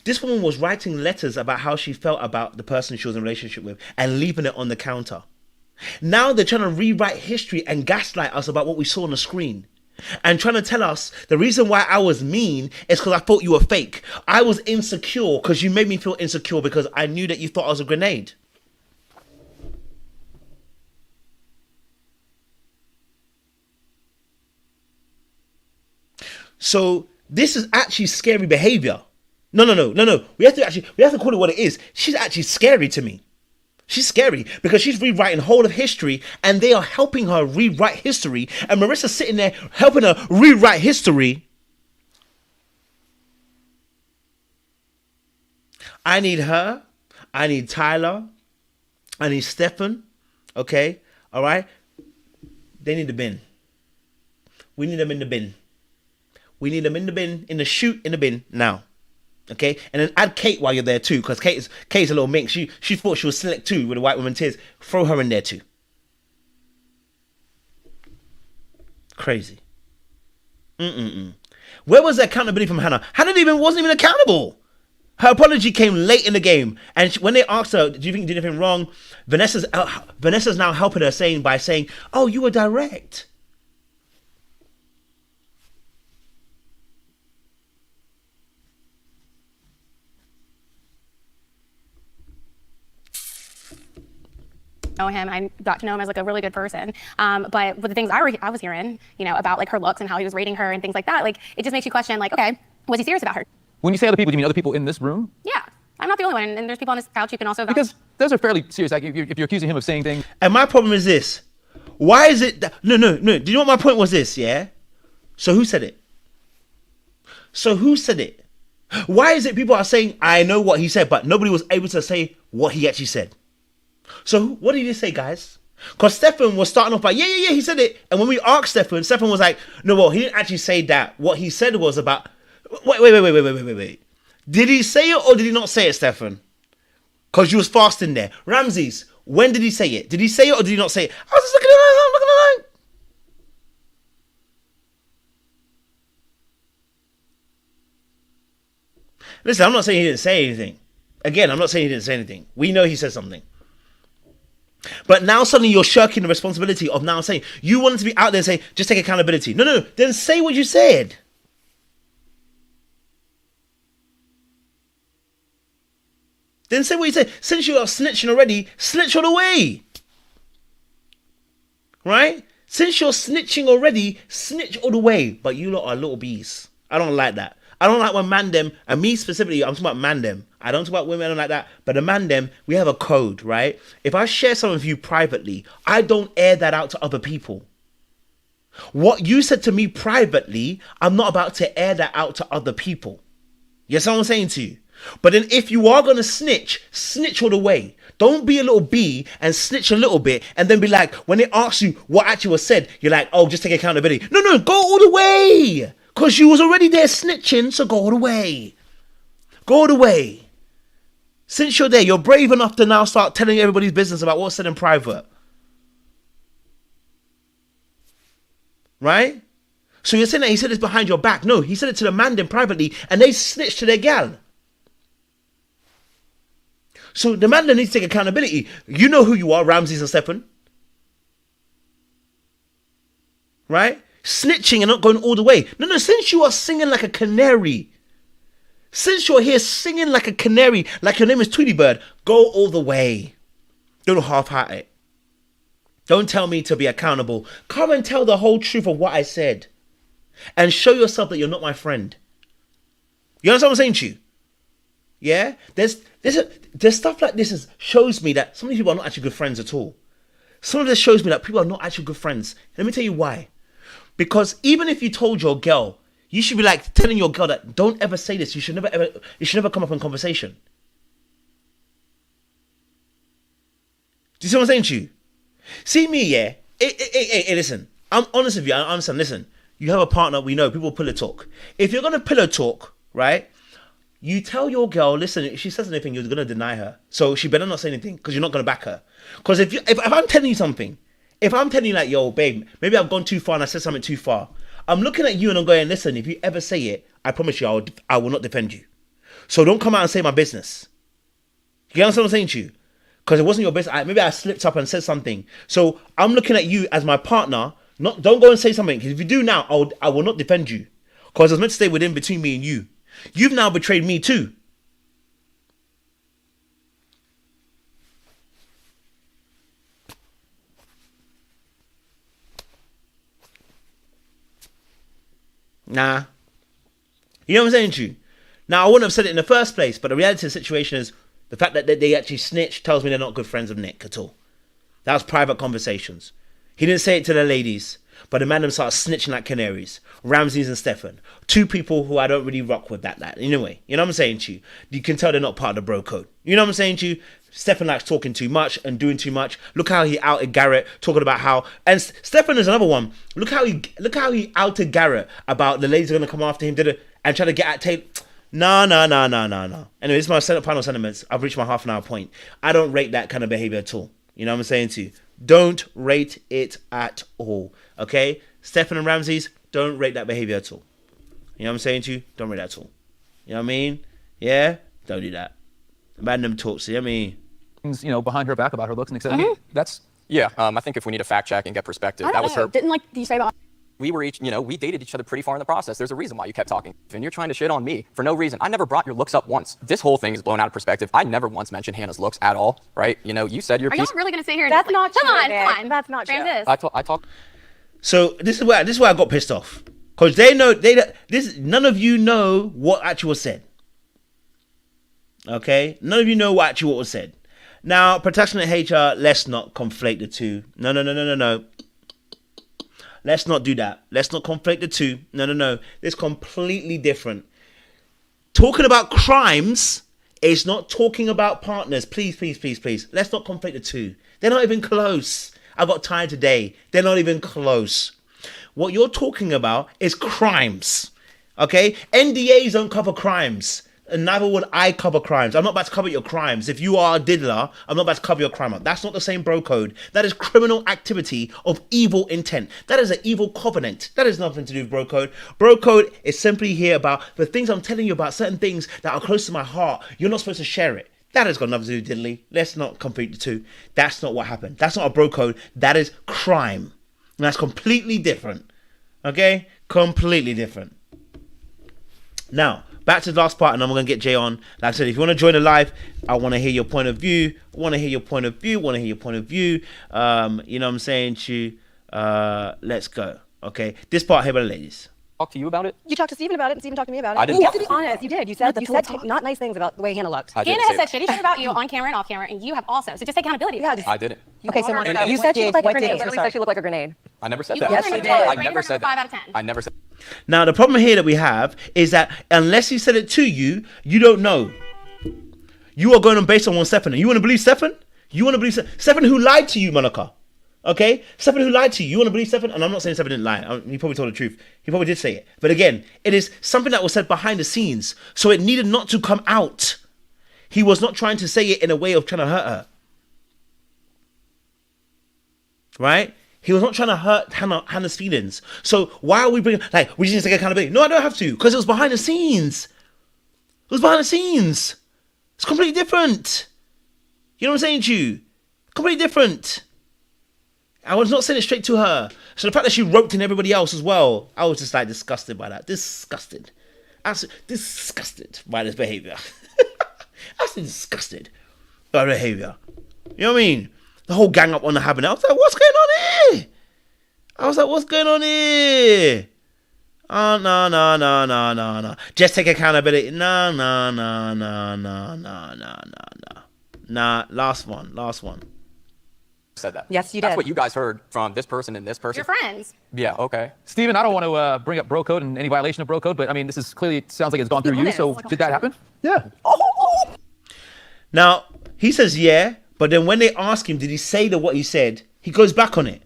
This woman was writing letters about how she felt about the person she was in a relationship with and leaving it on the counter. Now they're trying to rewrite history and gaslight us about what we saw on the screen. And trying to tell us the reason why I was mean is because I thought you were fake. I was insecure because you made me feel insecure because I knew that you thought I was a grenade. So this is actually scary behavior. No. We have to call it what it is. She's actually scary to me. She's scary because she's rewriting whole of history and they are helping her rewrite history. And Marissa's sitting there helping her rewrite history. I need her. I need Tyler. I need Stefan. Okay. All right. They need the bin. We need them in the bin. We need them in the bin, in the chute, in the bin now. Okay, and then add Kate while you're there too, because Kate's a little minx. She thought she was select too with the white woman tears. Throw her in there too. Crazy. Where was the accountability from Hannah? Hannah wasn't even accountable. Her apology came late in the game, and when they asked her, "Do you think you did anything wrong?" Vanessa's now helping her by saying, "Oh, you were direct." Know him. I got to know him as like a really good person. But with the things I was hearing, about like her looks and how he was rating her and things like that, like it just makes you question, like, okay, was he serious about her? When you say other people, do you mean other people in this room? Yeah, I'm not the only one, and there's people on this couch you can also. Because those are fairly serious. Like if you're accusing him of saying things. And my problem is this: why is it that no? Do you know what my point was? This, yeah. So who said it? Why is it people are saying I know what he said, but nobody was able to say what he actually said? So what did he say, guys? Because Stefan was starting off by, yeah, he said it. And when we asked Stefan was like, no, well, he didn't actually say that. What he said was about, wait. Did he say it or did he not say it, Stefan? Because you was fasting there. Ramses, when did he say it? Did he say it or did he not say it? I was just looking at it, I'm not gonna lie. Listen, I'm not saying he didn't say anything. Again, I'm not saying he didn't say anything. We know he said something. But now suddenly you're shirking the responsibility of now saying, you wanted to be out there and say, just take accountability. No, then say what you said. Then say what you said. Since you are snitching already, snitch all the way. Right? Since you're snitching already, snitch all the way. But you lot are little bees. I don't like that. I don't like when man them, and me specifically, I'm talking about man them. I don't talk about women, I don't like that. But the man them, we have a code, right? If I share something with you privately, I don't air that out to other people. What you said to me privately, I'm not about to air that out to other people. You see what I'm saying to you? But then if you are going to snitch all the way. Don't be a little bee and snitch a little bit and then be like, when they ask you what actually was said, you're like, oh, just take accountability. No, go all the way. Because you was already there snitching, so go all the way. Go all the way. Since you're there, you're brave enough to now start telling everybody's business about what's said in private. Right? So you're saying that he said this behind your back. No, he said it to the man then privately and they snitched to their gal. So the man then needs to take accountability. You know who you are, Ramses and Stefan. Right? Snitching and not going all the way. No, since you are singing like a canary. Since you're here singing like a canary, like your name is Tweety Bird, go all the way. Don't half-heart it. Don't tell me to be accountable. Come and tell the whole truth of what I said. And show yourself that you're not my friend. You understand what I'm saying to you? Yeah? There's stuff like this shows me that some of these people are not actually good friends at all. Some of this shows me that people are not actually good friends. Let me tell you why. Because even if you told your girl, you should be like telling your girl that don't ever say this. You should never come up in conversation. Do you see what I'm saying to you? See me, yeah? Hey, listen. I'm honest with you. I understand. Listen, you have a partner. We know people pillow talk. If you're going to pillow talk, right? You tell your girl, listen, if she says anything, you're going to deny her. So she better not say anything because you're not going to back her. Because if I'm telling you something, if I'm telling you like, yo, babe, maybe I've gone too far and I said something too far. I'm looking at you and I'm going, listen, if you ever say it, I promise you I will not defend you. So don't come out and say my business. You understand what I'm saying to you? Because it wasn't your business. Maybe I slipped up and said something. So I'm looking at you as my partner. Don't go and say something. Because if you do now, I will not defend you. Because I was meant to stay within between me and you. You've now betrayed me too. Nah. You know what I'm saying to you? Now, I wouldn't have said it in the first place, but the reality of the situation is the fact that they actually snitched tells me they're not good friends of Nick at all. That was private conversations. He didn't say it to the ladies, but the man them started snitching like canaries. Ramses and Stefan. Two people who I don't really rock with that. Anyway, you know what I'm saying to you? You can tell they're not part of the bro code. You know what I'm saying to you? Stefan likes talking too much and doing too much. Look how he outed Garrett, talking about how... And Stefan is another one. Look how he outed Garrett about the ladies are going to come after him and try to get at Taylor. No. Anyway, this is my final sentiments. I've reached my half an hour point. I don't rate that kind of behavior at all. You know what I'm saying to you? Don't rate it at all. Okay? Stefan and Ramses, don't rate that behavior at all. You know what I'm saying to you? Don't rate that at all. You know what I mean? Yeah? Don't do that. Random talks, you know what I mean? You know, behind her back about her looks and etc. That's... Yeah, I think if we need a fact check and get perspective, that was her. Didn't you say about... We were each, we dated each other pretty far in the process. There's a reason why you kept talking. And you're trying to shit on me for no reason. I never brought your looks up once. This whole thing is blown out of perspective. I never once mentioned Hannah's looks at all, right? You said your Are piece. y'all really going to sit here and... That's not true, Come on. That's not true. Ramses. I talk. So this is where I got pissed off. Because none of you know what actually was said. Okay? None of you know what was said. Now, protection and HR, let's not conflate the two. No. Let's not do that. Let's not conflate the two. No. It's completely different. Talking about crimes is not talking about partners. Please. Let's not conflate the two. They're not even close. I got tired today. They're not even close. What you're talking about is crimes. Okay? NDAs don't cover crimes. And neither would I cover crimes. I'm not about to cover your crimes. If you are a diddler, I'm not about to cover your crime up. That's not the same bro code. That is criminal activity of evil intent. That is an evil covenant. That has nothing to do with bro code. Bro code is simply here about the things I'm telling you about, certain things that are close to my heart. You're not supposed to share it. That has got nothing to do with diddly. Let's not complete the two. That's not what happened. That's not a bro code. That is crime. And that's completely different. Okay? Completely different. Now, back to the last part, and I'm going to get Jay on. Like I said, if you want to join the live, I want to hear your point of view. You know what I'm saying to you? Let's go. Okay? This part here by the ladies. Talk to you about it? You talked to Steven about it, and Steven talked to me about it. I didn't. You have to be honest. You did. You said not nice things about the way Hannah looked. I didn't Hannah has say said shitty shit about you on camera and off camera, and you have also. So just take accountability. Yeah, I didn't. Okay, so And- you said she looked like a What grenade. did? Literally said she looked like a grenade. I never said You that. Yes, you did. I Rated never her said 5 that. out of 10. I never said. Now, the problem here that we have is that unless he said it to you, you don't know. You are going on based on one Stefan. You want to believe Stefan? You want to believe Stefan who lied to you, Monica? Okay? Stefan who lied to you. You want to believe Stefan? And I'm not saying Stefan didn't lie. He probably told the truth. He probably did say it. But again, it is something that was said behind the scenes. So it needed not to come out. He was not trying to say it in a way of trying to hurt her. Right? He was not trying to hurt Hannah's feelings. So why are we bringing... we just need to take accountability. No, I don't have to. Because it was behind the scenes. It was behind the scenes. It's completely different. You know what I'm saying to you? Completely different. I was not saying it straight to her. So the fact that she roped in everybody else as well, I was just disgusted by that. Disgusted. Absolutely disgusted by this behavior. Absolutely disgusted by the behavior. You know what I mean? The whole gang up on the habit. I was like, what's going on here? Oh, no. Just take accountability. No. Nah, last one. Said that. Yes, you That's did. what you guys heard from this person and this person. You're friends. Yeah. Okay. Steven, I don't want to bring up bro code and any violation of bro code, but I mean, this is clearly sounds like it's gone through you. So did that happen? Yeah. Now, he says yeah, but then when they ask him, did he say what he said? He goes back on it.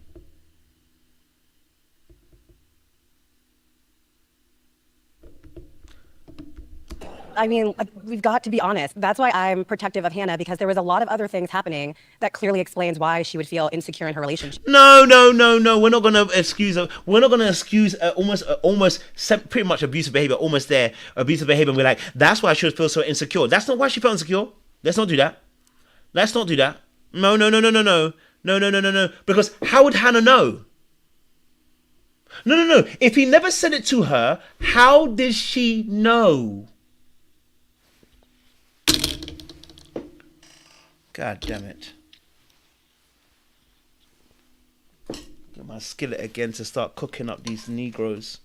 I mean, we've got to be honest. That's why I'm protective of Hannah, because there was a lot of other things happening that clearly explains why she would feel insecure in her relationship. No. We're not gonna excuse. We're not gonna excuse pretty much abusive behavior. Almost there, abusive behavior. And we're like, that's why she would feel so insecure. That's not why she felt insecure. Let's not do that. No. Because how would Hannah know? No. If he never said it to her, how did she know? God damn it. Get my skillet again to start cooking up these Negroes.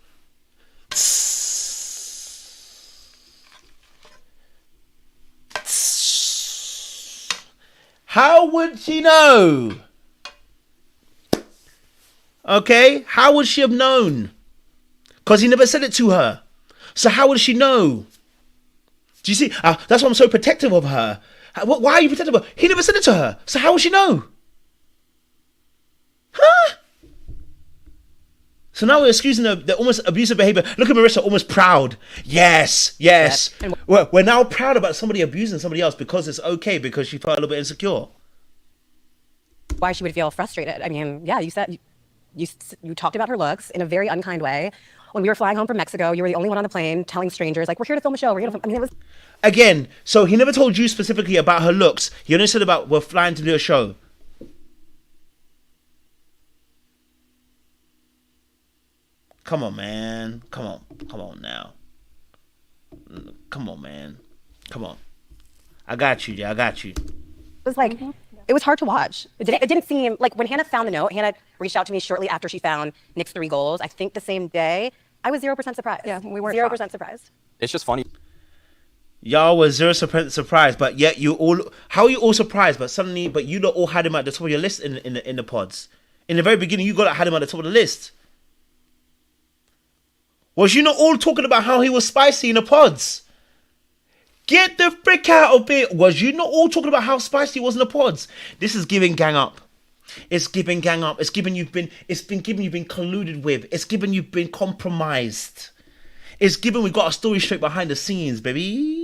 How would she know? Okay, how would she have known? Because he never said it to her. So how would she know? Do you see? That's why I'm so protective of her. Why are you protective of her? He never said it to her. So how would she know? Huh? So now we're excusing the almost abusive behavior. Look at Marissa, almost proud. Yes. We're now proud about somebody abusing somebody else because it's okay, because she felt a little bit insecure. Why she would feel frustrated. I mean, yeah, you said you talked about her looks in a very unkind way. When we were flying home from Mexico, you were the only one on the plane telling strangers, like, we're here to film a show. We're here to film. I mean, it was... Again, so he never told you specifically about her looks. He only said about we're flying to do a show. Come on, man. Come on now. Come on, man. Come on. I got you, Jay. I got you. It was like, it was hard to watch. It didn't seem like when Hannah found the note, Hannah reached out to me shortly after she found Nick's 3 goals. I think the same day. I was 0% surprised. Yeah, we weren't 0% surprised. It's just funny. Y'all were 0% surprised, but yet how are you all surprised? But you lot all had him at the top of your list in the pods. In the very beginning, you had him at the top of the list. Was you not all talking about how he was spicy in the pods? Get the frick out of it. Was you not all talking about how spicy he was in the pods? This is giving gang up. It's giving gang up. It's giving you've been colluded with. It's giving you've been compromised. It's given we got a story straight behind the scenes, baby.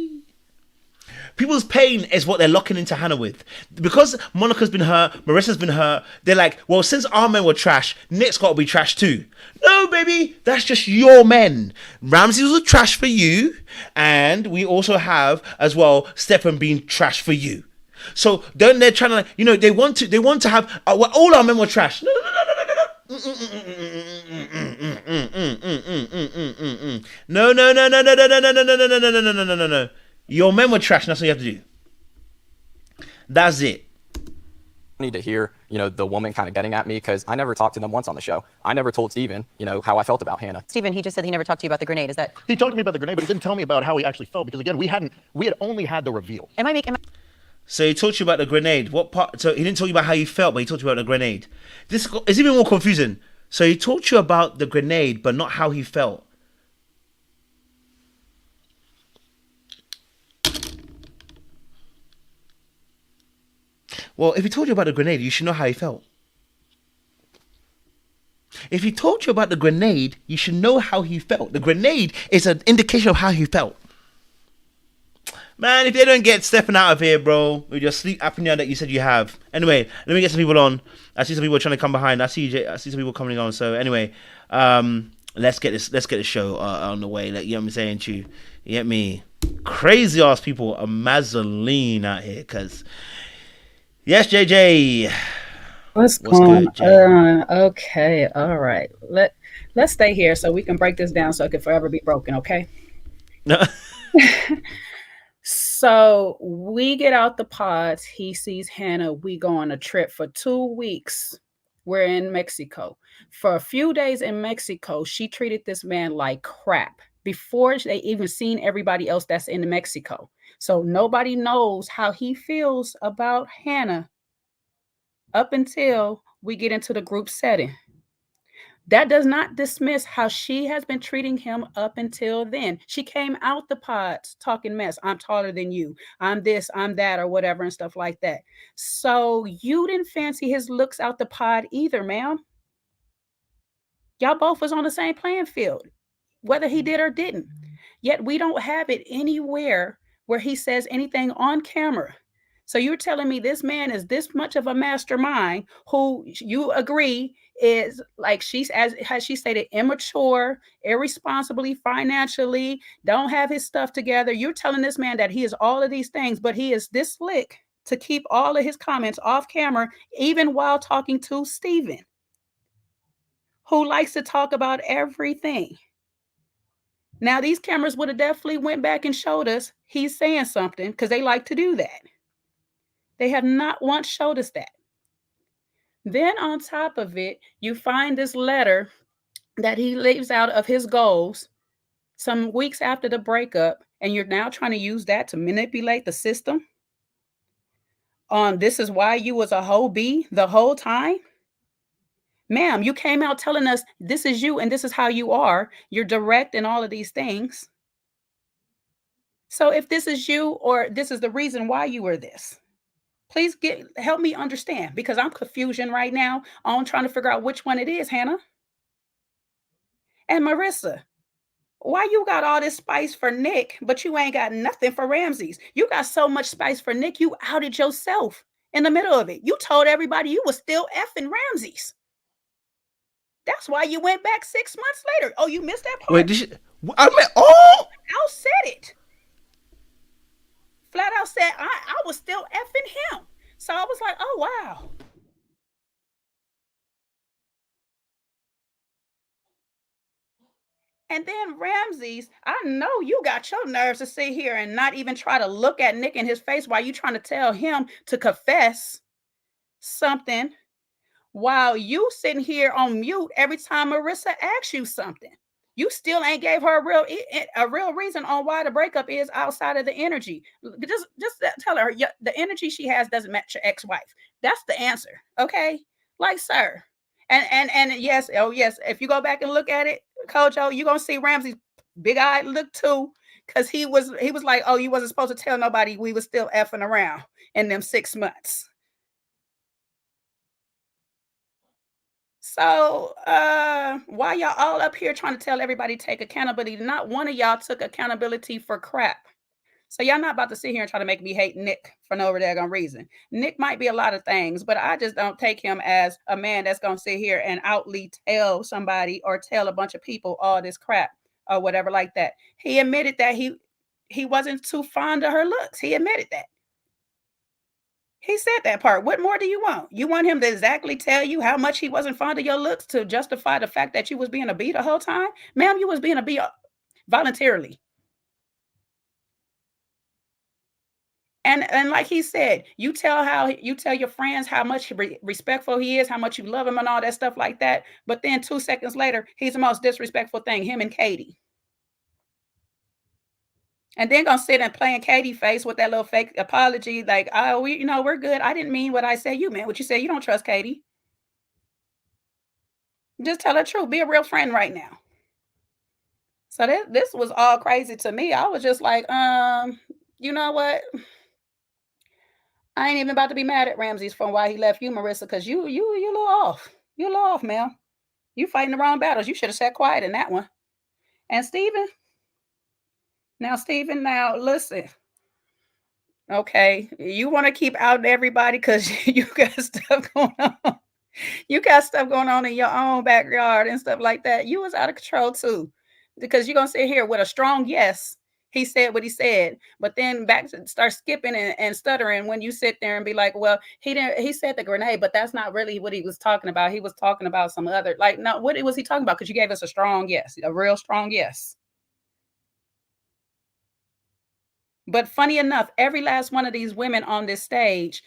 People's pain is what they're locking into Hannah with. Because Monica's been hurt, Marissa's been hurt, they're like, well, since our men were trash, Nick's got to be trash too. No, baby, that's just your men. Ramses was trash for you, and we also have, as well, Stephen being trash for you. So then they're trying to, they want to have, well, all our men were trash. No. No. Your men were trash, and that's what you have to do. That's it. I need to hear, the woman kind of getting at me, because I never talked to them once on the show. I never told Steven, how I felt about Hannah. Steven, he just said he never talked to you about the grenade. Is that... He talked to me about the grenade, but he didn't tell me about how he actually felt, because again, we had only had the reveal. So he talked to you about the grenade. What part? So he didn't talk you about how you felt, but he talked to you about the grenade. This is even more confusing. So he talked to you about the grenade, but not how he felt. Well, if he told you about the grenade, you should know how he felt. If he told you about the grenade, you should know how he felt. The grenade is an indication of how he felt. Man, if they don't get Stephen out of here, bro, with your sleep apnea that you said you have. Anyway, let me get some people on. I see some people trying to come behind. I see some people coming on. So anyway, let's get this show on the way. Like, you know what I'm saying to you? You get me? Crazy ass people are mazzoline out here, cause yes, JJ. What's going on? Okay, all right. Let's stay here so we can break this down so it can forever be broken, okay? So we get out the pods. He sees Hannah. We go on a trip for 2 weeks. We're in Mexico. For a few days in Mexico, she treated this man like crap before they even seen everybody else that's in Mexico. So nobody knows how he feels about Hannah up until we get into the group setting. That does not dismiss how she has been treating him up until then. She came out the pods talking mess. I'm taller than you. I'm this, I'm that, or whatever and stuff like that. So you didn't fancy his looks out the pod either, ma'am. Y'all both was on the same playing field, whether he did or didn't. Yet we don't have it anywhere where he says anything on camera. So you're telling me this man is this much of a mastermind who you agree is, like she's, as has she stated, immature, irresponsibly, financially, don't have his stuff together. You're telling this man that he is all of these things, but he is this slick to keep all of his comments off camera, even while talking to Steven, who likes to talk about everything. Now, these cameras would have definitely went back and showed us he's saying something, because they like to do that. They have not once showed us that. Then on top of it, you find this letter that he leaves out of his goals some weeks after the breakup, and you're now trying to use that to manipulate the system. This is why you was a hoe bee the whole time. Ma'am, you came out telling us this is you and this is how you are. You're direct in all of these things. So if this is you, or this is the reason why you were this, please help me understand, because I'm confusion right now on trying to figure out which one it is, Hannah. And Marissa, why you got all this spice for Nick, but you ain't got nothing for Ramses? You got so much spice for Nick, you outed yourself in the middle of it. You told everybody you was still effing Ramses. That's why you went back 6 months later. Oh, you missed that part? Wait, did she? I mean, oh! Out said it. Flat out said, I was still effing him. So I was like, oh, wow. And then Ramses, I know you got your nerves to sit here and not even try to look at Nick in his face while you trying to tell him to confess something, while you sitting here on mute every time Marissa asks you something. You still ain't gave her a real reason on why the breakup is outside of the energy. Just tell her the energy she has doesn't match your ex-wife. That's the answer, okay? Like, sir. And yes, oh yes, if you go back and look at it, Coach O, you're gonna see Ramsey's big-eyed look too, because he was like, oh, you wasn't supposed to tell nobody we was still effing around in them 6 months. So why y'all all up here trying to tell everybody take accountability? Not one of y'all took accountability for crap. So y'all not about to sit here and try to make me hate Nick for no daggone reason. Nick might be a lot of things, but I just don't take him as a man that's going to sit here and outly tell somebody or tell a bunch of people all this crap or whatever like that. He admitted that he wasn't too fond of her looks. He admitted that. He said that part. What more do you want? You want him to exactly tell you how much he wasn't fond of your looks to justify the fact that you was being a bee the whole time? Ma'am, you was being a bee voluntarily. And like he said, you tell your friends how much respectful he is, how much you love him and all that stuff like that. But then 2 seconds later, he's the most disrespectful thing, him and Katie. And then gonna sit and play in Katie face with that little fake apology, like, oh, we're good. I didn't mean what I said. You meant what you said. You don't trust Katie. Just tell her the truth. Be a real friend right now. So this was all crazy to me. I was just like, you know what? I ain't even about to be mad at Ramses for why he left you, Marissa, because you a little off. You a little off, ma'am. You fighting the wrong battles. You should have sat quiet in that one. And Steven, now listen. Okay, you want to keep outing everybody because you got stuff going on. You got stuff going on in your own backyard and stuff like that. You was out of control too, because you're gonna sit here with a strong yes. He said what he said, but then start skipping and stuttering when you sit there and be like, well, he said the grenade, but that's not really what he was talking about. He was talking about some other, like, no, what was he talking about? Because you gave us a strong yes, a real strong yes. But funny enough, every last one of these women on this stage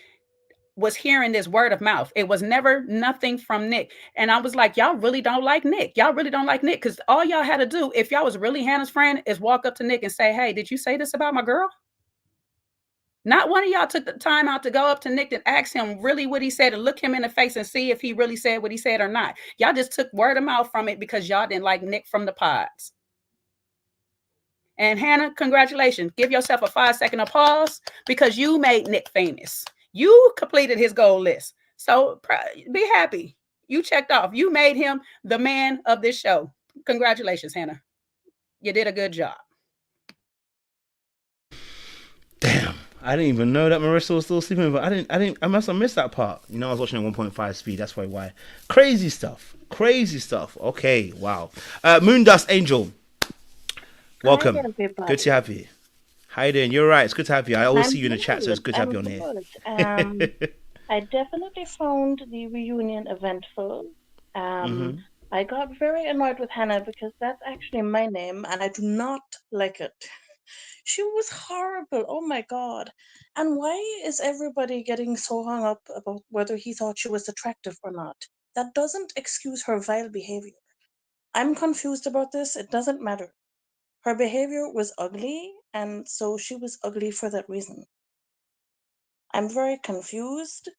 was hearing this word of mouth. It was never nothing from Nick. And I was like, y'all really don't like Nick. Y'all really don't like Nick. Because all y'all had to do, if y'all was really Hannah's friend, is walk up to Nick and say, hey, did you say this about my girl? Not one of y'all took the time out to go up to Nick and ask him really what he said and look him in the face and see if he really said what he said or not. Y'all just took word of mouth from it because y'all didn't like Nick from the pods. And Hannah, congratulations. Give yourself a 5-second pause because you made Nick famous. You completed his goal list. So be happy. You checked off. You made him the man of this show. Congratulations, Hannah. You did a good job. I didn't even know that Marissa was still sleeping, but I must have missed that part. You know, I was watching at 1.5 speed. That's why. Crazy stuff. Okay, wow. Moondust Angel, welcome. Hi, everybody. Good to have you. How you doing? You're right. It's good to have you. I always I'm see you in the chat, so it's good to have you on here. good. I definitely found the reunion eventful. I got very annoyed with Hannah because that's actually my name, and I do not like it. She was horrible. Oh my God. And why is everybody getting so hung up about whether he thought she was attractive or not? That doesn't excuse her vile behavior. I'm confused about this. It doesn't matter. Her behavior was ugly, and so she was ugly for that reason. I'm very confused.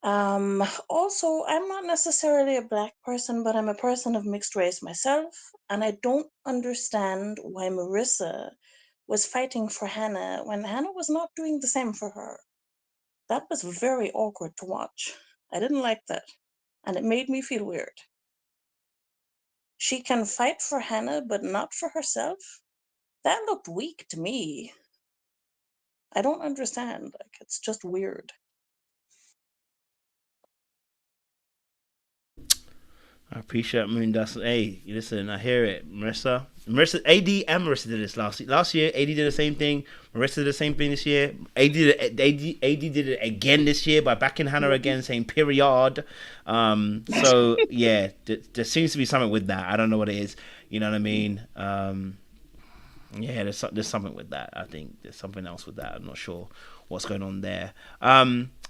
Also, I'm not necessarily a black person, but I'm a person of mixed race myself, and I don't understand why Marissa was fighting for Hannah when Hannah was not doing the same for her. That was very awkward to watch. I didn't like that, and it made me feel weird. She can fight for Hannah, but not for herself? That looked weak to me. I don't understand. Like, it's just weird. I appreciate Moondust. Hey, you listen, I hear it. AD and Marissa did this last year. Last year, AD did the same thing. Marissa did the same thing this year. AD did it again this year by backing Hannah again, saying period. So yeah, there seems to be something with that. I don't know what it is. You know what I mean? Yeah, there's something with that. I think there's something else with that. I'm not sure what's going on there.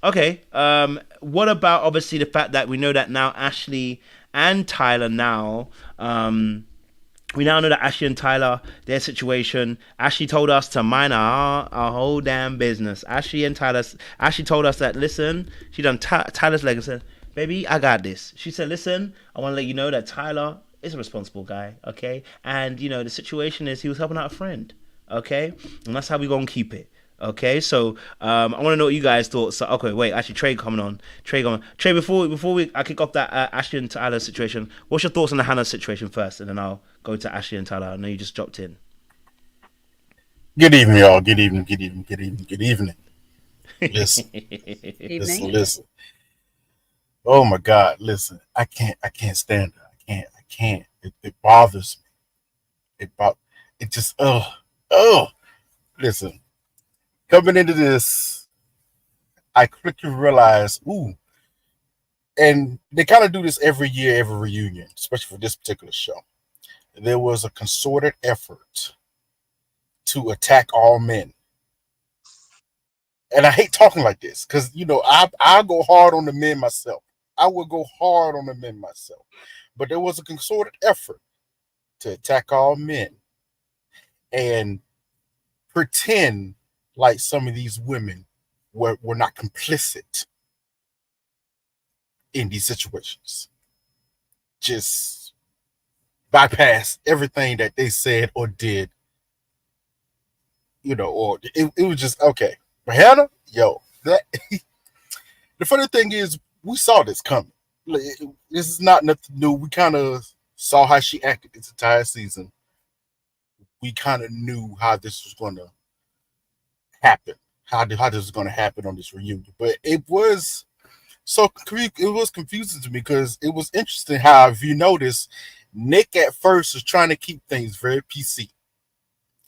Okay. What about obviously the fact that we know that now Ashley and Tyler now, we now know that Ashley and Tyler, their situation, Ashley told us to mind our whole damn business. Ashley told us that, listen, she done Tyler's leg and said, baby, I got this. She said, listen, I want to let you know that Tyler is a responsible guy, okay? And, you know, the situation is he was helping out a friend, okay? And that's how we gonna keep it. Okay, so I want to know what you guys thought. So, okay, wait, actually, Trey coming on. Trey, before I kick off that Ashley and Tyler situation, what's your thoughts on the Hannah situation first, and then I'll go to Ashley and Tyler. I know you just dropped in. Good evening, y'all. Good evening. Listen. Oh my God, listen. I can't stand her. I can't. It bothers me. It just listen. Coming into this, I quickly realized, and they kind of do this every year, every reunion, especially for this particular show. There was a concerted effort to attack all men. And I hate talking like this because, you know, I go hard on the men myself. I will go hard on the men myself. But there was a concerted effort to attack all men and pretend like some of these women were not complicit in these situations. Just bypass everything that they said or did, you know, or it was just, okay. But Hannah, the funny thing is, we saw this coming. This is not nothing new. We kind of saw how she acted this entire season. We kind of knew how this was going to happen, how this was going to happen on this reunion. But it was confusing to me because it was interesting how, if you notice, Nick at first was trying to keep things very PC.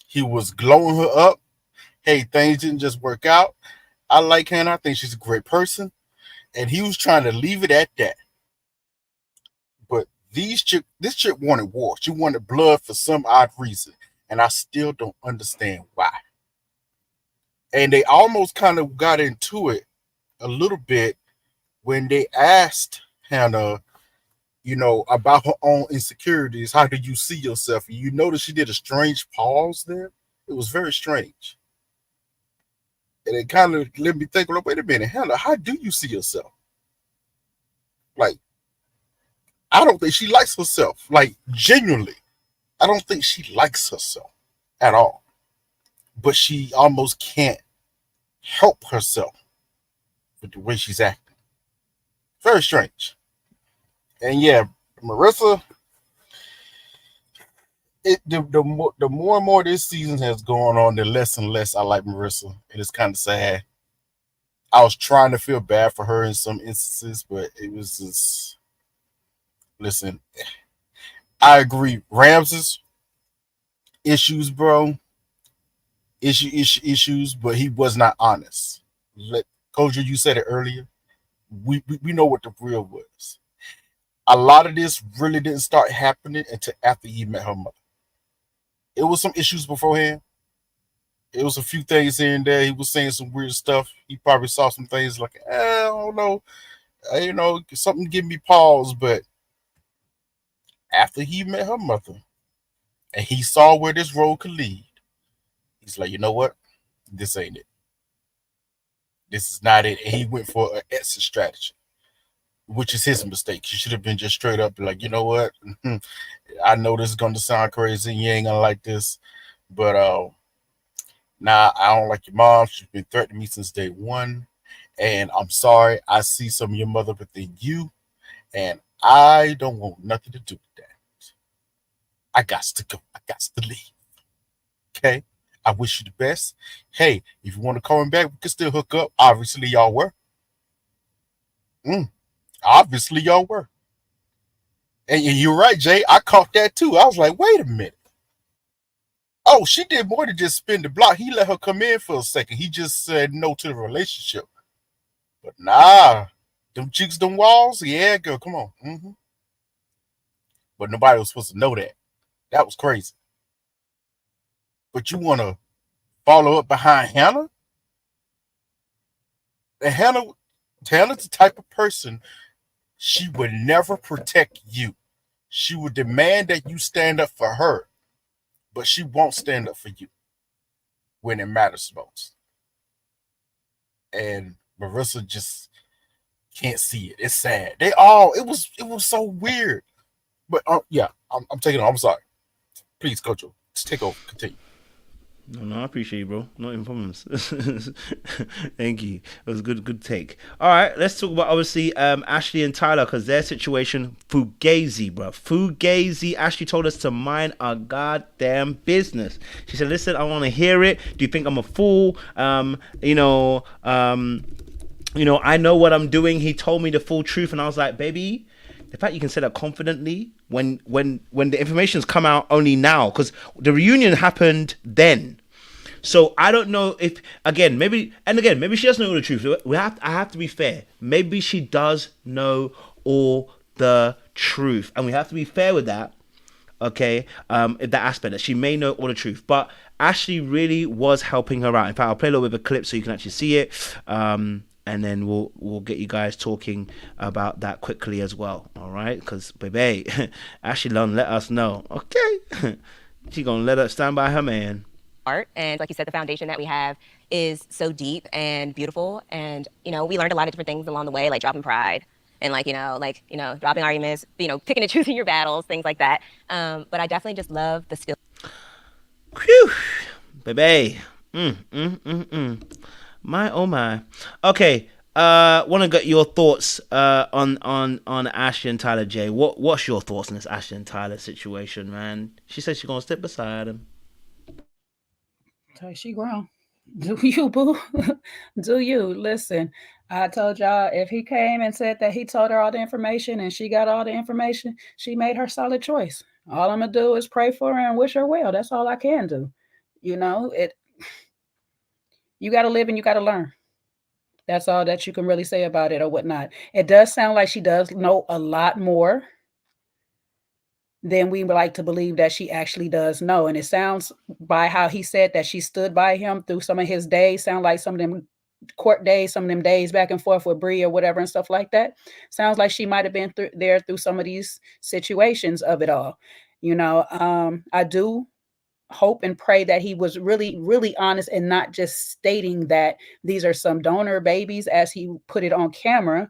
He was glowing her up. Hey, things didn't just work out. I like Hannah. I think she's a great person. And he was trying to leave it at that. But this chick wanted war. She wanted blood for some odd reason. And I still don't understand why. And they almost kind of got into it a little bit when they asked Hannah, you know, about her own insecurities. How do you see yourself? And you notice she did a strange pause there. It was very strange. And it kind of let me think, well, wait a minute, Hannah, how do you see yourself? Like, I don't think she likes herself. Like, genuinely, I don't think she likes herself at all. But she almost can't help herself with the way she's acting. Very strange. And yeah, Marissa, The more and more this season has gone on, the less and less I like Marissa. It is kind of sad. I was trying to feel bad for her in some instances, but it was just, listen, I agree. Ramses issues, bro. Issues, but he was not honest. Kojo, you said it earlier. We know what the real was. A lot of this really didn't start happening until after he met her mother. It was some issues beforehand. It was a few things here and there. He was saying some weird stuff. He probably saw some things like, I don't know, something give me pause. But after he met her mother and he saw where this road could lead, he's like, you know what? This ain't it. This is not it. And he went for an exit strategy, which is his mistake. He should have been just straight up like, you know what? I know this is going to sound crazy. You ain't going to like this. But nah, I don't like your mom. She's been threatening me since day one. And I'm sorry. I see some of your mother within you. And I don't want nothing to do with that. I got to go. I got to leave. Okay? I wish you the best. Hey, if you want to call him back, we can still hook up. Obviously, y'all were. Obviously, y'all were. And you're right, Jay. I caught that too. I was like, wait a minute. Oh, she did more than just spin the block. He let her come in for a second. He just said no to the relationship. But nah, them cheeks, them walls, yeah, girl, come on. But nobody was supposed to know that. That was crazy. But you want to follow up behind Hannah? And Hannah's the type of person, she would never protect you. She would demand that you stand up for her, but she won't stand up for you when it matters most. And Marissa just can't see it. It's sad. It was so weird. But yeah, I'm taking it. I'm sorry. Please, Coach, just take over. Continue. No, I appreciate you, bro. Not even problems. Thank you. It was a good take. All right, let's talk about obviously Ashley and Tyler, because their situation, fugazi, bro. Fugazi. Ashley told us to mind our goddamn business. She said, listen, I want to hear it. Do you think I'm a fool? I know what I'm doing. He told me the full truth, and I was like, baby, the fact you can say that confidently when the information's come out only now, because the reunion happened then. So I don't know if maybe she doesn't know all the truth. I have to be fair. Maybe she does know all the truth, and we have to be fair with that. Okay, that aspect that she may know all the truth, but Ashley really was helping her out. In fact, I'll play a little bit of a clip so you can actually see it. And then we'll get you guys talking about that quickly as well. All right, because baby, Ashley Lunn let us know. Okay, she gonna let us stand by her man. Art, and like you said, the foundation that we have is so deep and beautiful, and we learned a lot of different things along the way, like dropping pride and dropping arguments, picking and choosing your battles, things like that. But I definitely just love the skill. Whew, baby. My oh my. Okay. Want to get your thoughts on Ashley and Tyler, Jay. What's your thoughts on this Ashley and Tyler situation, man? She said she's gonna step beside him. Okay, she grown. Do you, boo? Do you? Listen, I told y'all, if he came and said that he told her all the information and she got all the information, she made her solid choice. All I'm gonna do is pray for her and wish her well. That's all I can do. You got to live and you got to learn. That's all that you can really say about it or whatnot. It does sound like she does know a lot more than we would like to believe that she actually does know. And it sounds, by how he said that she stood by him through some of his days, sound like some of them court days, some of them days back and forth with Bree or whatever and stuff like that. Sounds like she might have been there through some of these situations of it all. I do hope and pray that he was really, really honest and not just stating that these are some donor babies as he put it on camera,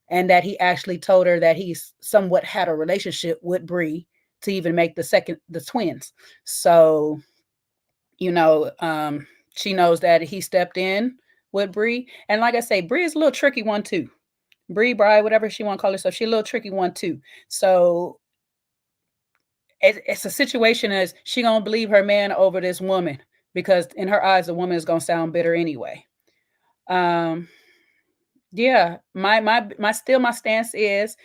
and that he actually told her that he's somewhat had a relationship with Bree to even make the twins. So, she knows that he stepped in with Bree. And like I say, Bree is a little tricky one too. Bree, whatever she want to call herself, she's a little tricky one too. So it's a situation as she gonna believe her man over this woman because in her eyes the woman is gonna sound bitter anyway. Um, yeah, my stance is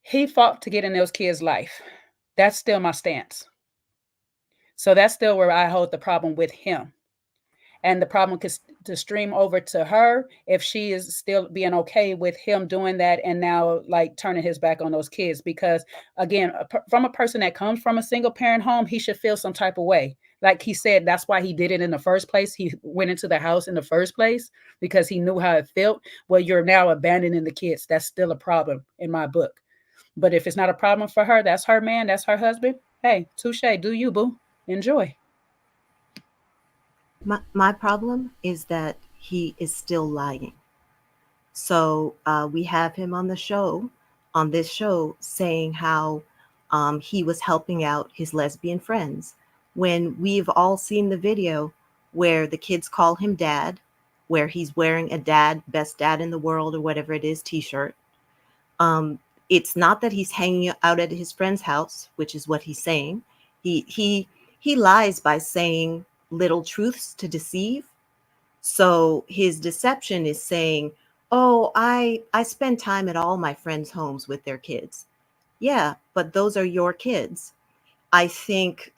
he fought to get in those kids' life. That's still my stance. So that's still where I hold the problem with him. And the problem could to stream over to her if she is still being okay with him doing that and now like turning his back on those kids. Because again, from a person that comes from a single parent home, he should feel some type of way. Like he said, that's why he did it in the first place. He went into the house in the first place because he knew how it felt. Well, you're now abandoning the kids. That's still a problem in my book. But if it's not a problem for her, that's her man, that's her husband. Hey, touche, do you, boo? Enjoy. My problem is that he is still lying. So we have him on the show, on this show, saying how he was helping out his lesbian friends when we've all seen the video where the kids call him dad, where he's wearing a dad, best dad in the world, or whatever it is, t-shirt. It's not that he's hanging out at his friend's house, which is what he's saying. He lies by saying little truths to deceive. So his deception is saying, "Oh, I spend time at all my friends' homes with their kids." Yeah, but those are your kids. I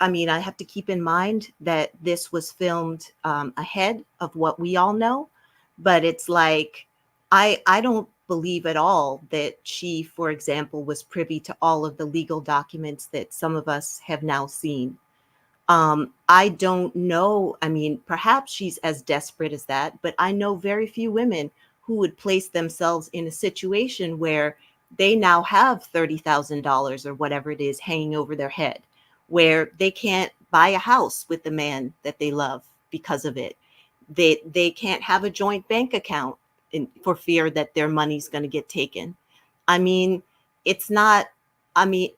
mean, I have to keep in mind that this was filmed ahead of what we all know, but it's like, I don't believe at all that she, for example, was privy to all of the legal documents that some of us have now seen. I don't know. I mean, perhaps she's as desperate as that, but I know very few women who would place themselves in a situation where they now have $30,000 or whatever it is hanging over their head, where they can't buy a house with the man that they love because of it. They can't have a joint bank account for fear that their money's going to get taken. I mean, it's not. I mean,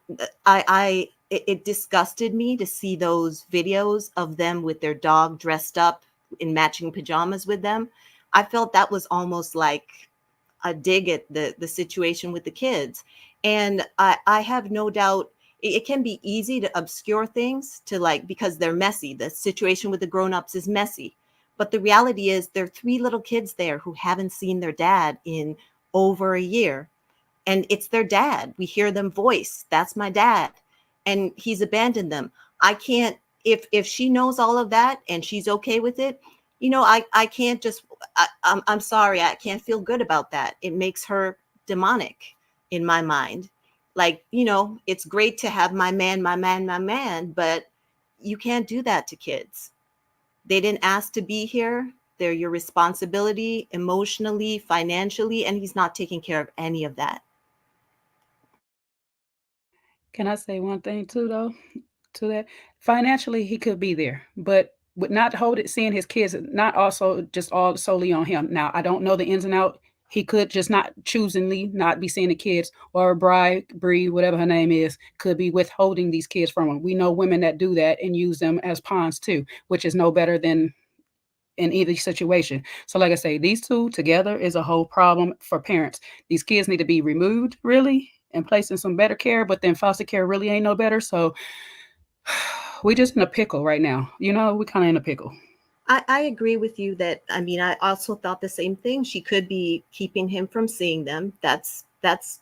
it disgusted me to see those videos of them with their dog dressed up in matching pajamas with them. I felt that was almost like a dig at the situation with the kids. And I have no doubt it can be easy to obscure things to like because they're messy. The situation with the grown-ups is messy. But the reality is there are 3 little kids there who haven't seen their dad in over a year. And it's their dad. We hear them voice, "That's my dad." And he's abandoned them. I can't, if she knows all of that and she's okay with it, you know, I can't just, I'm sorry, I can't feel good about that. It makes her demonic in my mind. Like, you know, it's great to have my man, my man, my man, but you can't do that to kids. They didn't ask to be here. They're your responsibility emotionally, financially, and he's not taking care of any of that. Can I say one thing too, though, to that? Financially, he could be there, but would not hold it, seeing his kids, not also just all solely on him. Now, I don't know the ins and out. He could just not choosingly not be seeing the kids, or Bree, whatever her name is, could be withholding these kids from him. We know women that do that and use them as pawns too, which is no better than in either situation. So, like I say, these two together is a whole problem for parents. These kids need to be removed, really, and placed in some better care. But then foster care really ain't no better. So, we just in a pickle right now. You know, we kind of in a pickle. I agree with you that, I mean, I also thought the same thing. She could be keeping him from seeing them. That's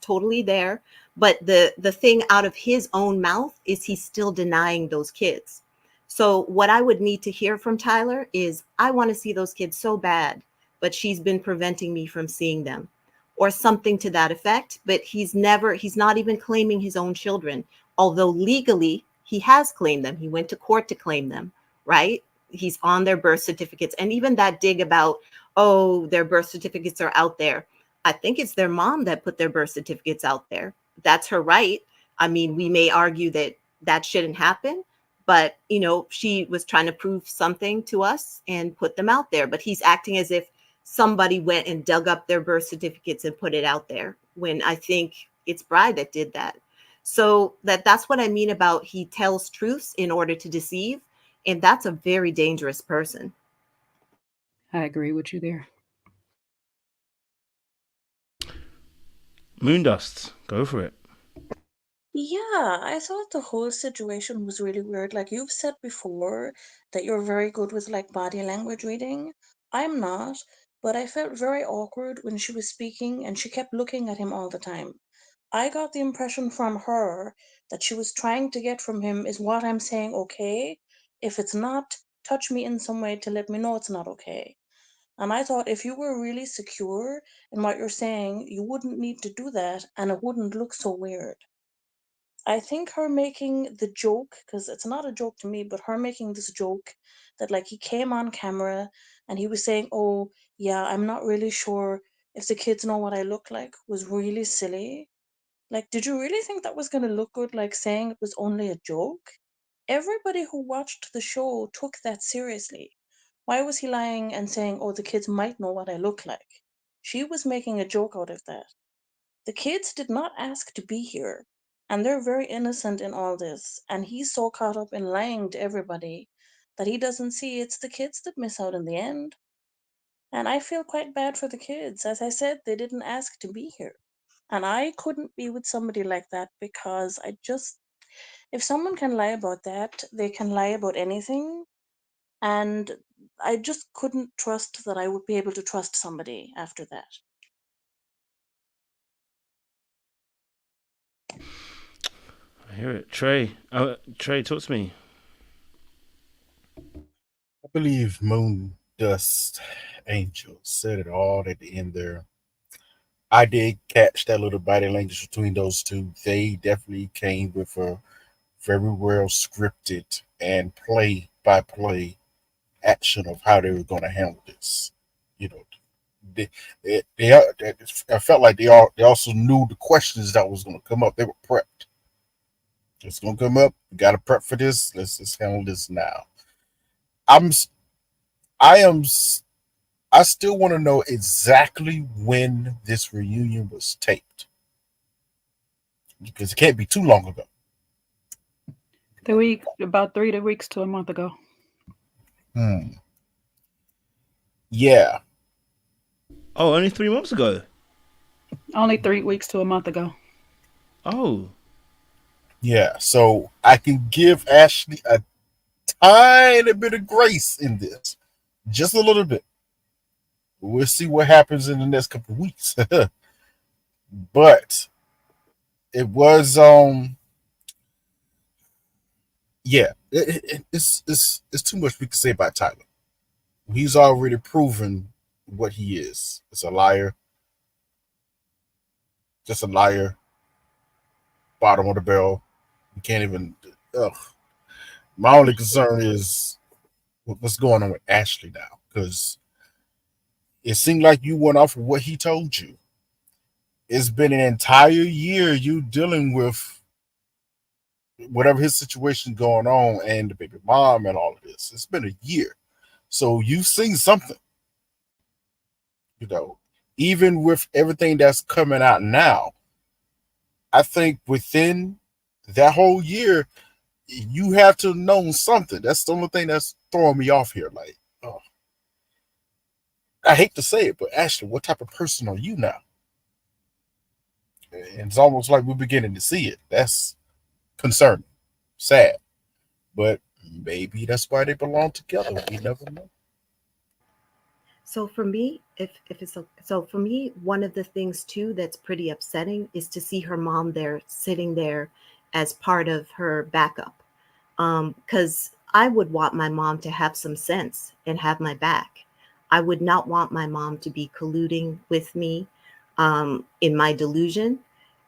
totally there. But the thing out of his own mouth is he's still denying those kids. So what I would need to hear from Tyler is, I want to see those kids so bad, but she's been preventing me from seeing them, or something to that effect. But he's not even claiming his own children, although legally he has claimed them. He went to court to claim them, right? He's on their birth certificates. And even that dig about, oh, their birth certificates are out there. I think it's their mom that put their birth certificates out there. That's her right. I mean, we may argue that that shouldn't happen, but you know, she was trying to prove something to us and put them out there. But he's acting as if somebody went and dug up their birth certificates and put it out there, when I think it's Bride that did that. So that's what I mean about he tells truths in order to deceive. And that's a very dangerous person. I agree with you there. Moondust, go for it. Yeah, I thought the whole situation was really weird. Like you've said before that you're very good with like body language reading. I'm not, but I felt very awkward when she was speaking and she kept looking at him all the time. I got the impression from her that she was trying to get from him, is what I'm saying okay? If it's not, touch me in some way to let me know it's not okay. And I thought if you were really secure in what you're saying, you wouldn't need to do that and it wouldn't look so weird. I think her making the joke, because it's not a joke to me, but her making this joke that like he came on camera and he was saying, "Oh, yeah, I'm not really sure if the kids know what I look like," was really silly. Like, did you really think that was going to look good, like saying it was only a joke? Everybody who watched the show took that seriously. Why was he lying and saying, "Oh, the kids might know what I look like"? She was making a joke out of that. The kids did not ask to be here, and they're very innocent in all this. And he's so caught up in lying to everybody that he doesn't see it's the kids that miss out in the end. And I feel quite bad for the kids. As I said, they didn't ask to be here. And I couldn't be with somebody like that because if someone can lie about that, they can lie about anything. And I just couldn't trust that I would be able to trust somebody after that. I hear it. Trey. Trey, talk to me. I believe Moon Dust Angel said it all at the end there. I did catch that little body language between those two. They definitely came with a very well scripted and play by play action of how they were going to handle this. You know, I felt like they also knew the questions that was going to come up. They were prepped. It's going to come up. We got to prep for this. Let's just handle this now. I'm I am I still want to know exactly when this reunion was taped because it can't be too long ago. About 3 weeks to a month ago. Yeah. Oh, only 3 months ago. Only 3 weeks to a month ago. Oh. Yeah. So I can give Ashley a tiny bit of grace in this, just a little bit. We'll see what happens in the next couple of weeks. But it was yeah, it's too much we can say about Tyler. He's already proven what he is. It's a liar, just a liar. Bottom of the barrel. You can't even. Ugh. My only concern is what's going on with Ashley now, because it seemed like you went off of what he told you. It's been an entire year you dealing with whatever his situation going on and the baby mom and all of this. It's been a year. So you've seen something, you know, even with everything that's coming out now. I think within that whole year, you have to know something. That's the only thing that's throwing me off here. Like, oh, I hate to say it, but Ashley, what type of person are you now? And it's almost like we're beginning to see it. That's concerning, sad, but maybe that's why they belong together. We never know. So for me, if it's so for me, one of the things too that's pretty upsetting is to see her mom there sitting there as part of her backup. Because I would want my mom to have some sense and have my back. I would not want my mom to be colluding with me in my delusion.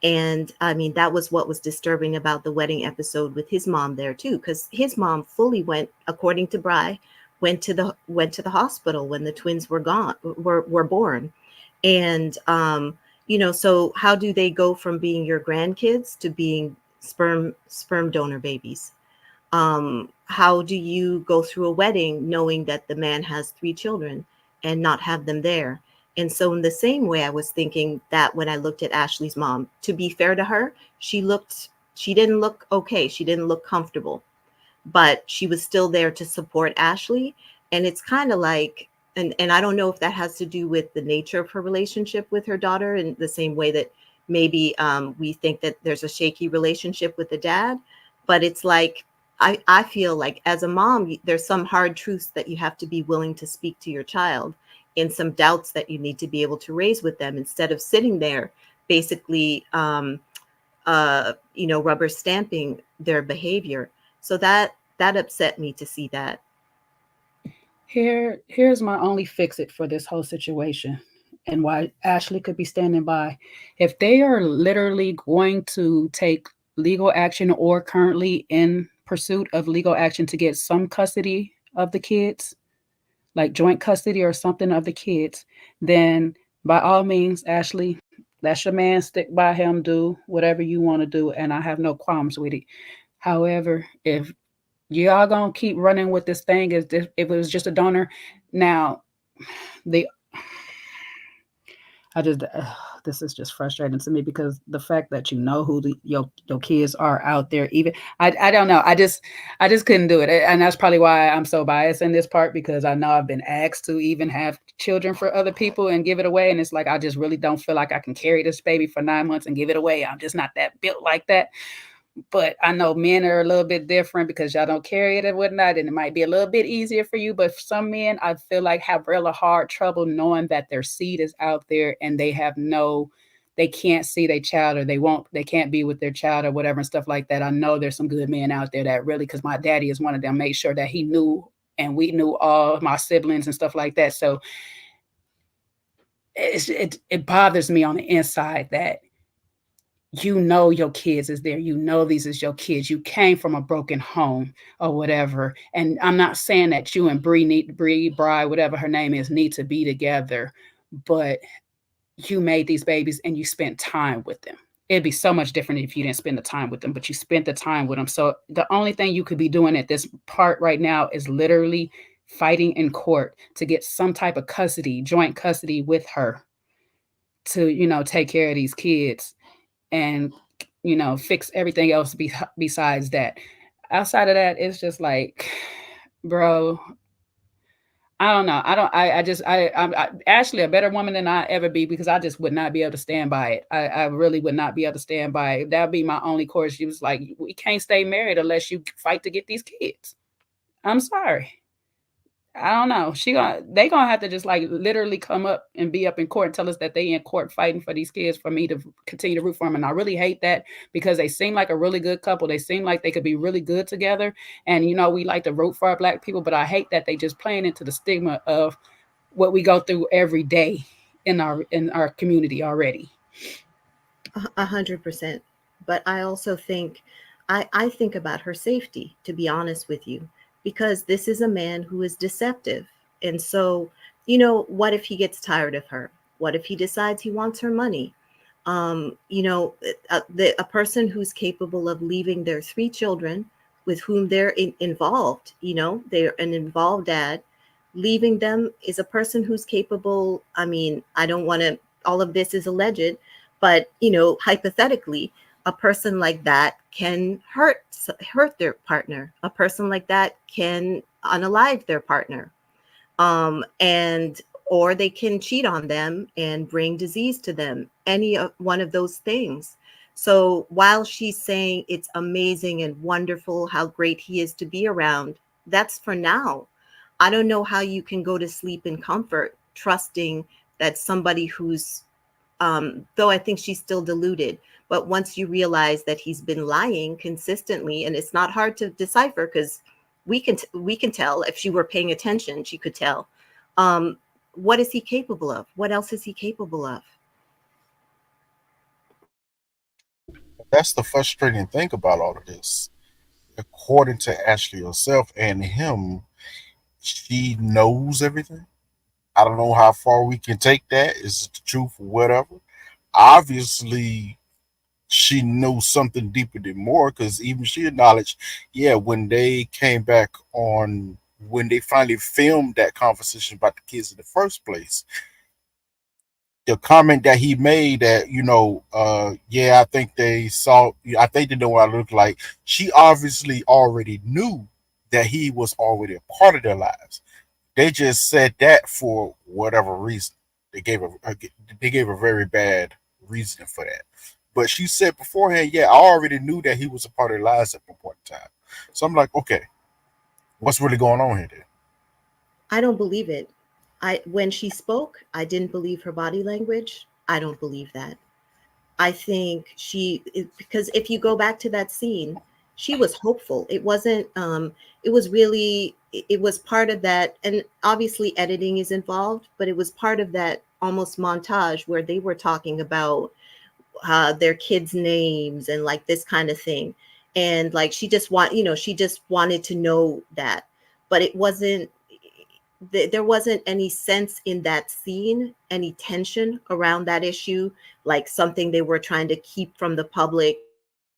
And I mean, that was what was disturbing about the wedding episode with his mom there too, because his mom fully went, according to Bry, went to the hospital when the twins were born. And so how do they go from being your grandkids to being sperm donor babies? How do you go through a wedding knowing that the man has 3 children and not have them there? And so in the same way, I was thinking that when I looked at Ashley's mom, to be fair to her, she didn't look okay. She didn't look comfortable, but she was still there to support Ashley. And it's kind of like, and I don't know if that has to do with the nature of her relationship with her daughter in the same way that maybe we think that there's a shaky relationship with the dad, but it's like, I feel like as a mom, there's some hard truths that you have to be willing to speak to your child, and some doubts that you need to be able to raise with them, instead of sitting there basically rubber stamping their behavior. So that upset me to see that. Here's my only fix it for this whole situation, and why Ashley could be standing by. If they are literally going to take legal action, or currently in pursuit of legal action to get some custody of the kids, like joint custody or something of the kids, then by all means, Ashley, that's your man, stick by him, do whatever you want to do, and I have no qualms with it. However, if y'all gonna keep running with this thing as if it was just a donor, now the I just this is just frustrating to me, because the fact that who your kids are out there, even I don't know, I just couldn't do it, and that's probably why I'm so biased in this part, because I know I've been asked to even have children for other people and give it away, and it's like I just really don't feel like I can carry this baby for 9 months and give it away. I'm just not that built like that. But I know men are a little bit different, because y'all don't carry it and whatnot, and it might be a little bit easier for you. But for some men, I feel like have really hard trouble knowing that their seed is out there, and they can't see their child, or they can't be with their child or whatever and stuff like that. I know there's some good men out there that really, because my daddy is one of them, made sure that he knew, and we knew all my siblings and stuff like that. So it bothers me on the inside that your kids is there. These is your kids. You came from a broken home or whatever. And I'm not saying that you and Bree, whatever her name is, need to be together, but you made these babies and you spent time with them. It'd be so much different if you didn't spend the time with them, but you spent the time with them. So the only thing you could be doing at this part right now is literally fighting in court to get some type of custody, joint custody with her, to, take care of these kids, and fix everything else besides that. Outside of that, it's just like, bro, I don't know. I'm Ashley, a better woman than I ever be, because I just would not be able to stand by it. I really would not be able to stand by it. That would be my only course. She was like, we can't stay married unless you fight to get these kids. I'm sorry. I don't know. They gonna have to just like literally come up and be up in court and tell us that they in court fighting for these kids for me to continue to root for them. And I really hate that, because they seem like a really good couple. They seem like they could be really good together. And we like to root for our Black people, but I hate that they just playing into the stigma of what we go through every day in our community already. 100%. But I also think, I think about her safety, to be honest with you, because this is a man who is deceptive. And so, what if he gets tired of her? What if he decides he wants her money? A person who's capable of leaving their 3 children with whom they're involved, they're an involved dad, leaving them, is a person who's capable. I mean, I don't want to, all of this is alleged, but, hypothetically, a person like that can hurt their partner. A person like that can unalive their partner, or they can cheat on them and bring disease to them. Any one of those things. So while she's saying it's amazing and wonderful how great he is to be around, that's for now. I don't know how you can go to sleep in comfort, trusting that somebody who's, though I think she's still deluded, but once you realize that he's been lying consistently, and it's not hard to decipher, because we can tell, if she were paying attention, she could tell. What is he capable of? What else is he capable of? That's the frustrating thing about all of this. According to Ashley herself and him, she knows everything. I don't know how far we can take that. Is it the truth or whatever? Obviously, she knew something deeper than more, because even she acknowledged, yeah, when they came back on, when they finally filmed that conversation about the kids in the first place, the comment that he made that, I think they know what I look like. She obviously already knew that he was already a part of their lives. They just said that for whatever reason. They gave a very bad reasoning for that. But she said beforehand, yeah, I already knew that he was a part of the lies at one point in time. So I'm like, okay, what's really going on here then? I don't believe it. When she spoke, I didn't believe her body language. I don't believe that. I think because if you go back to that scene, she was hopeful. It wasn't, it was really, it was part of that. And obviously editing is involved, but it was part of that almost montage where they were talking about their kids' names and like this kind of thing. And like, she just wanted to know that, but it wasn't, there wasn't any sense in that scene, any tension around that issue, like something they were trying to keep from the public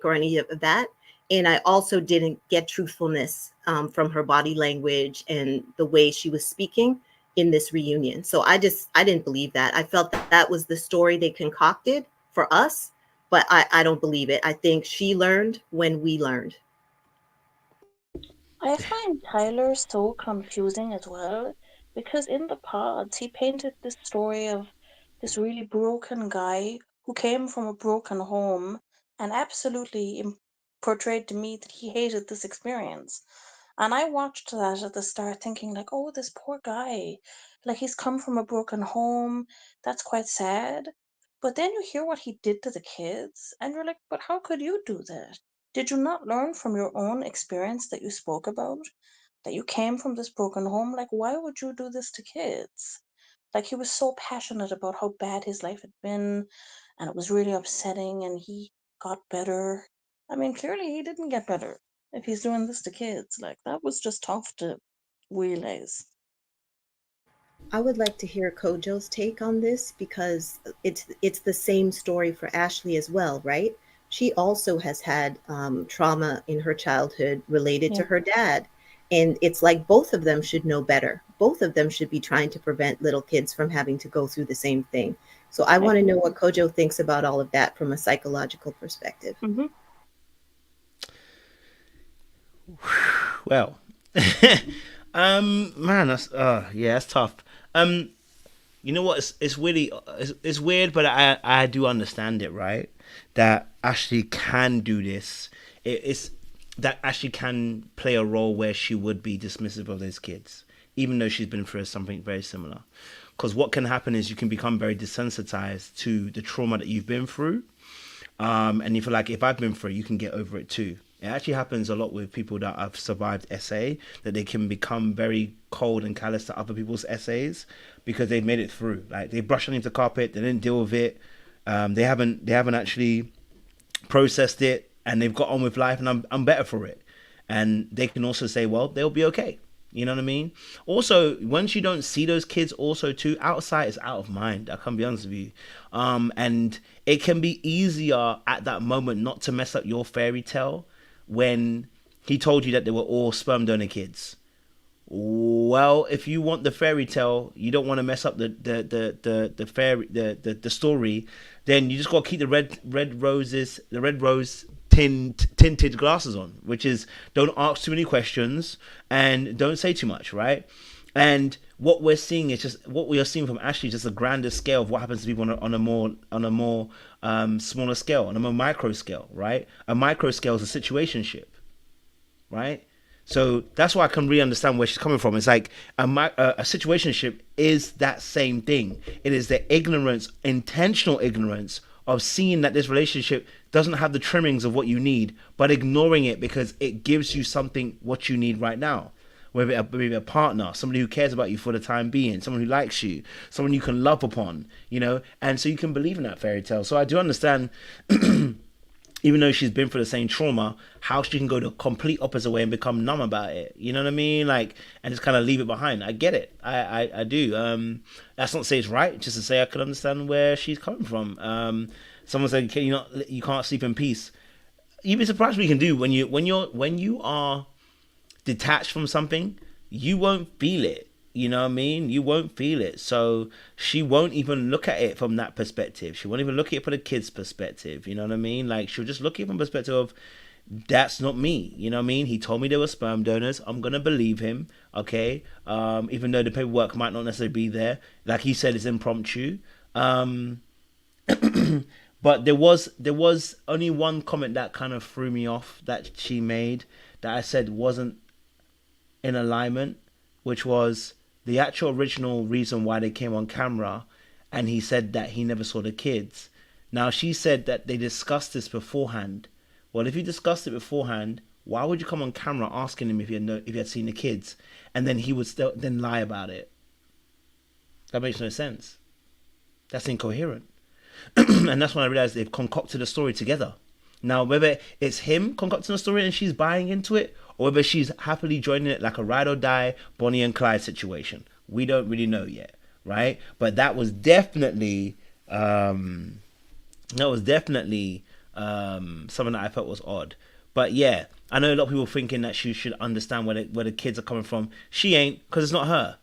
or any of that. And I also didn't get truthfulness from her body language and the way she was speaking in this reunion. So I didn't believe that. I felt that that was the story they concocted for us, but I don't believe it. I think she learned when we learned. I find Tyler so confusing as well because in the pods he painted this story of this really broken guy who came from a broken home and absolutely portrayed to me that he hated this experience. And I watched that at the start thinking like, oh, this poor guy, like he's come from a broken home. That's quite sad. But then you hear what he did to the kids and you're like, but how could you do that? Did you not learn from your own experience that you spoke about? That you came from this broken home? Like, why would you do this to kids? Like, he was so passionate about how bad his life had been, and it was really upsetting, and he got better. I mean, clearly he didn't get better if he's doing this to kids. Like, that was just tough to realize. I would like to hear Kojo's take on this because it's the same story for Ashley as well, right? She also has had trauma in her childhood related to Yeah. her dad. And it's like both of them should know better. Both of them should be trying to prevent little kids from having to go through the same thing. So I I want to know agree. what Kojo thinks about all of that from a psychological perspective. Hmm. Well, man, that's yeah, that's tough. You know what? It's really it's weird, but I do understand it, right? That Ashley can do this. It's that Ashley can play a role where she would be dismissive of those kids, even though she's been through something very similar. Because what can happen is you can become very desensitized to the trauma that you've been through, and you feel like if I've been through it, you can get over it too. It actually happens a lot with people that have survived SA, that they can become very cold and callous to other people's essays because they've made it through. Like they brush underneath the carpet, they didn't deal with it, they haven't actually processed it, and they've got on with life, and I'm better for it. And they can also say, well, they'll be okay. You know what I mean? Also, once you don't see those kids, also too, outside is out of mind. I can be honest with you. And it can be easier at that moment not to mess up your fairy tale when he told you that they were all sperm donor kids. Well, if you want the fairy tale, you don't want to mess up the story, then you just got to keep the red rose tinted glasses on, which is don't ask too many questions and don't say too much, right? And what we're seeing is just what we are seeing from Ashley, just a grander scale of what happens to people on a more smaller scale, on a more micro scale, right? A micro scale is a situationship, right? So that's why I can really understand where she's coming from. It's like a situationship is that same thing. It is the ignorance, intentional ignorance of seeing that this relationship doesn't have the trimmings of what you need, but ignoring it because it gives you something what you need right now. Whether maybe a partner, somebody who cares about you for the time being, someone who likes you, someone you can love upon, and so you can believe in that fairy tale. So I do understand even though she's been through the same trauma, how she can go the complete opposite way and become numb about it. You know what I mean? Like, and just kind of leave it behind. I get it. I do. That's not to say it's right, just to say I can understand where she's coming from. Someone said, you can't sleep in peace. You'd be surprised what you can do when you are detached from something. You won't feel it. You know what I mean? You won't feel it. So she won't even look at it from that perspective. She won't even look at it from the kid's perspective. You know what I mean? Like, she'll just look at it from the perspective of, that's not me. You know what I mean? He told me they were sperm donors. I'm going to believe him. Okay? Even though the paperwork might not necessarily be there. Like he said, it's impromptu. But there was only one comment that kind of threw me off that she made that I said wasn't in alignment, which was the actual original reason why they came on camera, and he said that he never saw the kids. Now she said that they discussed this beforehand. Well, if you discussed it beforehand, why would you come on camera asking him if he had seen the kids, and then he would still then lie about it? That makes no sense. That's incoherent. And that's when I realized they've concocted a story together. Now, whether it's him concocting a story and she's buying into it, or whether she's happily joining it like a ride or die Bonnie and Clyde situation, we don't really know yet, right? But that was definitely something that I felt was odd. But yeah, I know a lot of people thinking that she should understand where the kids are coming from. She ain't, because it's not her,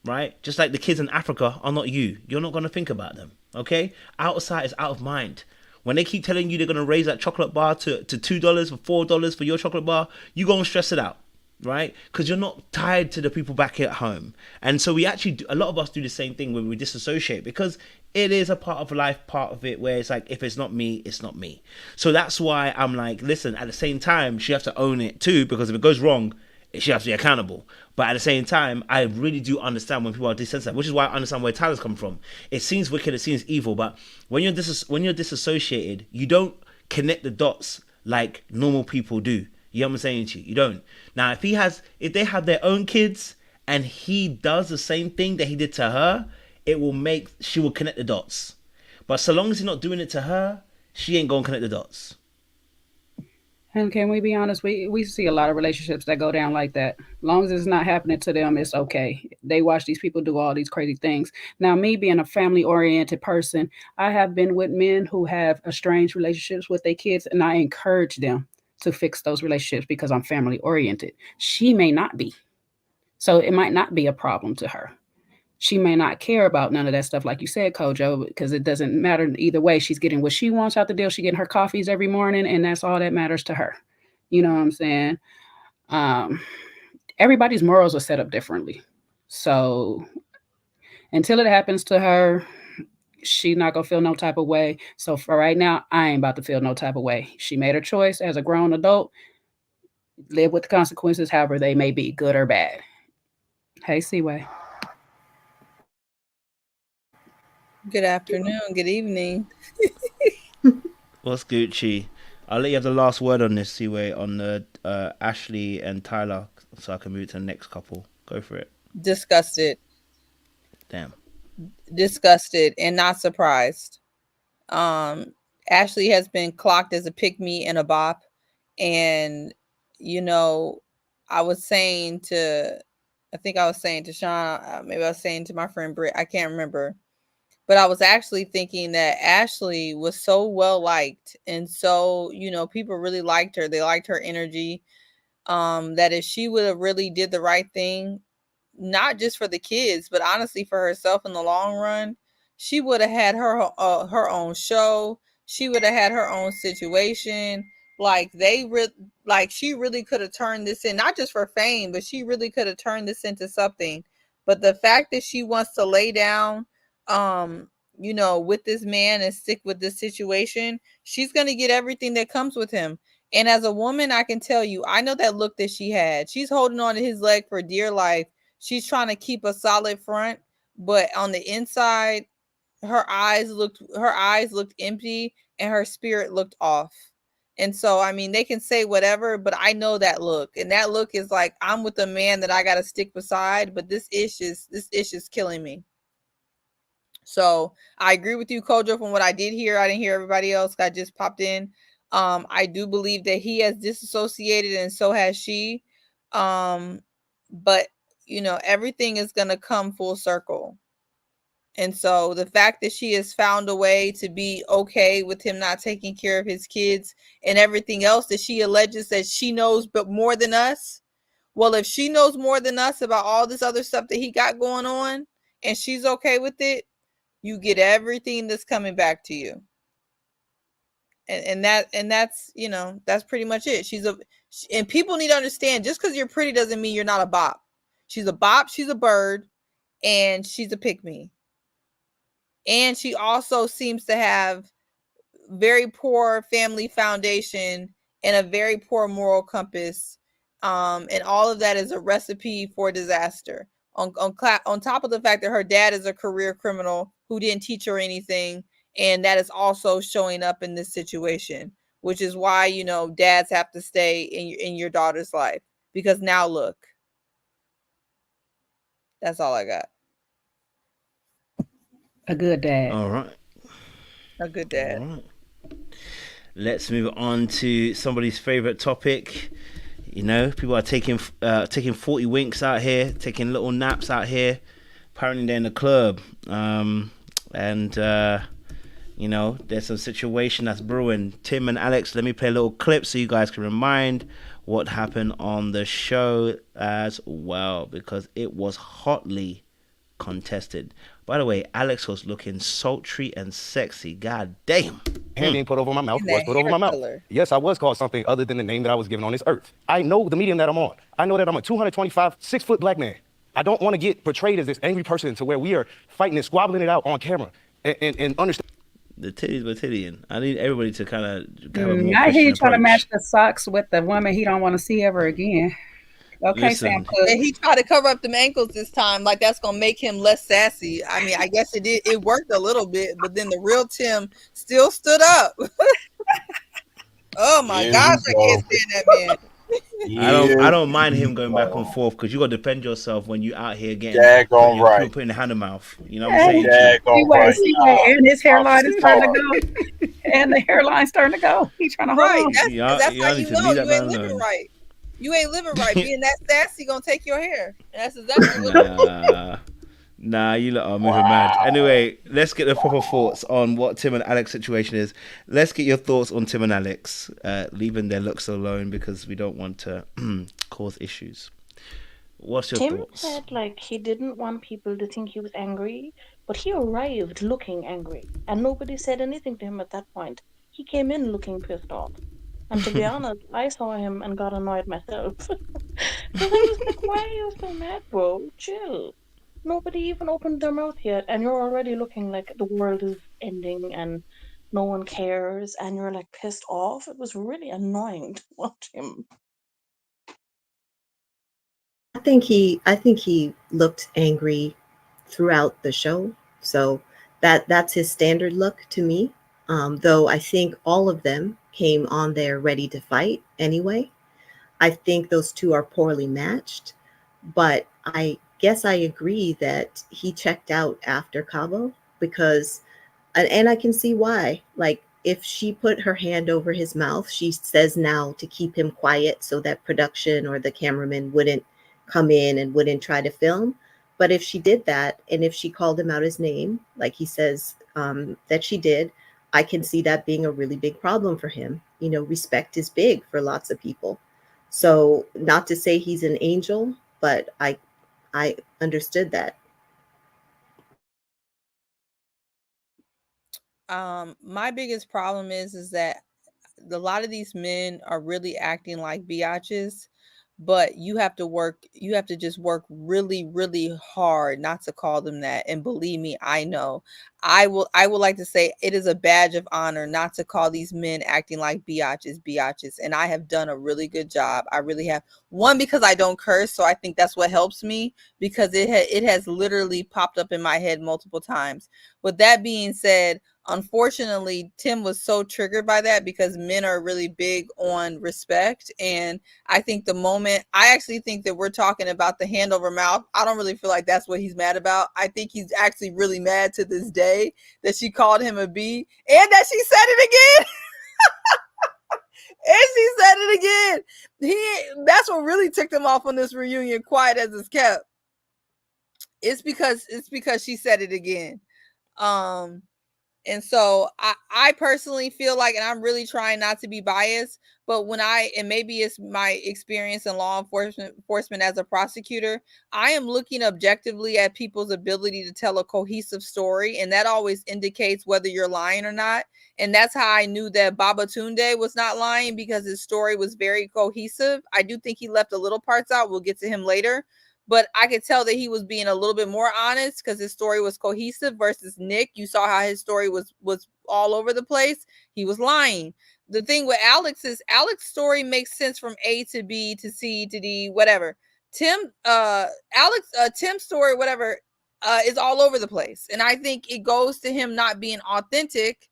right? Just like the kids in Africa are not you. You're not going to think about them, okay? Out of sight is out of mind. When they keep telling you they're going to raise that chocolate bar to $2 or $4 for your chocolate bar, you go and stress it out, right? Because you're not tied to the people back at home. And so we actually a lot of us do the same thing when we disassociate, because it is a part of life, part of it, where it's like, if it's not me, it's not me. So that's why I'm like, listen, at the same time, she has to own it too, because if it goes wrong, she has to be accountable. But at the same time, I really do understand when people are desensitized, which is why I understand where Tyler's come from. It seems wicked, it seems evil, but when you're disassociated, you don't connect the dots like normal people do. You know what I'm saying to you? You don't. Now, if they have their own kids and he does the same thing that he did to her, she will connect the dots. But so long as he's not doing it to her, she ain't gonna connect the dots. And can we be honest? We see a lot of relationships that go down like that. As long as it's not happening to them, it's okay. They watch these people do all these crazy things. Now, me being a family-oriented person, I have been with men who have estranged relationships with their kids, and I encourage them to fix those relationships because I'm family-oriented. She may not be. So it might not be a problem to her. She may not care about none of that stuff, like you said, Kojo, because it doesn't matter either way. She's getting what she wants out the deal. She's getting her coffees every morning, and that's all that matters to her. You know what I'm saying? Everybody's morals are set up differently. So until it happens to her, she's not going to feel no type of way. So for right now, I ain't about to feel no type of way. She made her choice as a grown adult. Live with the consequences, however they may be, good or bad. Hey, Seaway. Good afternoon. Good evening. What's Gucci? I'll let you have the last word on this, Seaway, on the Ashley and Tyler, so I can move to the next couple. Go for it. Disgusted. Damn. Disgusted and not surprised. Ashley has been clocked as a pick-me and a bop. And, I was saying to Sean, maybe I was saying to my friend Britt, I can't remember. But I was actually thinking that Ashley was so well liked. And so, people really liked her. They liked her energy. That if she would have really did the right thing, not just for the kids, but honestly for herself in the long run, she would have had her own show. She would have had her own situation. She really could have turned this in, not just for fame, but she really could have turned this into something. But the fact that she wants to lay down, with this man and stick with this situation, she's going to get everything that comes with him. And as a woman, I can tell you, I know that look that she had. She's holding on to his leg for dear life. She's trying to keep a solid front, but on the inside, her eyes looked empty and her spirit looked off. And so, they can say whatever, but I know that look. And that look is like, I'm with a man that I got to stick beside, but this ish is killing me. So I agree with you, Kojo, from what I did hear. I didn't hear everybody else. I just popped in. I do believe that he has disassociated and so has she. But, everything is going to come full circle. And so the fact that she has found a way to be okay with him not taking care of his kids and everything else that she alleges that she knows but more than us. Well, if she knows more than us about all this other stuff that he got going on and she's okay with it, you get everything that's coming back to you. And that's that's pretty much it. And people need to understand, just because you're pretty doesn't mean you're not a bop. She's a bop, she's a bird, and she's a pick-me. And she also seems to have very poor family foundation and a very poor moral compass. And all of that is a recipe for disaster. On top of the fact that her dad is a career criminal who didn't teach her anything, and that is also showing up in this situation, which is why, you know, dads have to stay in your daughter's life. Because now look, that's all I got. A good dad. All right. A good dad. All right. Let's move on to somebody's favorite topic. You know, people are taking 40 winks out here, taking little naps out here. Apparently they're in the club. You know, there's a situation that's brewing. Tim and Alex, let me play a little clip so you guys can remind what happened on the show as well, because it was hotly contested. By the way, Alex was looking sultry and sexy. God damn. Hand being put over my mouth was put over my mouth. Yes, I was called something other than the name that I was given on this earth. I know the medium that I'm on. I know that I'm a 225, 6-foot black man. I don't want to get portrayed as this angry person to where we are fighting and squabbling it out on camera and understand. The titties were tittying. I need everybody to kind of have a more Now Christian he's trying to approach. match the socks with the woman he don't want to see ever again. Okay, Listen. Sam Cooke. And he tried to cover up the ankles this time, like that's gonna make him less sassy. I mean, I guess it did. It worked a little bit, but then the real Tim still stood up. Oh my gosh, I can't stand that man. I don't mind him going back and forth, because you got to defend yourself when you out here getting putting the hand in mouth. You know what I'm saying? And his hairline is starting to go. And the hairline's starting to go. He's trying to hold on. That's how you know you ain't living right. You ain't living right. Being that sassy gonna take your hair. And that's exactly what Nah, you lot are moving mad. Anyway, let's get the proper thoughts on what Tim and Alex situation is. Let's get your thoughts on Tim and Alex leaving their looks alone, because we don't want to cause issues. What's your Tim thoughts? said like he didn't want people to think he was angry, but he arrived looking angry, and nobody said anything to him at that point. He came in looking pissed off. And to be honest, I saw him and got annoyed myself. Because I was like, why are you so mad, bro? Chill. Nobody even opened their mouth yet, and you're already looking like the world is ending and no one cares, and you're like pissed off. It was really annoying to watch him. I think he looked angry throughout the show. So that's his standard look to me. Though I think all of them came on there ready to fight anyway. I think those two are poorly matched, but I guess I agree that he checked out after Cabo, because, and I can see why. Like, if she put her hand over his mouth, she says now to keep him quiet so that production or the cameraman wouldn't come in and wouldn't try to film. But if she did that, and if she called him out his name, like he says that she did, I can see that being a really big problem for him. You know, respect is big for lots of people. So not to say he's an angel, but I understood that. My biggest problem is that a lot of these men are really acting like biatches, but you have to just work really, really hard not to call them that. And believe me, I know. I would like to say it is a badge of honor not to call these men acting like biatches. And I have done a really good job. I really have. One, because I don't curse, so I think that's what helps me, because it has literally popped up in my head multiple times. With that being said, unfortunately, Tim was so triggered by that, because men are really big on respect. And I think I actually think that we're talking about the hand over mouth. I don't really feel like that's what he's mad about. I think he's actually really mad to this day that she called him a B, and that she said it again. And she said it again. That's what really ticked him off on this reunion, quiet as it's kept. It's because she said it again. And so I personally feel like, and I'm really trying not to be biased, but and maybe it's my experience in law enforcement as a prosecutor, I am looking objectively at people's ability to tell a cohesive story. And that always indicates whether you're lying or not. And that's how I knew that Babatunde was not lying, because his story was very cohesive. I do think he left a little parts out. We'll get to him later. but I could tell that he was being a little bit more honest because his story was cohesive versus Nick. You saw how his story was all over the place. He was lying. The thing with Alex is Alex's story makes sense from A to B to C to D, whatever. Tim's story, whatever, is all over the place. And I think it goes to him not being authentic.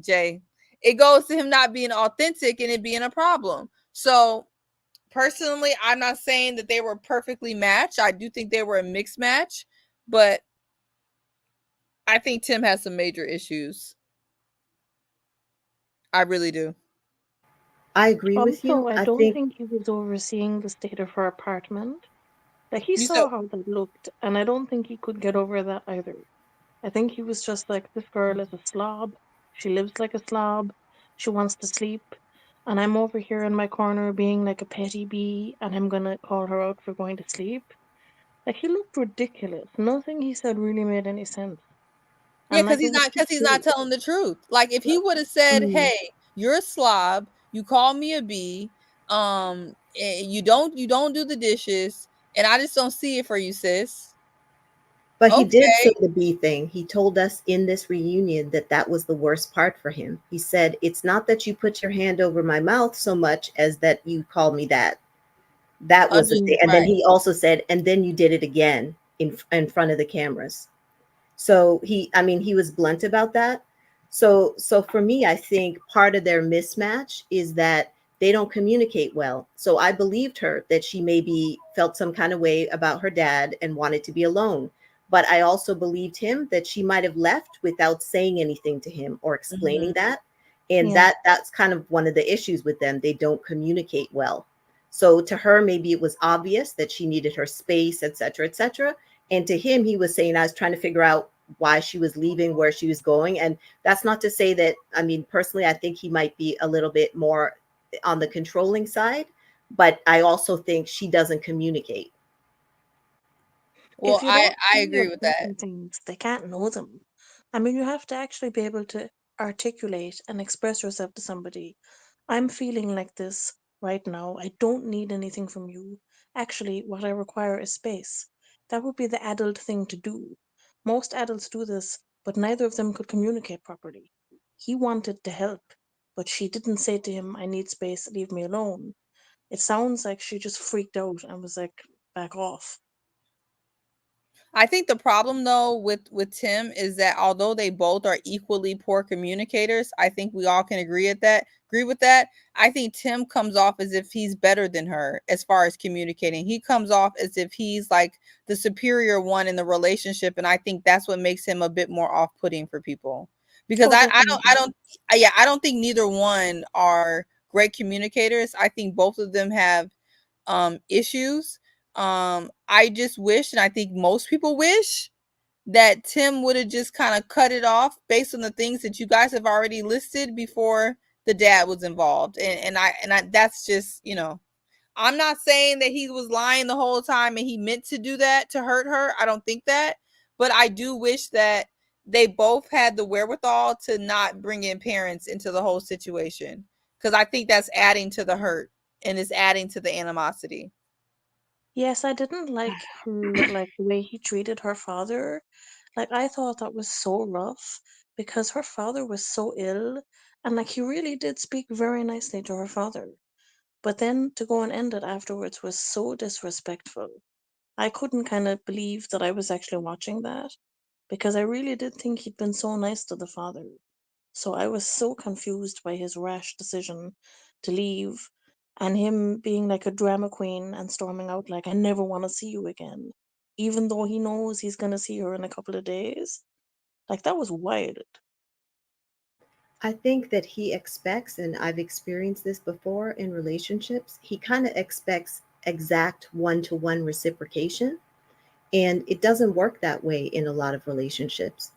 Jay, it goes to him not being authentic and it being a problem. So personally, I'm not saying that they were perfectly matched. I do think they were a mixed match, but I think Tim has some major issues. I really do. I agree with you. Also, I don't think he was overseeing the state of her apartment. Like, he saw how that looked, and I don't think he could get over that either. I think he was just like, this girl is a slob. She lives like a slob. She wants to sleep. And I'm over here in my corner being like a petty bee, and I'm gonna call her out for going to sleep. Like, he looked ridiculous. Nothing he said really made any sense. Yeah, because he's not telling the truth. Like, if he would have said, "Hey, you're a slob. You call me a bee. You don't do the dishes, and I just don't see it for you, sis." But he did say the B thing. He told us in this reunion that was the worst part for him. He said, it's not that you put your hand over my mouth so much as that you call me that. That was the thing. And then he also said, and then you did it again in front of the cameras. So he was blunt about that. So for me, I think part of their mismatch is that they don't communicate well. So I believed her that she maybe felt some kind of way about her dad and wanted to be alone. But I also believed him that she might have left without saying anything to him or explaining that. And that's kind of one of the issues with them. They don't communicate well. So to her, maybe it was obvious that she needed her space, et cetera, et cetera. And to him, he was saying, I was trying to figure out why she was leaving, where she was going. And that's not to say that, I mean, personally, I think he might be a little bit more on the controlling side, but I also think she doesn't communicate. Well, I agree with that. Things, they can't know them. I mean, you have to actually be able to articulate and express yourself to somebody. I'm feeling like this right now. I don't need anything from you. Actually, what I require is space. That would be the adult thing to do. Most adults do this, but neither of them could communicate properly. He wanted to help, but she didn't say to him, I need space, leave me alone. It sounds like she just freaked out and was like, back off. I think the problem though with Tim is that although they both are equally poor communicators, I think we all can agree with that. I think Tim comes off as if he's better than her as far as communicating. He comes off as if he's like the superior one in the relationship, and I think that's what makes him a bit more off-putting for people. Because I don't think neither one are great communicators. I think both of them have issues. I just wish, and I think most people wish, that Tim would have just kind of cut it off based on the things that you guys have already listed before the dad was involved. And I that's just, I'm not saying that he was lying the whole time and he meant to do that to hurt her. I don't think that, but I do wish that they both had the wherewithal to not bring in parents into the whole situation, because I think that's adding to the hurt and is adding to the animosity. Yes, I didn't like the way he treated her father. Like, I thought that was so rough because her father was so ill, and like he really did speak very nicely to her father. But then to go and end it afterwards was so disrespectful. I couldn't kind of believe that I was actually watching that because I really did think he'd been so nice to the father. So I was so confused by his rash decision to leave and him being like a drama queen and storming out like, I never want to see you again, even though he knows he's going to see her in a couple of days. Like, that was wild. I think that he expects, and I've experienced this before in relationships, he kind of expects exact one-to-one reciprocation. And it doesn't work that way in a lot of relationships,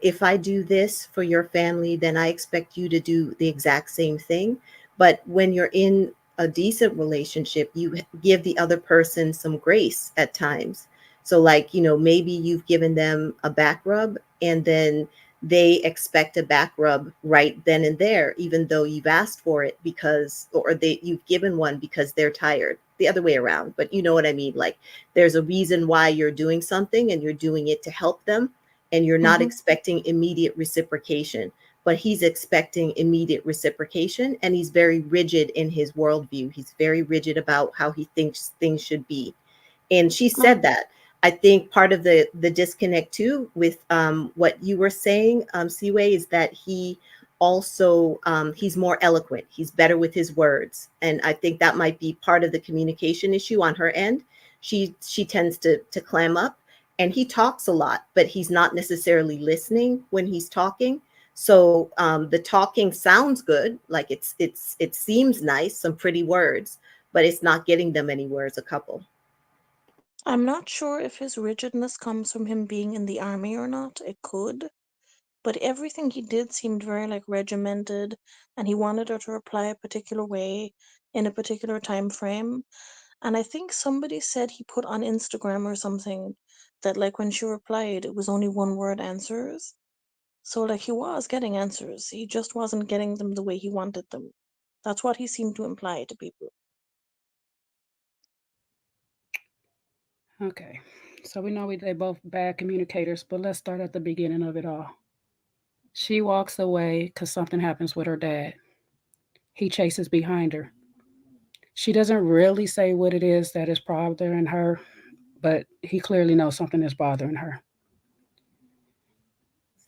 if I do this for your family, then I expect you to do the exact same thing. But when you're in a decent relationship, you give the other person some grace at times. So maybe you've given them a back rub and then they expect a back rub right then and there, even though you've asked for it you've given one because they're tired. The other way around, but you know what I mean? Like, there's a reason why you're doing something, and you're doing it to help them, and you're not expecting immediate reciprocation. But he's expecting immediate reciprocation, and he's very rigid in his worldview. He's very rigid about how he thinks things should be. And she said that. I think part of the disconnect too with what you were saying, Siwei, is that he also he's more eloquent. He's better with his words, and I think that might be part of the communication issue on her end. She tends to clam up, and he talks a lot, but he's not necessarily listening when he's talking. So the talking sounds good, like it seems nice, some pretty words, but it's not getting them anywhere as a couple. I'm not sure if his rigidness comes from him being in the army or not. It could. But everything he did seemed very like regimented, and he wanted her to reply a particular way in a particular time frame. And I think somebody said he put on Instagram or something that like when she replied, it was only one word answers. So like he was getting answers. He just wasn't getting them the way he wanted them. That's what he seemed to imply to people. Okay. So we know they both bad communicators, but let's start at the beginning of it all. She walks away because something happens with her dad. He chases behind her. She doesn't really say what it is that is bothering her, but he clearly knows something is bothering her.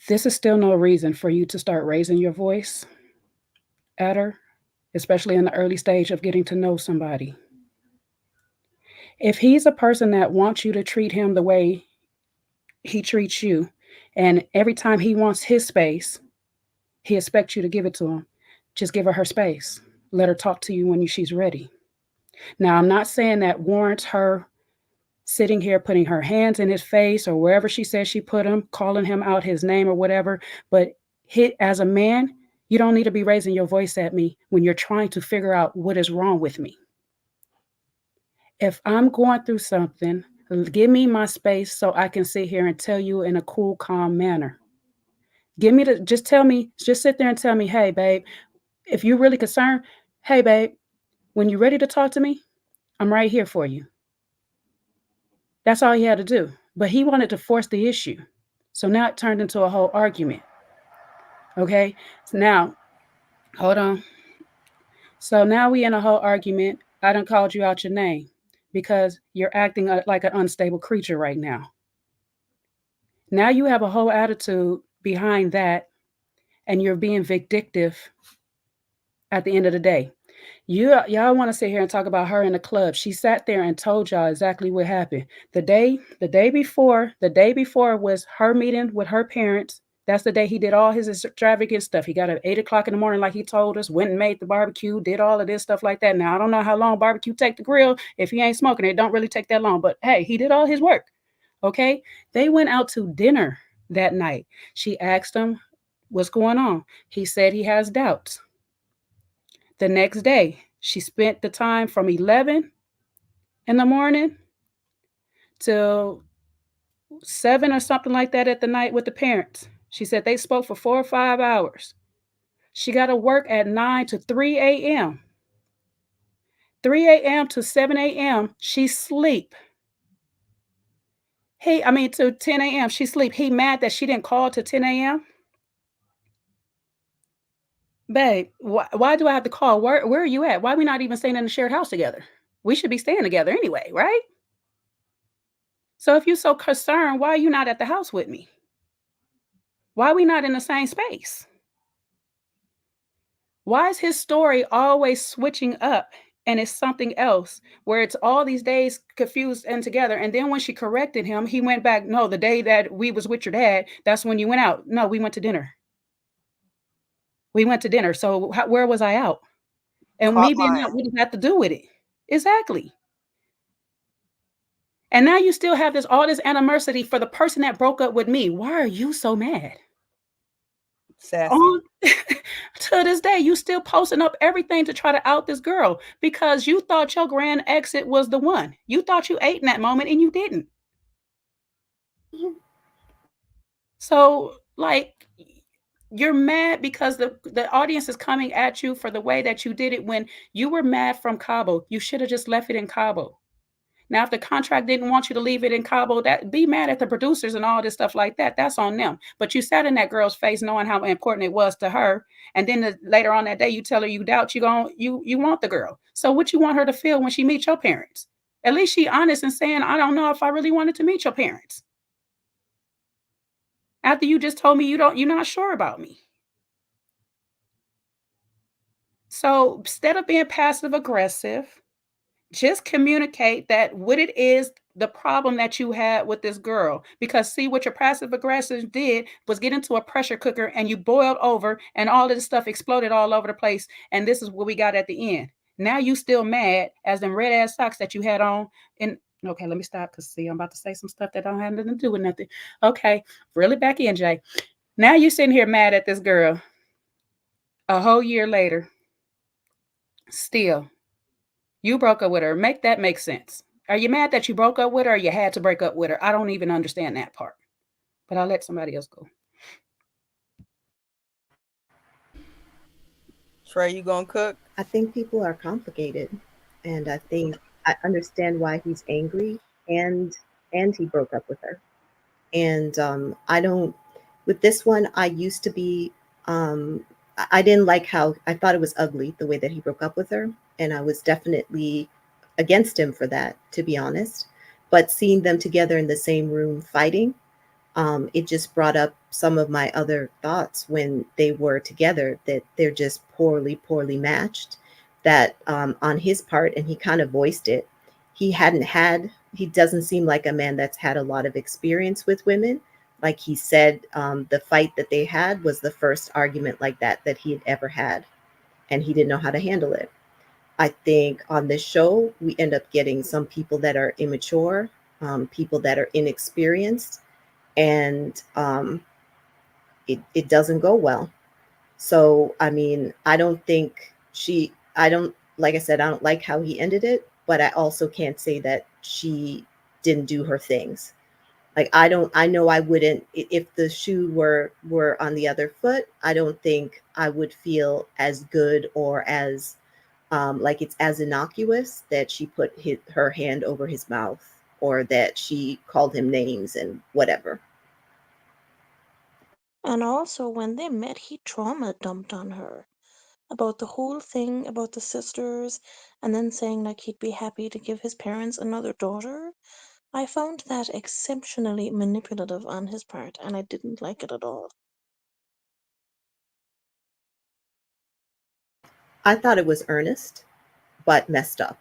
This is still no reason for you to start raising your voice at her, especially in the early stage of getting to know somebody. If he's a person that wants you to treat him the way he treats you, and every time he wants his space, he expects you to give it to him, just give her space. Let her talk to you when she's ready. Now, I'm not saying that warrants her sitting here putting her hands in his face or wherever she says she put him, calling him out his name or whatever. But as a man, you don't need to be raising your voice at me when you're trying to figure out what is wrong with me. If I'm going through something, give me my space so I can sit here and tell you in a cool, calm manner. Just sit there and tell me, hey, babe, if you're really concerned, hey, babe, when you're ready to talk to me, I'm right here for you. That's all he had to do. But he wanted to force the issue. So now it turned into a whole argument. Okay? So now, hold on. So now we in a whole argument. I done called you out your name because you're acting like an unstable creature right now. Now you have a whole attitude behind that, and you're being vindictive at the end of the day. Y'all want to sit here and talk about her in the club. She sat there and told y'all exactly what happened. The day before was her meeting with her parents. That's the day he did all his extravagant stuff. He got up 8 o'clock in the morning, like he told us, went and made the barbecue, did all of this stuff like that. Now, I don't know how long barbecue take to grill. If he ain't smoking, it don't really take that long. But hey, he did all his work. Okay? They went out to dinner that night. She asked him, what's going on? He said he has doubts. The next day, she spent the time from 11 in the morning till 7 or something like that at the night with the parents. She said they spoke for 4 or 5 hours. She got to work at 9 to 3 a.m. 3 a.m. to 7 a.m. she sleep. To 10 a.m. she sleep. He mad that she didn't call to 10 a.m. Babe, why do I have to call? Where are you at? Why are we not even staying in the shared house together? We should be staying together anyway, right? So if you're so concerned, why are you not at the house with me? Why are we not in the same space? Why is his story always switching up and it's something else where it's all these days confused and together? And then when she corrected him, he went back, no, the day that we was with your dad, that's when you went out. No, we went to dinner. So where was I out? And me being out, what does that have to do with it? Exactly. And now you still have all this animosity for the person that broke up with me. Why are you so mad? Sassy. To this day, you still posting up everything to try to out this girl because you thought your grand exit was the one. You thought you ate in that moment and you didn't. So, like, You're mad because the audience is coming at you for the way that you did it. When you were mad from Cabo, you should have just left it in Cabo. Now, if the contract didn't want you to leave it in Cabo, that be mad at the producers and all this stuff like that. That's on them. But you sat in that girl's face knowing how important it was to her, and then later on that day, you tell her you doubt you want the girl. So what you want her to feel when she meets your parents? At least she honest and saying, I don't know if I really wanted to meet your parents. After you just told me you're not sure about me. So instead of being passive aggressive, just communicate that what it is, the problem that you had with this girl. Because see, what your passive aggressive did was get into a pressure cooker and you boiled over and all of this stuff exploded all over the place. And this is what we got at the end. Now you still mad as them red ass socks that you had on. And okay, let me stop because see, I'm about to say some stuff that don't have nothing to do with nothing. Okay, reel it back in, Jay. Now you sitting here mad at this girl a whole year later. Still, you broke up with her. Make that make sense. Are you mad that you broke up with her or you had to break up with her? I don't even understand that part. But I'll let somebody else go. Trey, you gonna cook? I think people are complicated, and I think I understand why he's angry, and he broke up with her. And I don't. With this one, I used to be. I didn't like how I thought it was ugly the way that he broke up with her, and I was definitely against him for that, to be honest. But seeing them together in the same room fighting, it just brought up some of my other thoughts when they were together, that they're just poorly matched. That on his part, and he kind of voiced it, he doesn't seem like a man that's had a lot of experience with women. Like he said, the fight that they had was the first argument like that he had ever had, and he didn't know how to handle it. I think on this show, we end up getting some people that are immature, people that are inexperienced, and it doesn't go well. So, I mean, I don't, like I said, I don't like how he ended it, but I also can't say that she didn't do her things. Like, I know I wouldn't, if the shoe were on the other foot, I don't think I would feel as good or as, like it's as innocuous that she put her hand over his mouth or that she called him names and whatever. And also, when they met, he trauma dumped on her about the whole thing about the sisters, and then saying like he'd be happy to give his parents another daughter. I found that exceptionally manipulative on his part, and I didn't like it at all. I thought it was earnest, but messed up,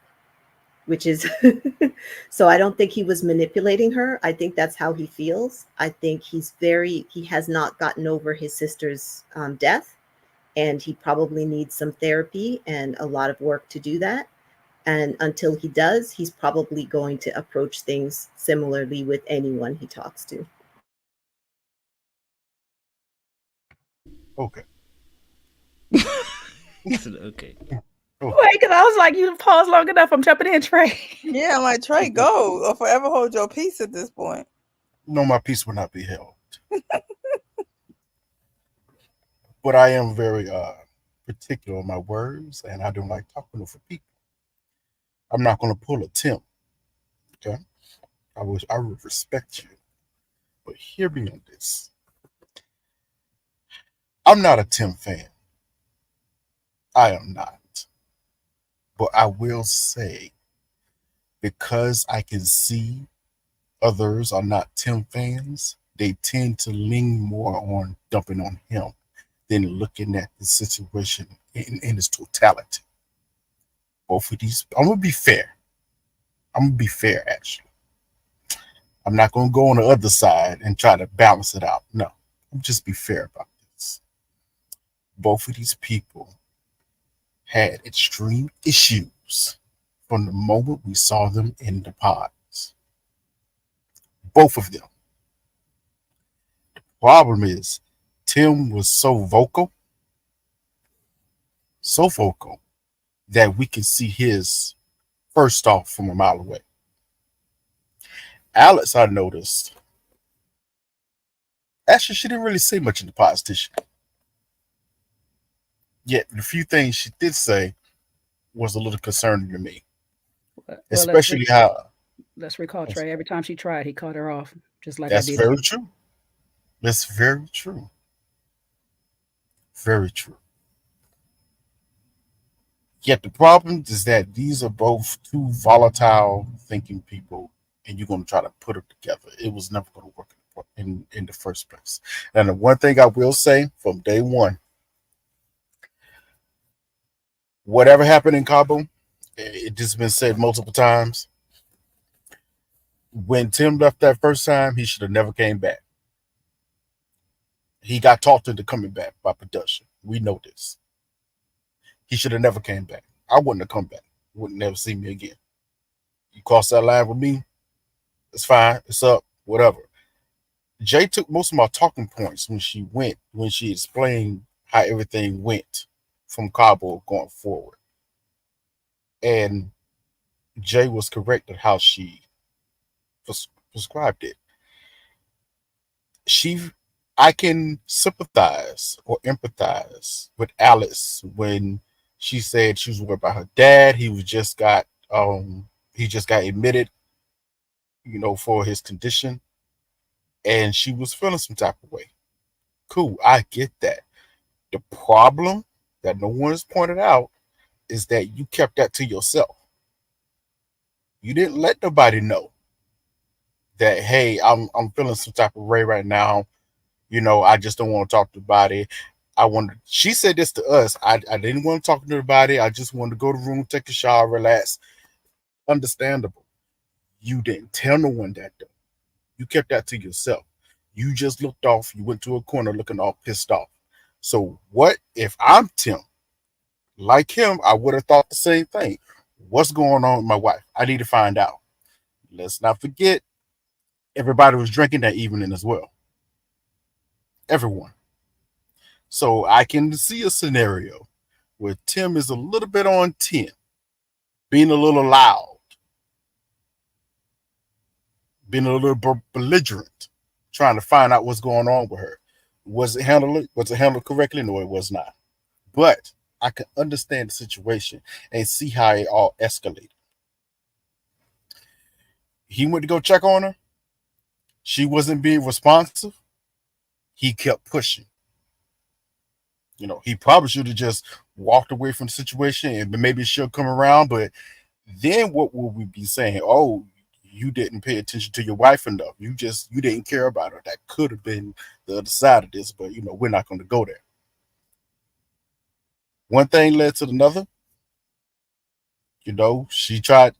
which is so I don't think he was manipulating her. I think that's how he feels. I think he has not gotten over his sister's death, and he probably needs some therapy and a lot of work to do that. And until he does, he's probably going to approach things similarly with anyone he talks to. Okay. Okay. Wait, because I was like, you paused long enough. I'm jumping in, Trey. Yeah, I'm like, Trey, go or forever hold your peace at this point. No, my peace will not be held. But I am very particular on my words, and I don't like talking over people. I'm not going to pull a Tim. Okay, I would respect you, but hear me on this. I'm not a Tim fan. I am not. But I will say, because I can see others are not Tim fans, they tend to lean more on dumping on him than looking at the situation in its totality. Both of these, I'm going to be fair. I'm going to be fair, actually. I'm not going to go on the other side and try to balance it out. No, I'm just be fair about this. Both of these people had extreme issues from the moment we saw them in the pods. Both of them. Problem is, Tim was so vocal, that we could see his first off from a mile away. Alex, I noticed, actually, she didn't really say much in the pods, did she? Yet the few things she did say was a little concerning to me, Well, especially how. let's recall Trey. Every time she tried, he cut her off, just like I That's did very you. true. That's very true. Very true. Yet the problem is that these are both two volatile thinking people, and you're going to try to put them together. It was never going to work in the first place. And the one thing I will say from day one, whatever happened in Cabo, it just been said multiple times. When Tim left that first time, he should have never came back. He got talked into coming back by production. We know this. He should have never came back. I wouldn't have come back. Wouldn't never see me again. You cross that line with me, it's fine. It's up. Whatever. Jay took most of my talking points when she explained how everything went from Cabo going forward. And Jay was correct in how she prescribed it. I can sympathize or empathize with Alice when she said she was worried about her dad. He just got admitted, for his condition, and she was feeling some type of way. Cool, I get that. The problem that no one has pointed out is that you kept that to yourself. You didn't let nobody know that, hey, I'm feeling some type of way right now. I just don't want to talk to anybody. She said this to us. I didn't want to talk to anybody. I just wanted to go to the room, take a shower, relax. Understandable. You didn't tell no one that though. You kept that to yourself. You just looked off. You went to a corner looking all pissed off. So what if I'm Tim? Like him, I would have thought the same thing. What's going on with my wife? I need to find out. Let's not forget, everybody was drinking that evening as well. Everyone. So I can see a scenario where Tim is a little bit on 10, being a little loud, being a little belligerent, trying to find out what's going on with her. Was it handled correctly? No, it was not. But I can understand the situation and see how it all escalated. He went to go check on her. She wasn't being responsive. He kept pushing. He probably should have just walked away from the situation and maybe she'll come around. But then what will we be saying? Oh, you didn't pay attention to your wife enough. You didn't care about her. That could have been the other side of this, but we're not going to go there. One thing led to another. She tried.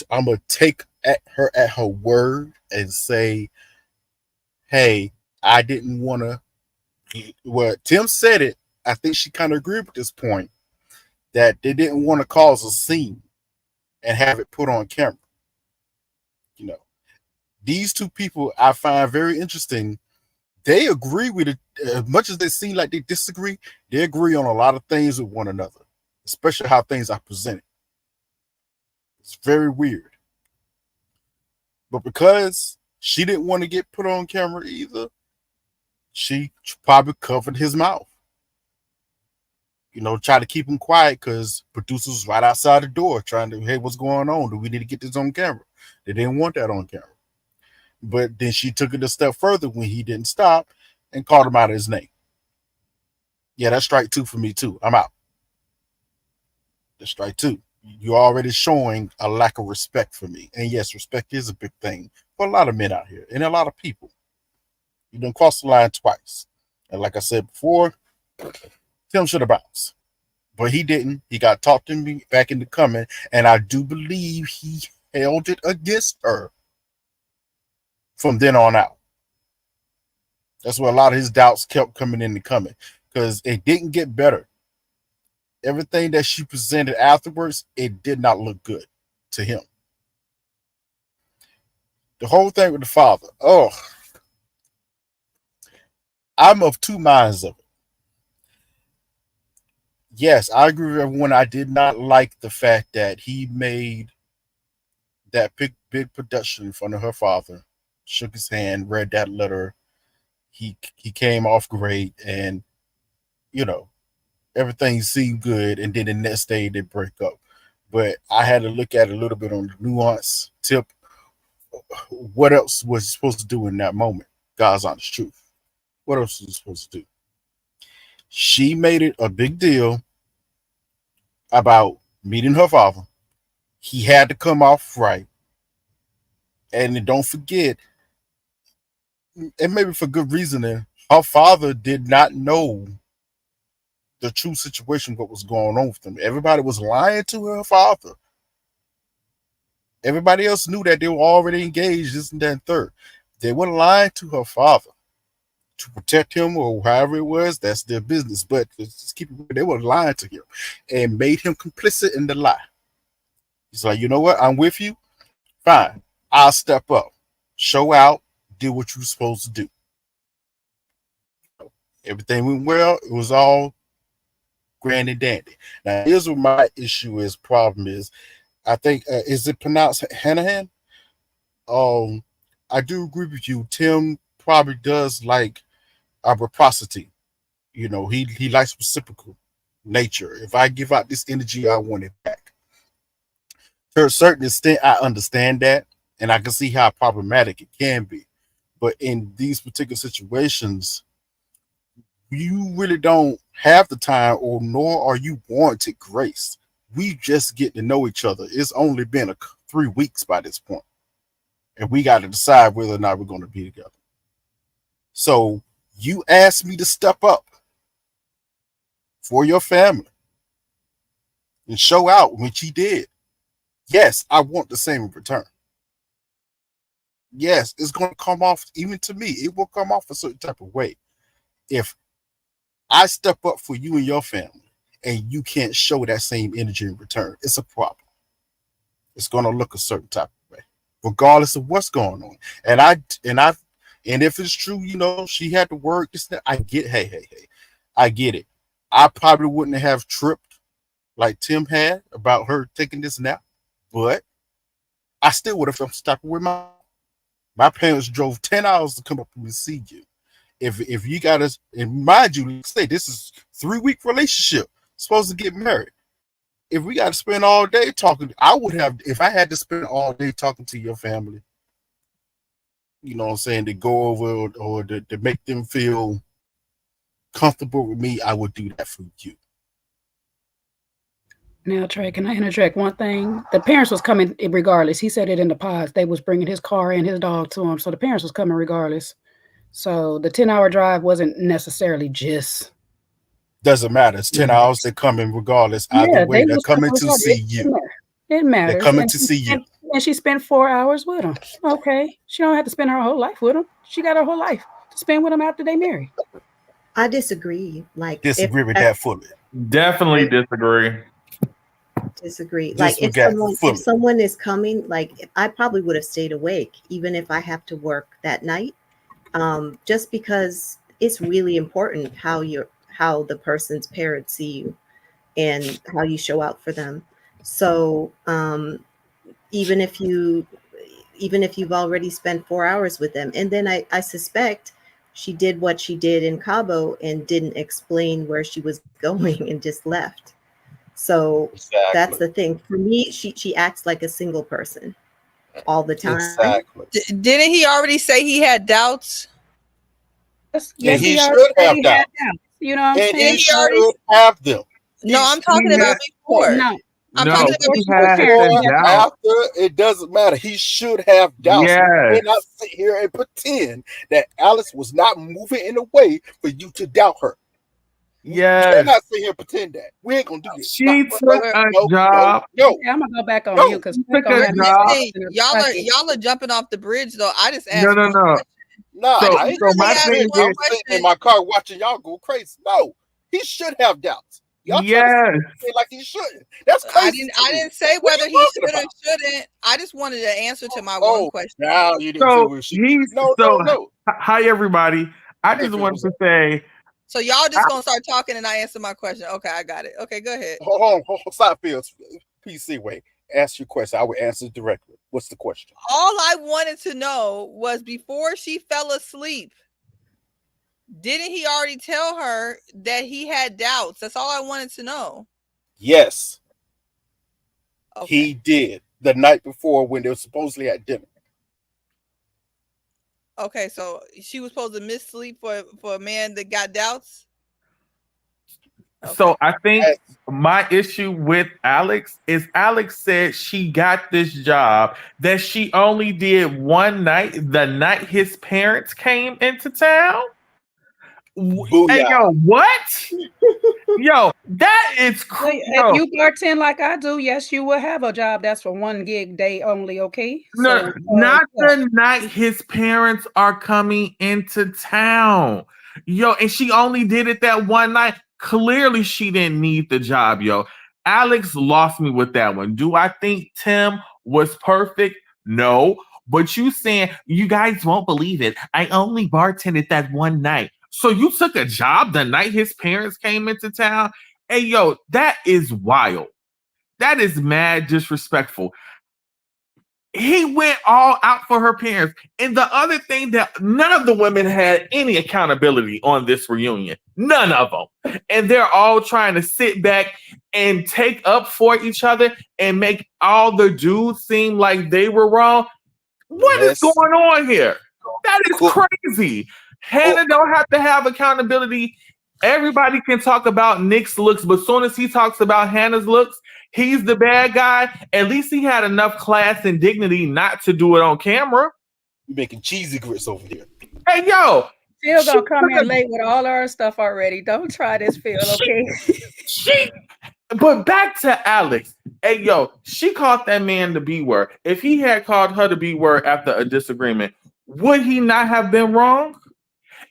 I'm going to take her at her word and say, hey, I didn't want to. Well, Tim said it. I think she kind of agreed with this point that they didn't want to cause a scene and have it put on camera. These two people I find very interesting. They agree with it as much as they seem like they disagree. They agree on a lot of things with one another, especially how things are presented. It's very weird. But because she didn't want to get put on camera either, she probably covered his mouth. Try to keep him quiet because producers was right outside the door trying to, hey, what's going on? Do we need to get this on camera? They didn't want that on camera. But then she took it a step further when he didn't stop and called him out of his name. Yeah, that's strike 2 for me too. I'm out. That's strike 2. You're already showing a lack of respect for me. And yes, respect is a big thing for a lot of men out here and a lot of people. You done crossed the line twice. And like I said before, Tim should have bounced. But he didn't. He got talked me back into coming. And I do believe he held it against her from then on out. That's where a lot of his doubts kept coming into coming. Because it didn't get better. Everything that she presented afterwards, it did not look good to him. The whole thing with the father. Oh, I'm of two minds of it. Yes, I agree with everyone. I did not like the fact that he made that big production in front of her father, shook his hand, read that letter. He came off great, and everything seemed good, and then the next day they break up. But I had to look at it a little bit on the nuance tip. What else was he supposed to do in that moment? God's honest truth. What else was he supposed to do? She made it a big deal about meeting her father. He had to come off right. And then don't forget, and maybe for good reason, her father did not know the true situation, what was going on with them. Everybody was lying to her father. Everybody else knew that they were already engaged, this and that and third. They were lying to her father to protect him or however it was. That's their business. But just keep it, they were lying to him and made him complicit in the lie. He's like, you know what? I'm with you. Fine. I'll step up. Show out. Do what you're supposed to do. Everything went well. It was all grand and dandy. Now, here's what my problem is. I think, is it pronounced Hanahan? I do agree with you. Tim probably does like reciprocity. You know, he likes reciprocal nature. If I give out this energy, I want it back. To a certain extent, I understand that, and I can see how problematic it can be. But in these particular situations, you really don't have the time, or nor are you warranted grace. We just get to know each other. It's only been 3 weeks by this point, and we got to decide whether or not we're going to be together. So you asked me to step up for your family and show out, which he did. Yes, I want the same in return. Yes, it's going to come off, even to me, it will come off a certain type of way. If I step up for you and your family and you can't show that same energy in return, it's a problem. It's going to look a certain type of way, regardless of what's going on. And if it's true, you know, she had to work, I get, hey, I get it. I probably wouldn't have tripped like Tim had about her taking this nap, but I still would have stuck with my parents drove 10 hours to come up and see you. If you got us, and mind you, say this is 3-week relationship, supposed to get married. If we got to spend all day talking, I would have, if I had to spend all day talking to your family, you know what I'm saying, to go over or to make them feel comfortable with me, I would do that for you. Now, Trey, can I interject one thing? The parents was coming regardless. He said it in the pods. They was bringing his car and his dog to him, so the parents was coming regardless. So the 10-hour drive wasn't necessarily just. Doesn't matter. It's 10 hours. They're coming regardless. Either way, they're coming to see you. It matters. They're coming to see you. And she spent 4 hours with him. Okay. She don't have to spend her whole life with him. She got her whole life to spend with him after they marry. I disagree. Disagree with that fully. Definitely disagree. Like if someone is coming, like I probably would have stayed awake even if I have to work that night, just because it's really important how the person's parents see you and how you show out for them. So even if you've already spent 4 hours with them, and then I suspect she did what she did in Cabo and didn't explain where she was going and just left. So That's the thing. For me, she acts like a single person all the time. Exactly. Didn't he already say he had doubts? Yes, he should have doubts. You know what I'm saying? He should have them. No, I'm talking about before. No. I'm talking about before. After, it doesn't matter. He should have doubts. You cannot sit here and pretend that Alice was not moving in a way for you to doubt her. Yeah. You cannot sit here and pretend that. We ain't gonna do this. She took a job. No. Yeah, I'm gonna go back on you because y'all are jumping off the bridge though. I just asked. No. Nah, I ain't my thing is, I'm sitting in my car watching y'all go crazy. No, he should have doubts. Y'all like he shouldn't. That's crazy. I didn't say whether he should or shouldn't. I just wanted an answer to my one question. Now you didn't say we should. No. Hi everybody. I just wanted to say. So y'all just gonna start talking and I answer my question. Okay, I got it. Okay, go ahead. Hold on. Stop, Fields. PC way. Ask your question. I will answer it directly. What's the question? All I wanted to know was before she fell asleep, Didn't he already tell her that he had doubts? That's all I wanted to know. Yes. Okay. He did the night before when they were supposedly at dinner. Okay, so she was supposed to miss sleep for a man that got doubts? So I think my issue with Alex is Alex said she got this job that she only did one night, the night his parents came into town. Hey, yo, what? Yo, that is crazy. If you bartend like I do, yes, you will have a job that's for one gig day only, okay? No, not the night his parents are coming into town. Yo, and she only did it that one night. Clearly, she didn't need the job, yo. Alex lost me with that one. Do I think Tim was perfect? No. But you saying, you guys won't believe it. I only bartended that one night. So you took a job the night his parents came into town? Hey, yo, that is wild. That is mad disrespectful. He went all out for her parents. And the other thing that none of the women had any accountability on this reunion. None of them. And they're all trying to sit back and take up for each other and make all the dudes seem like they were wrong. What is going on here? That is crazy. Hannah don't have to have accountability. Everybody can talk about Nick's looks, but as soon as he talks about Hannah's looks, he's the bad guy. At least he had enough class and dignity not to do it on camera. You're making cheesy grits over here. Hey, yo. Phil gonna come in late with all our stuff already. Don't try this, Phil, okay? But back to Alex. Hey, yo, she called that man the B word. If he had called her the B word after a disagreement, would he not have been wrong?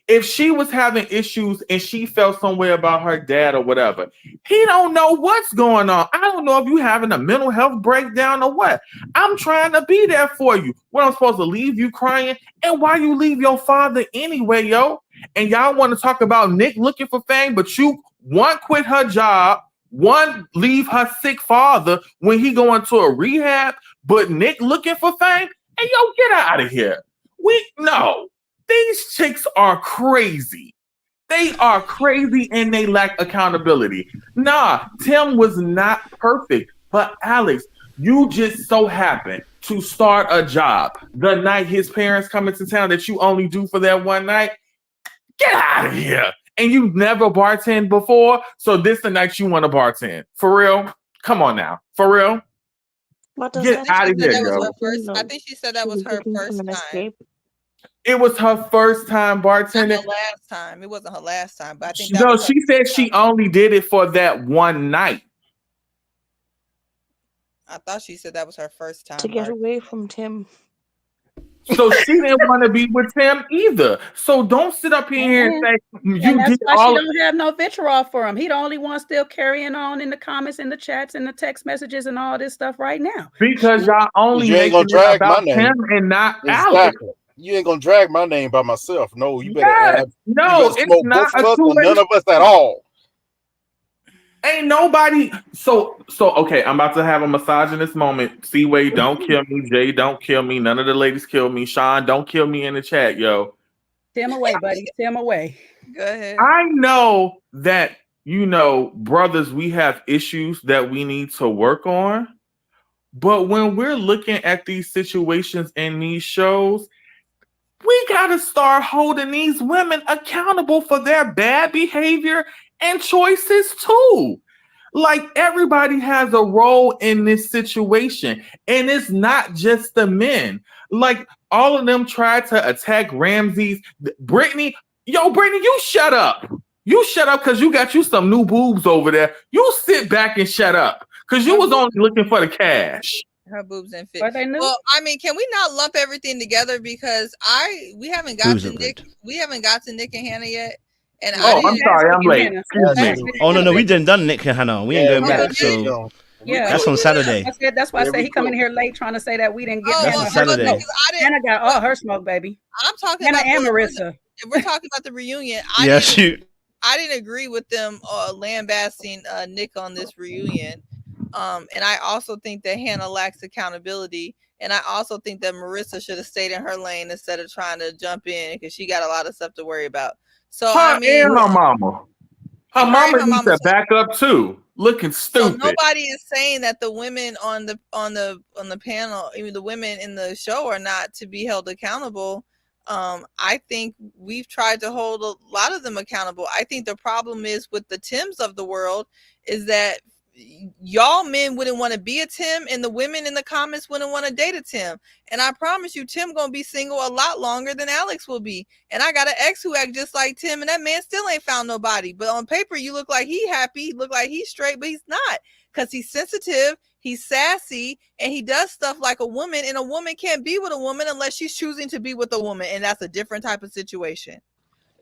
If she was having issues and she felt some way about her dad or whatever, he don't know what's going on. I don't know if you having a mental health breakdown or what. I'm trying to be there for you. What, I'm supposed to leave you crying? And why you leave your father anyway, yo? And y'all want to talk about Nick looking for fame, but you, one, quit her job, one, leave her sick father when he going to a rehab, but Nick looking for fame? Hey, yo, get out of here. No. These chicks are crazy. They are crazy and they lack accountability. Nah, Tim was not perfect. But Alex, you just so happened to start a job the night his parents come into town that you only do for that one night. Get out of here. And you've never bartended before, so this the night you want to bartend. For real? Come on now. For real? Get out of here, yo. I think she said that was her first time. It was her first time bartending. Not her last time. It wasn't her last time, but I think no, she said she only did it for that one night. I thought she said that was her first time. To get away from Tim. So she didn't want to be with Tim either. So don't sit up here and say you that's did why all. she don't have no vitriol for him. He the only one still carrying on in the comments, in the chats, and the text messages, and all this stuff right now. Because y'all only making it about Tim and not Alex. You ain't gonna drag my name by myself. No, you better add. No, it's not a two-way. None of us at all. Ain't nobody. So okay, I'm about to have a misogynist moment. C-Way, don't kill me. Jay, don't kill me. None of the ladies kill me. Sean, don't kill me in the chat, yo. Tim away, buddy. Tim away. Go ahead. I know that, brothers, we have issues that we need to work on. But when we're looking at these situations in these shows, we got to start holding these women accountable for their bad behavior and choices too. Like, everybody has a role in this situation, and it's not just the men. Like, all of them tried to attack Ramses. Brittany, you shut up. You shut up because you got you some new boobs over there. You sit back and shut up because you was only looking for the cash. Her boobs and fit. Well, I mean, can we not lump everything together because we haven't got to Nick. We haven't got to Nick and Hannah yet. And I'm sorry, I'm late. Excuse me. Oh no, we didn't done Nick and Hannah. We ain't going back. So that's on Saturday. That's why I say he coming here late trying to say that we didn't get That's on Saturday. Hannah got all her smoke, baby. I'm talking Hannah about and Marissa. If we're talking about the reunion, I didn't agree with them lambasting Nick on this reunion. And I also think that Hannah lacks accountability. And I also think that Marissa should have stayed in her lane instead of trying to jump in because she got a lot of stuff to worry about. So Her I mean, and her mama. Her her and mama her needs mama. to back up too. Looking So stupid. nobody is saying that the women on the panel, even the women in the show, are not to be held accountable. I think we've tried to hold a lot of them accountable. I think the problem is with the Tims of the world is that y'all men wouldn't want to be a Tim, and the women in the comments wouldn't want to date a Tim. And I promise you, Tim gonna be single a lot longer than Alex will be. And I got an ex who act just like Tim, and that man still ain't found nobody. But on paper, you look like he happy, he look like he's straight, but he's not, because he's sensitive, he's sassy, and he does stuff like a woman. And a woman can't be with a woman unless she's choosing to be with a woman, and that's a different type of situation.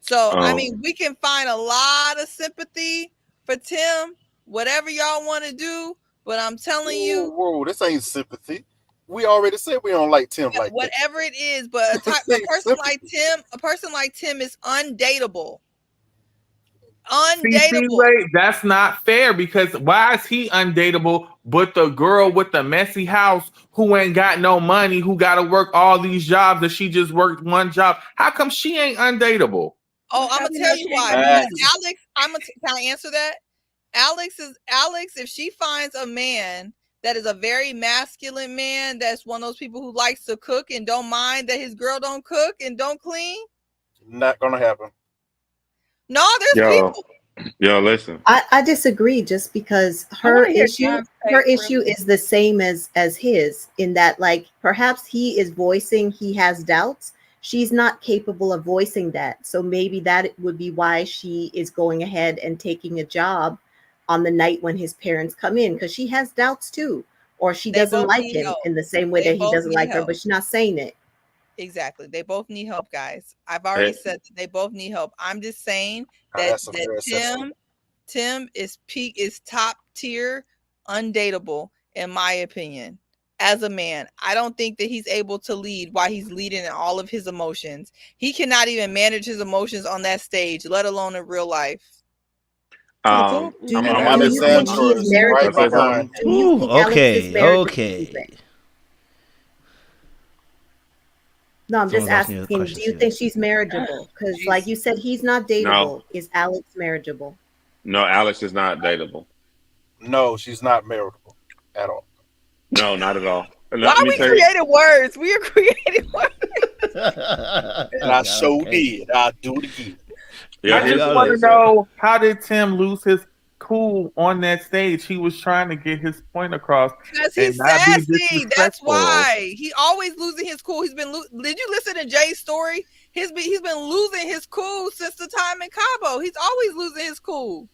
So I mean, we can find a lot of sympathy for Tim, whatever y'all want to do, but I'm telling you, whoa, this ain't sympathy. We already said we don't like Tim like that. whatever it is, but a person like Tim is undateable. See, Ray, that's not fair, because why is he undateable, but the girl with the messy house who ain't got no money, who got to work all these jobs, that she just worked one job? How come she ain't undateable? Oh, I'm gonna tell you why. Because Alex, can I answer that? Alex, if she finds a man that is a very masculine man, that's one of those people who likes to cook and don't mind that his girl don't cook and don't clean. Not gonna happen. No, there's people. Yo, listen. I disagree, just because her issue is the same as his, in that, like, perhaps he is voicing he has doubts. She's not capable of voicing that. So maybe that would be why she is going ahead and taking a job on the night when his parents come in, because she has doubts too. Or she doesn't like him in the same way that he doesn't like her, but she's not saying it. Exactly. They both need help, guys. I've already said they both need help. I'm just saying that Tim is top tier, undateable, in my opinion. As a man, I don't think that he's able to lead while he's leading in all of his emotions. He cannot even manage his emotions on that stage, let alone in real life. Do you think she is marriageable? Okay. No, I'm just asking, do you think she's marriageable? Because like you said, he's not dateable. No. Is Alex marriageable? No, Alex is not dateable. No, she's not marriageable at all. No, not at all. Why are we creating words? We are creating words. And I so did. I'll do it again. Yeah, I just want to know, how did Tim lose his cool on that stage? He was trying to get his point across. Because he's sassy. That's why. He always losing his cool. He's been. Did you listen to Jay's story? He's been losing his cool since the time in Cabo. He's always losing his cool.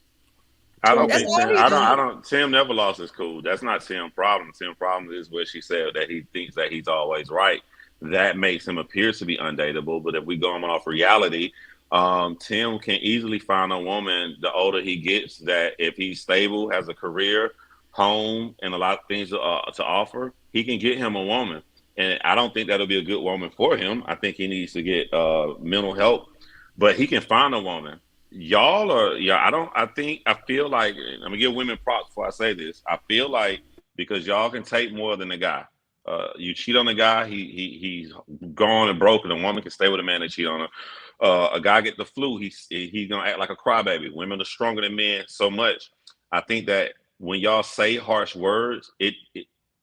I don't think Tim. I don't. Tim never lost his cool. That's not Tim's problem. Tim's problem is where she said that he thinks that he's always right. That makes him appear to be undateable. But if we go off reality, Tim can easily find a woman the older he gets, that if he's stable, has a career, home, and a lot of things to offer, he can get him a woman. And I don't think that'll be a good woman for him. I think he needs to get mental help, but he can find a woman. Y'all are, I feel like, I'm gonna give women props before I say this. I feel like, because y'all can take more than a guy. You cheat on a guy, he's gone and broken. A woman can stay with a man and cheat on her. A guy get the flu, he's gonna act like a crybaby. Women are stronger than men so much. I think that when y'all say harsh words,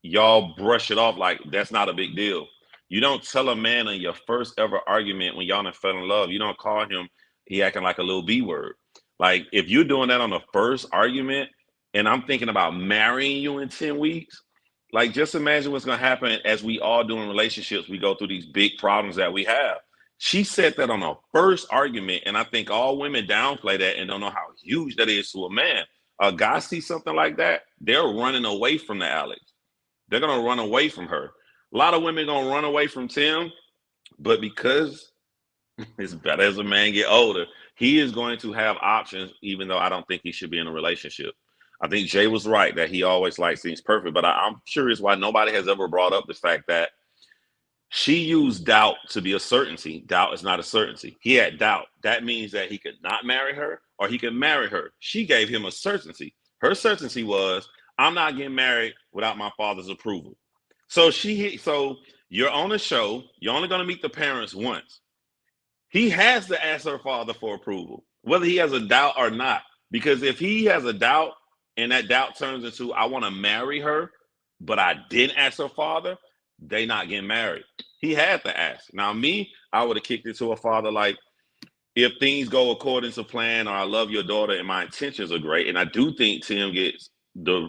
y'all brush it off like that's not a big deal. You don't tell a man in your first ever argument when y'all done fell in love, you don't call him, he acting like a little B word. Like, if you're doing that on the first argument, and I'm thinking about marrying you in 10 weeks, like, just imagine what's gonna happen as we all do in relationships. We go through these big problems that we have. She said that on the first argument, and I think all women downplay that and don't know how huge that is to a man. A guy sees something like that, they're running away from the Alex. They're gonna run away from her. A lot of women gonna run away from Tim, but because it's better as a man get older, he is going to have options, even though I don't think he should be in a relationship. I think Jay was right that he always likes things perfect, but I'm curious why nobody has ever brought up the fact that she used doubt to be a certainty. Doubt is not a certainty. He had doubt. That means that he could not marry her or he could marry her. She gave him a certainty. Her certainty was, I'm not getting married without my father's approval. So you're on a show, you're only going to meet the parents once. he has to ask her father for approval, whether he has a doubt or not. Because if he has a doubt and that doubt turns into, I want to marry her, but I didn't ask her father, they not getting married. He had to ask. Now, me, I would have kicked it to her father like, if things go according to plan, or I love your daughter and my intentions are great. And I do think Tim gets the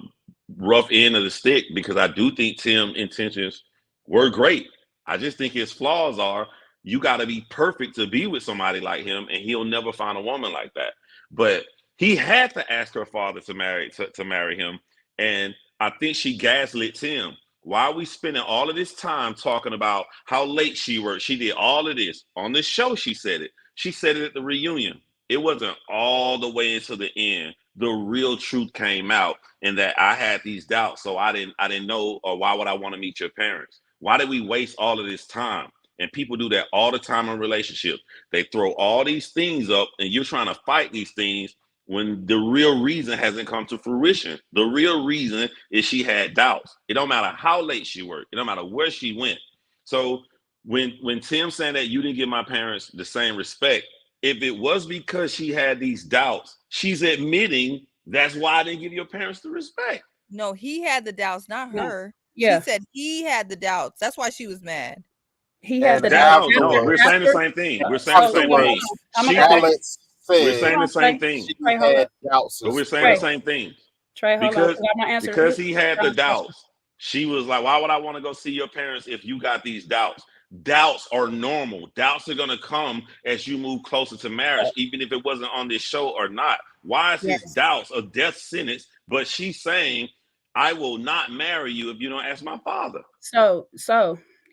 rough end of the stick because I do think Tim's intentions were great. I just think his flaws are, you got to be perfect to be with somebody like him, and he'll never find a woman like that. But he had to ask her father to marry him, and I think she gaslit Tim. Why are we spending all of this time talking about how late she worked? She did all of this on this show. She said it. She said it at the reunion. It wasn't all the way into the end. The real truth came out, and that I had these doubts, so I didn't know, or why would I want to meet your parents? Why did we waste all of this time? And people do that all the time in relationships. They throw all these things up, and you're trying to fight these things when the real reason hasn't come to fruition. The real reason is she had doubts. It don't matter how late she worked. It don't matter where she went. So when Tim's saying that you didn't give my parents the same respect, if it was because she had these doubts, she's admitting that's why I didn't give your parents the respect. No, he had the doubts, not her. Yeah. She said he had the doubts. That's why she was mad. He had the doubts. doubts. No, we're saying the same thing. We're saying the same thing. We're saying the same thing. But we're saying the same thing. Trey, hold because on. I'm gonna answer because he had the doubts. She was like, why would I want to go see your parents if you got these doubts? Doubts are normal. Doubts are going to come as you move closer to marriage, even if it wasn't on this show or not. Why is his doubts a death sentence? But she's saying, I will not marry you if you don't ask my father. So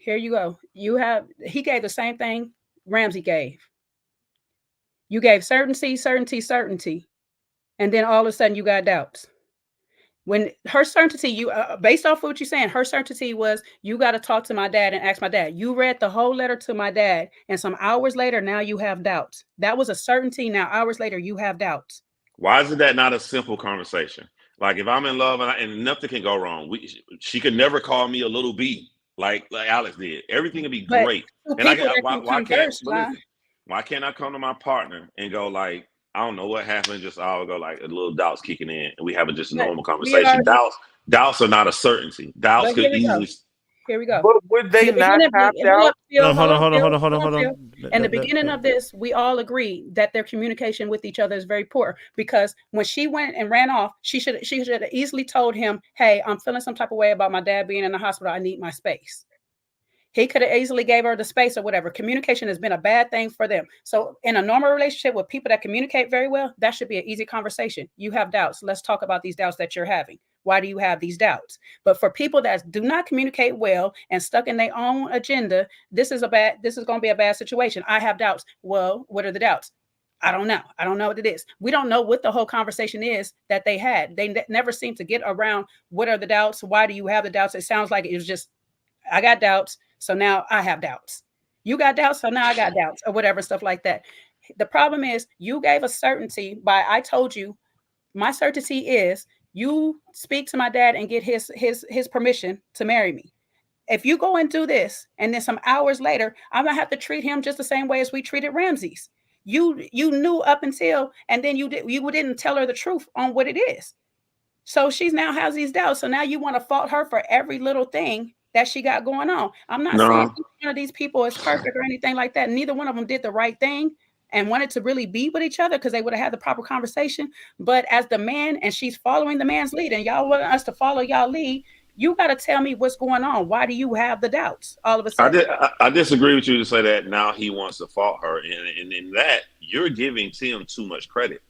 here you go. He gave the same thing Ramsey gave. You gave certainty, and then all of a sudden you got doubts. When her certainty, based off of what you're saying, her certainty was, you got to talk to my dad and ask my dad. You read the whole letter to my dad, and some hours later, now you have doubts. That was a certainty. Now, hours later, you have doubts. Why is that not a simple conversation? Like, if I'm in love and nothing can go wrong, she could never call me a little B like Alex did. Everything would be great. And why can't I come to my partner and go like, I don't know what happened, just I'll go like a little doubts kicking in, and we having just a normal conversation. Doubts are not a certainty. Doubts could easily. Here we go. But would they not have doubt? Hold on. In the beginning of this, we all agree that their communication with each other is very poor, because when she went and ran off, she should have easily told him, hey, I'm feeling some type of way about my dad being in the hospital. I need my space. He could have easily gave her the space or whatever. Communication has been a bad thing for them. So in a normal relationship with people that communicate very well, that should be an easy conversation. You have doubts. Let's talk about these doubts that you're having. Why do you have these doubts? But for people that do not communicate well and stuck in their own agenda, this is going to be a bad situation. I have doubts. Well, what are the doubts? I don't know. I don't know what it is. We don't know what the whole conversation is that they had. They never seem to get around what are the doubts? Why do you have the doubts? It sounds like it was just, I got doubts, so now I have doubts. You got doubts, so now I got doubts, or whatever, stuff like that. The problem is you gave a certainty by, I told you, my certainty is you speak to my dad and get his permission to marry me. If you go and do this, and then some hours later, I'm gonna have to treat him just the same way as we treated Ramses. You knew up until, and then you didn't tell her the truth on what it is. So she now has these doubts. So now you want to fault her for every little thing that she got going on. I'm not saying one of these people is perfect or anything like that. Neither one of them did the right thing and wanted to really be with each other, because they would have had the proper conversation. But as the man, and she's following the man's lead, and y'all want us to follow y'all lead, you got to tell me what's going on. Why do you have the doubts all of a sudden? I disagree with you to say that now he wants to fault her. And in that, you're giving Tim too much credit.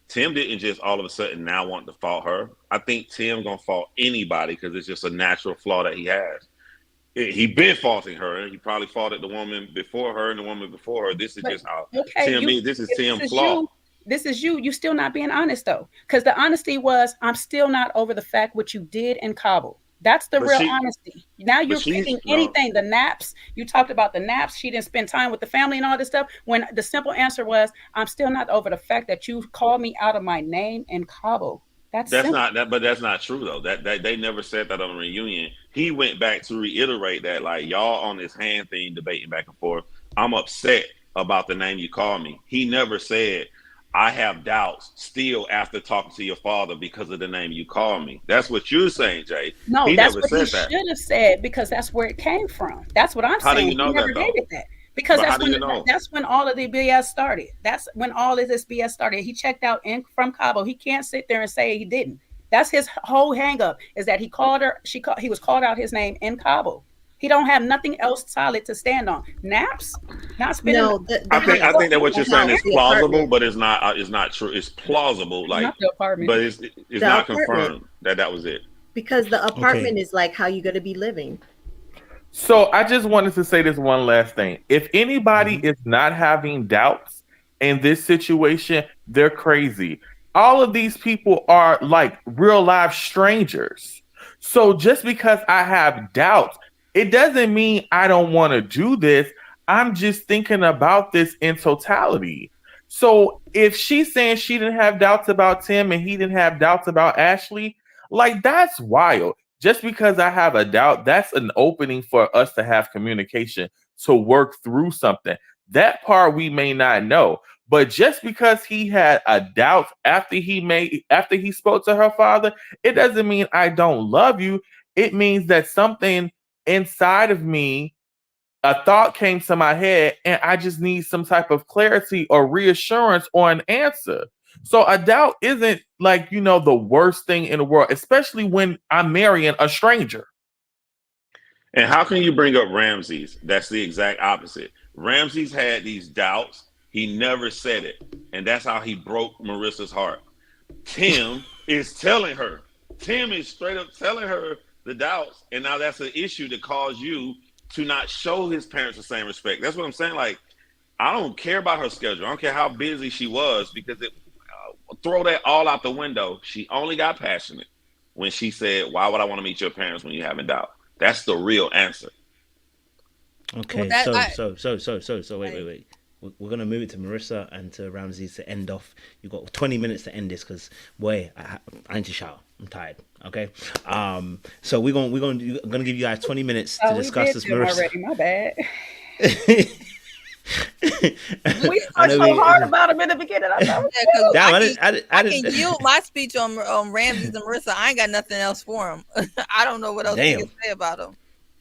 Tim didn't just all of a sudden now want to fault her. I think Tim going to fault anybody because it's just a natural flaw that he has. He been faulting her. He probably faulted the woman before her and the woman before her. This is just how Tim is. This is Tim's flaw. This is you. You still not being honest though, because the honesty was, I'm still not over the fact what you did in Kabul. That's the real honesty. Now you're picking anything. The naps, you talked about the naps. She didn't spend time with the family and all this stuff. When the simple answer was, I'm still not over the fact that you called me out of my name in Kabul. That's not that, but that's not true though. That they never said that on the reunion. He went back to reiterate that, like, y'all on this hand thing debating back and forth. I'm upset about the name you call me. He never said, I have doubts still after talking to your father because of the name you call me. That's what you're saying, Jay. No, He that's never what he said that. should have said, because that's where it came from. That's what I'm How do saying. you He know never that gave though? it that, because But how do you know? that's when all of the BS started. That's when all of this BS started. He checked out from Cabo. He can't sit there and say he didn't. That's his whole hang up, is that he called her. He was called out his name in Cabo. He don't have nothing else solid to stand on. Naps, not spending. No, I think that what you're saying is plausible, apartment. but it's not true. It's plausible, like, Not the apartment. but it's The not apartment. confirmed that was it. Because the apartment is like how you're going to be living. So I just wanted to say this one last thing. If anybody is not having doubts in this situation, they're crazy. All of these people are like real life strangers. So just because I have doubts, it doesn't mean I don't want to do this. I'm just thinking about this in totality. So if she's saying she didn't have doubts about Tim and he didn't have doubts about Ashley, like, that's wild. Just because I have a doubt, that's an opening for us to have communication, to work through something. That part we may not know. But just because he had a doubt after he spoke to her father, it doesn't mean I don't love you. It means that something inside of me, a thought came to my head, and I just need some type of clarity or reassurance or an answer. So a doubt isn't, like, the worst thing in the world, especially when I'm marrying a stranger. And how can you bring up Ramses? That's the exact opposite. Ramses had these doubts. He never said it. And that's how he broke Marissa's heart. Tim is telling her. Tim is straight up telling her the doubts. And now that's an issue that caused you to not show his parents the same respect. That's what I'm saying. Like, I don't care about her schedule. I don't care how busy she was, because throw that all out the window. She only got passionate when she said, why would I want to meet your parents when you have a doubt? That's the real answer. Okay, so wait. We're gonna move it to Marissa and to Ramses to end off. You've got 20 minutes to end this, because boy, I need to shower. I'm tired. Okay, so we're gonna give you guys 20 minutes to discuss this. Marissa, already. My bad. We talked so hard about him in the beginning. I know. I can yield my speech on Ramses and Marissa. I ain't got nothing else for him. I don't know what else you can say about him.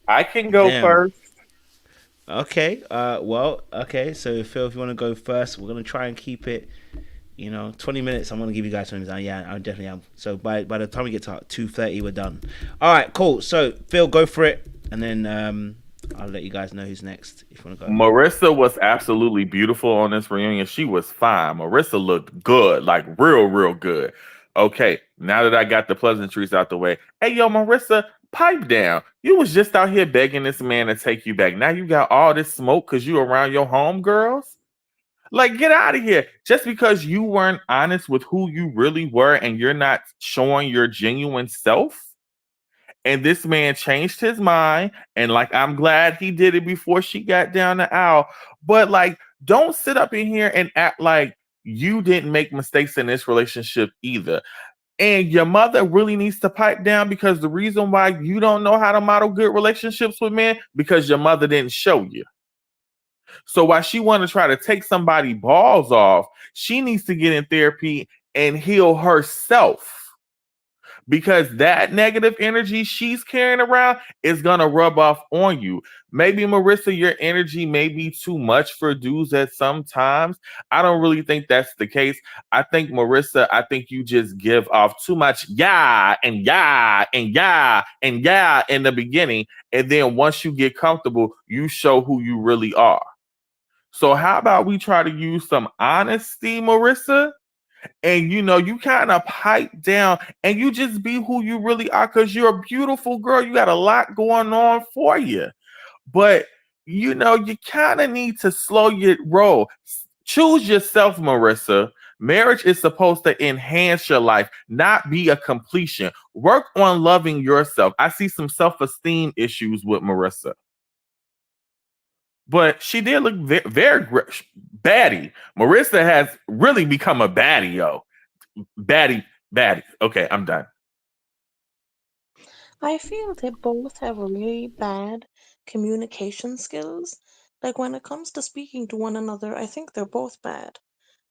I can go first. Okay. Okay. So Phil, if you want to go first, we're gonna try and keep it, 20 minutes. I'm gonna give you guys 20 minutes. Yeah, I definitely am. So by the time we get to 2:30, we're done. All right, cool. So Phil, go for it, and then I'll let you guys know who's next if you want to go. Marissa was absolutely beautiful on this reunion. She was fine. Marissa looked good, like real, real good. Okay, now that I got the pleasantries out the way, hey, yo, Marissa, pipe down. You was just out here begging this man to take you back. Now you got all this smoke because you around your homegirls? Like, get out of here. Just because you weren't honest with who you really were and you're not showing your genuine self, and this man changed his mind, and like, I'm glad he did it before she got down the aisle. But like, don't sit up in here and act like you didn't make mistakes in this relationship either. And your mother really needs to pipe down, because the reason why you don't know how to model good relationships with men, because your mother didn't show you. So while she want to try to take somebody balls off, she needs to get in therapy and heal herself. Because that negative energy she's carrying around is going to rub off on you. Maybe, Marissa, your energy may be too much for dudes at some times. I don't really think that's the case. I think, Marissa, you just give off too much yeah and yeah and yeah and yeah in the beginning. And then once you get comfortable, you show who you really are. So how about we try to use some honesty, Marissa? And you kind of pipe down and you just be who you really are, because you're a beautiful girl. You got a lot going on for you. But you kind of need to slow your roll. Choose yourself, Marissa. Marriage is supposed to enhance your life, not be a completion. Work on loving yourself. I see some self-esteem issues with Marissa. But she did look very, very baddie. Marissa has really become a baddie, yo. Baddie. Okay, I'm done. I feel they both have really bad communication skills, Like, when it comes to speaking to one another, I think they're both bad.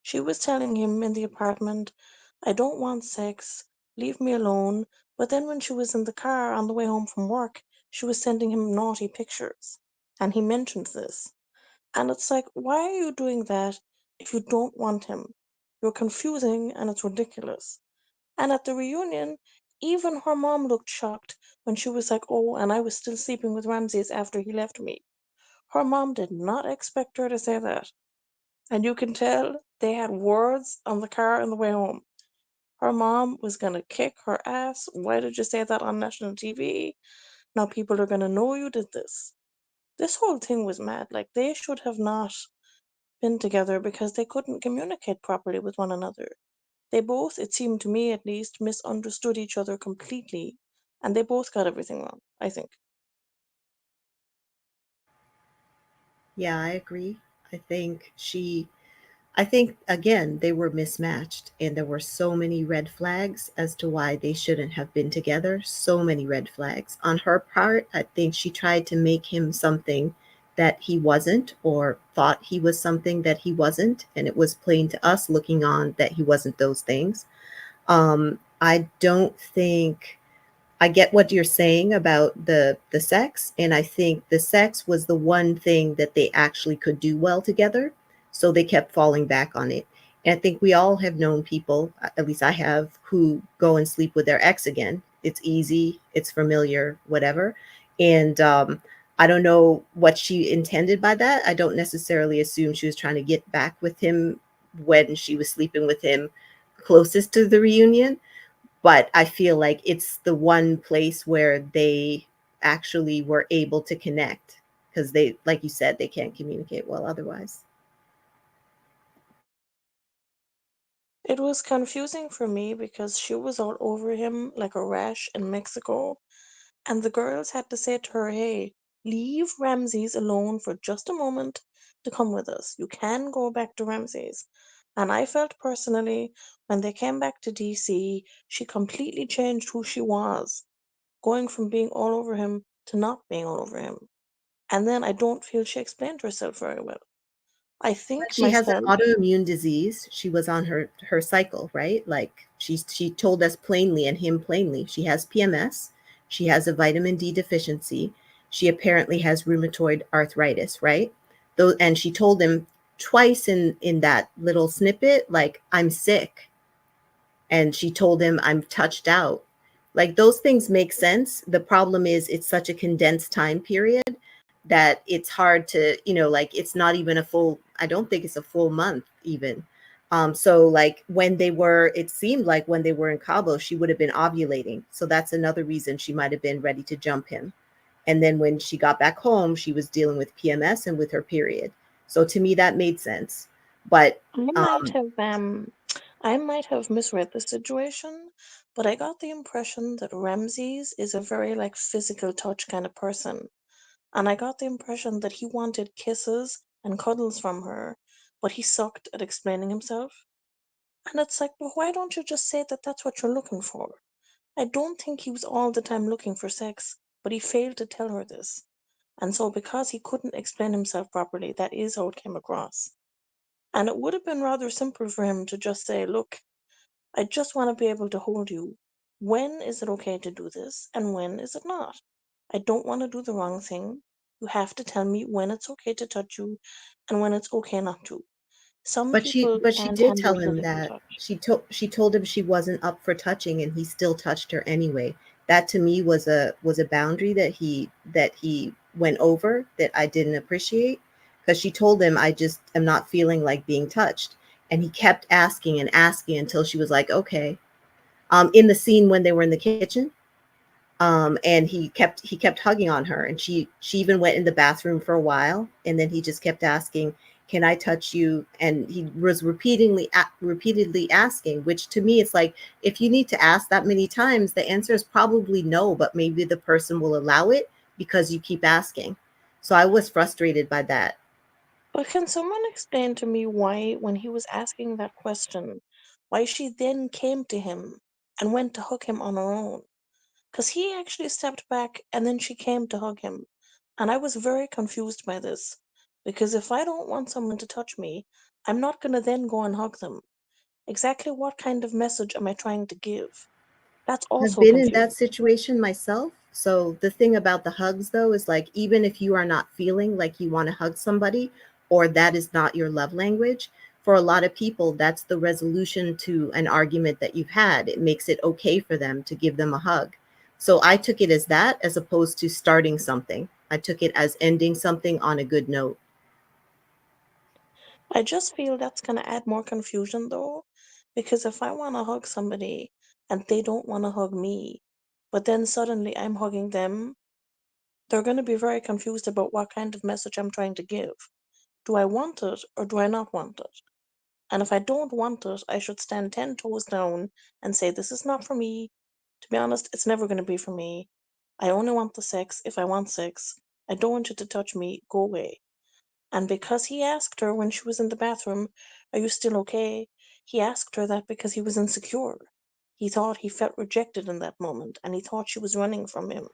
She was telling him in the apartment, I don't want sex, leave me alone. But then when she was in the car on the way home from work, she was sending him naughty pictures. And he mentioned this. And it's like, why are you doing that if you don't want him? You're confusing and it's ridiculous. And at the reunion, even her mom looked shocked when she was like, oh, and I was still sleeping with Ramses after he left me. Her mom did not expect her to say that. And you can tell they had words on the car on the way home. Her mom was going to kick her ass. Why did you say that on national TV? Now people are going to know you did this. This whole thing was mad. Like, they should have not been together because they couldn't communicate properly with one another. They both, it seemed to me at least, misunderstood each other completely. And they both got everything wrong, I think. Yeah, I agree. I think I think again, they were mismatched and there were so many red flags as to why they shouldn't have been together. So many red flags. On her part, I think she tried to make him something that he wasn't or thought he was something that he wasn't. And it was plain to us looking on that he wasn't those things. I don't think I get what you're saying about the sex, and I think the sex was the one thing that they actually could do well together, so they kept falling back on it. And I think we all have known people, at least I have, who go and sleep with their ex again. It's easy, it's familiar, whatever. And I don't know what she intended by that. I don't necessarily assume she was trying to get back with him when she was sleeping with him closest to the reunion, but I feel like it's the one place where they actually were able to connect because they, like you said, they can't communicate well otherwise. It was confusing for me because she was all over him like a rash in Mexico, and the girls had to say to her, hey, leave Ramses alone for just a moment to come with us. You can go back to Ramses. And I felt personally, when they came back to DC, she completely changed who she was, going from being all over him to not being all over him. And then I don't feel she explained herself very well. I think She has an myself, autoimmune disease. She was on her cycle, right? Like she told us plainly and him plainly. She has PMS. She has a vitamin D deficiency. She apparently has rheumatoid arthritis, right? Though, and she told him twice in that little snippet, like, I'm sick. And she told him, I'm touched out. Like, those things make sense. The problem is it's such a condensed time period that it's hard to, like, it's not even a full, I don't think it's a full month even. So like when they were, it seemed like when they were in Cabo, she would have been ovulating. So that's another reason she might have been ready to jump him. And then when she got back home, she was dealing with PMS and with her period. So to me, that made sense. But I might have misread the situation, but I got the impression that Ramses is a very like physical touch kind of person. And I got the impression that he wanted kisses and cuddles from her, but he sucked at explaining himself. And it's like, well, why don't you just say that that's what you're looking for? I don't think he was all the time looking for sex, but he failed to tell her this. And so, because he couldn't explain himself properly, that is how it came across. And it would have been rather simple for him to just say, look, I just want to be able to hold you. When is it okay to do this, and when is it not? I don't want to do the wrong thing. You have to tell me when it's okay to touch you and when it's okay not to. Some But she people but she can't did handle tell him physical that touch. she told him she wasn't up for touching and he still touched her anyway. That to me was a boundary that he went over that I didn't appreciate because she told him I just am not feeling like being touched. And he kept asking and asking until she was like, okay. In the scene when they were in the kitchen, and he kept hugging on her, and she even went in the bathroom for a while, and then he just kept asking, can I touch you? And he was repeatedly asking, which to me it's like, if you need to ask that many times, the answer is probably no, but maybe the person will allow it because you keep asking. So I was frustrated by that. But can someone explain to me why, when he was asking that question, why she then came to him and went to hug him on her own? Because he actually stepped back and then she came to hug him. And I was very confused by this. Because if I don't want someone to touch me, I'm not going to then go and hug them. Exactly what kind of message am I trying to give? That's I've also been in confusing. that situation myself. So the thing about the hugs though is like even if you are not feeling like you want to hug somebody or that is not your love language, for a lot of people that's the resolution to an argument that you've had. It makes it okay for them to give them a hug. So I took it as that as opposed to starting something. I took it as ending something on a good note. I just feel that's going to add more confusion though, because if I want to hug somebody and they don't want to hug me, but then suddenly I'm hugging them, they're going to be very confused about what kind of message I'm trying to give. Do I want it or do I not want it? And if I don't want it, I should stand 10 toes down and say, this is not for me. To be honest, it's never going to be for me. I only want the sex if I want sex. I don't want you to touch me. Go away. And because he asked her when she was in the bathroom, are you still okay? He asked her that because he was insecure. He thought he felt rejected in that moment and he thought she was running from him.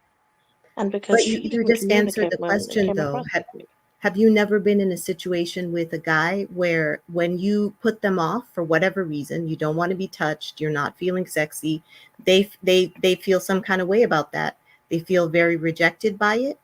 And because But you, she you didn't just answered communicate the well, it question came though. across that way. Have you never been in a situation with a guy where when you put them off for whatever reason, you don't want to be touched, you're not feeling sexy, they feel some kind of way about that. They feel very rejected by it.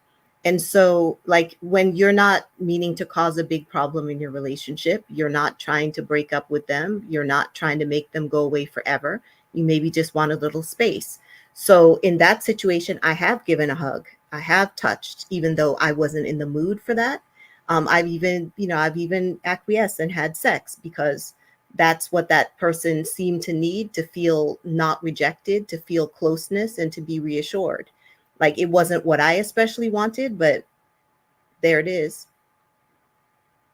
And so like when you're not meaning to cause a big problem in your relationship, you're not trying to break up with them, you're not trying to make them go away forever. You maybe just want a little space. So in that situation, I have given a hug. I have touched, even though I wasn't in the mood for that. I've even acquiesced and had sex because that's what that person seemed to need to feel not rejected, to feel closeness, and to be reassured. Like it wasn't what I especially wanted, but there it is.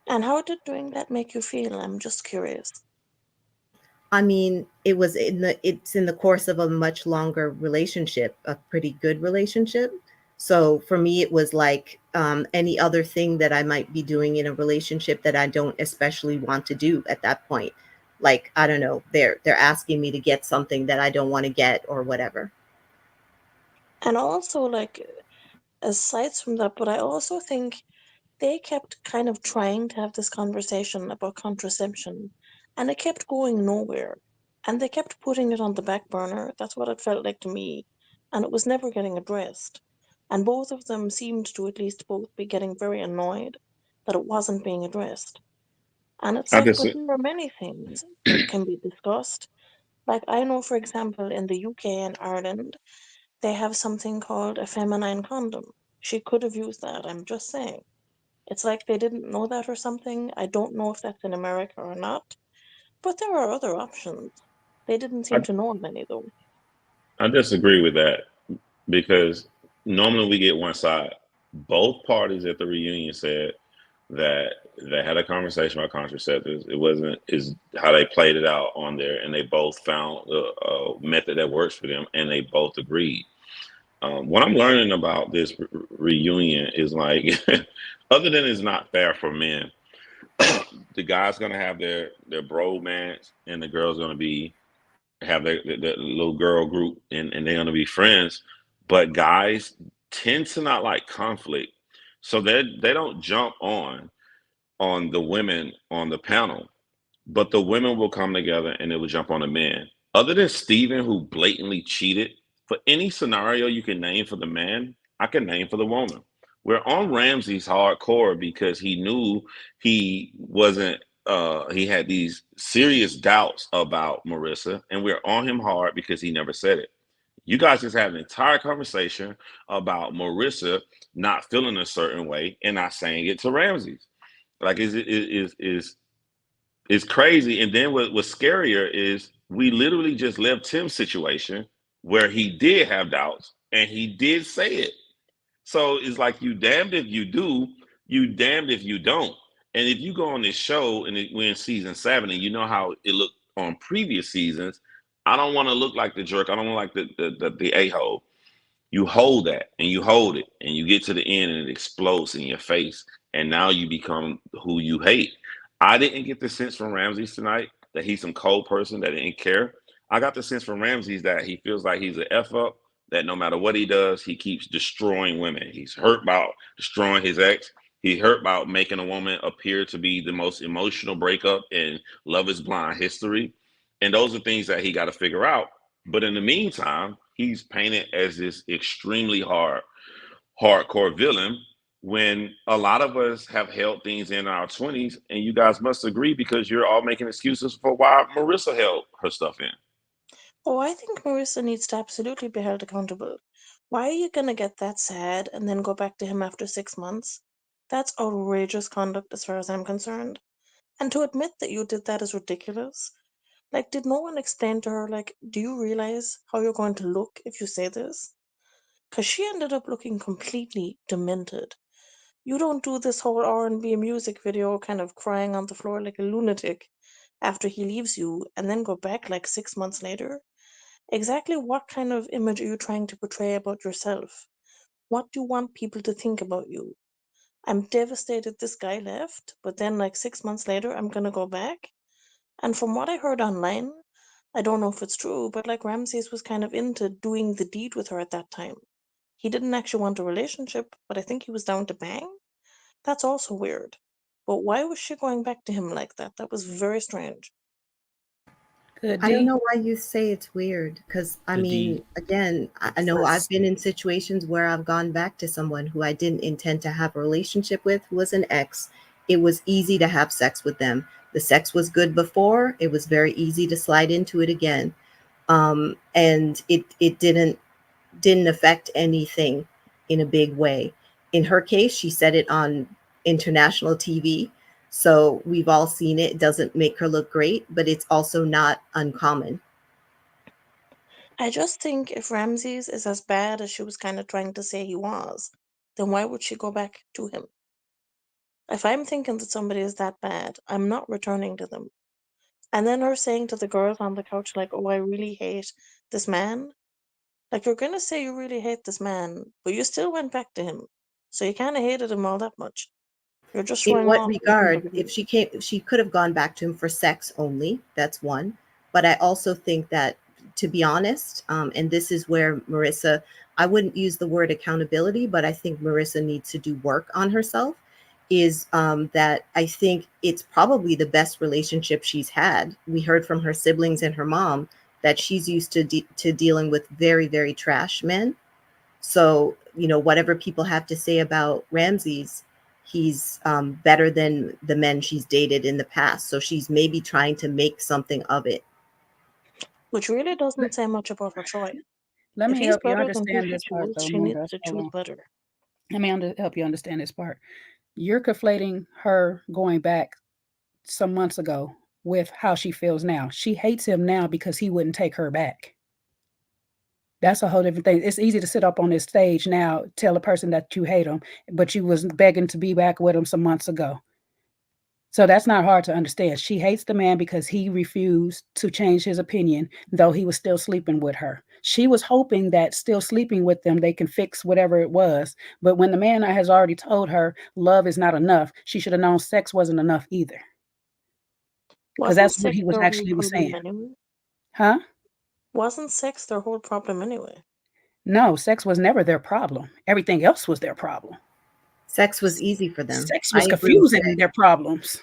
And how did doing that make you feel? I'm just curious. I mean, it's in the course of a much longer relationship, a pretty good relationship. So for me, it was like any other thing that I might be doing in a relationship that I don't especially want to do at that point. Like, I don't know, they're asking me to get something that I don't want to get or whatever. And also, like, aside from that, but I also think they kept kind of trying to have this conversation about contraception, and it kept going nowhere. And they kept putting it on the back burner. That's what it felt like to me. And it was never getting addressed. And both of them seemed to at least both be getting very annoyed that it wasn't being addressed. And it's I like, just but there are many things that can be discussed. Like, I know, for example, in the UK and Ireland, they have something called a feminine condom. She could have used that, I'm just saying. It's like they didn't know that or something. I don't know if that's in America or not, but there are other options. They didn't seem I, to know of any, though. I disagree with that because normally we get one side. Both parties at the reunion said that they had a conversation about contraceptives. It wasn't is how they played it out on there, and they both found a method that works for them, and they both agreed. What I'm learning about this reunion is like, other than it's not fair for men, the guys gonna have their bromance, and the girls gonna be have their little girl group, and they're gonna be friends. But guys tend to not like conflict, so they don't jump on the women on the panel, but the women will come together and they will jump on the men. Other than Steven, who blatantly cheated, for any scenario you can name for the man, I can name for the woman. We're on Ramsey's hardcore because he knew he wasn't, he had these serious doubts about Marissa, and we're on him hard because he never said it. You guys just had an entire conversation about Marissa not feeling a certain way and not saying it to Ramsey. Like is crazy. And then what's scarier is we literally just left Tim's situation where he did have doubts and he did say it. So it's like you damned if you do, you damned if you don't. And if you go on this show and we're in season 7 and you know how it looked on previous seasons, I don't want to look like the jerk. I don't want like the a-hole. You hold that and you hold it and you get to the end and it explodes in your face. And now you become who you hate. I didn't get the sense from Ramses tonight that he's some cold person that didn't care. I got the sense from Ramses that he feels like he's an F up, that no matter what he does, he keeps destroying women. He's hurt about destroying his ex. He hurt about making a woman appear to be the most emotional breakup in Love is Blind history. And those are things that he got to figure out. But in the meantime, he's painted as this extremely hardcore villain when a lot of us have held things in our 20s, and you guys must agree because you're all making excuses for why Marissa held her stuff in. Oh, I think Marissa needs to absolutely be held accountable. Why are you gonna get that sad and then go back to him after 6 months? That's outrageous conduct as far as I'm concerned. And to admit that you did that is ridiculous. Like, did no one explain to her, like, do you realize how you're going to look if you say this? Because she ended up looking completely demented. You don't do this whole R&B music video kind of crying on the floor like a lunatic after he leaves you and then go back like 6 months later. Exactly what kind of image are you trying to portray about yourself? What do you want people to think about you? I'm devastated this guy left, but then like 6 months later, I'm gonna go back. And from what I heard online, I don't know if it's true, but like Ramses was kind of into doing the deed with her at that time. He didn't actually want a relationship, but I think he was down to bang. That's also weird. But why was she going back to him like that? That was very strange. Good I don't D. know why you say it's weird because I The mean, D. again, I know I've been in situations where I've gone back to someone who I didn't intend to have a relationship with, who was an ex. It was easy to have sex with them. The sex was good before. It was very easy to slide into it again. And it didn't affect anything in a big way. In her case, she said it on international TV. So we've all seen it. It doesn't make her look great, but it's also not uncommon. I just think if Ramses is as bad as she was kind of trying to say he was, then why would she go back to him? If I'm thinking that somebody is that bad, I'm not returning to them. And then her saying to the girls on the couch, like, oh, I really hate this man. Like, you're going to say you really hate this man, but you still went back to him. So you kind of hated him all that much. You're just In showing what off. regard? If she could have gone back to him for sex only. That's one. But I also think that, to be honest, and this is where Marissa, I wouldn't use the word accountability, but I think Marissa needs to do work on herself. Is that I think it's probably the best relationship she's had. We heard from her siblings and her mom that she's used to dealing with very, very trash men. So, whatever people have to say about Ramses, he's better than the men she's dated in the past. So she's maybe trying to make something of it. Which really doesn't say much about her choice. Let If me he's help you better than who understand she this part, chose, though, she needs Amanda. to Hold choose on. better. Let me help you understand this part. You're conflating her going back some months ago with how she feels now. She hates him now because he wouldn't take her back. That's a whole different thing. It's easy to sit up on this stage now, tell a person that you hate them, but you was begging to be back with him some months ago. So that's not hard to understand. She hates the man because he refused to change his opinion, though he was still sleeping with her. She was hoping that still sleeping with them, they can fix whatever it was. But when the man has already told her love is not enough, she should have known sex wasn't enough either. Because Wasn't that's what sex he was their whole actually was problem saying. anyway? Huh? Wasn't sex their whole problem anyway? No, sex was never their problem. Everything else was their problem. Sex was easy for them. Sex I was agree with confusing that. their problems.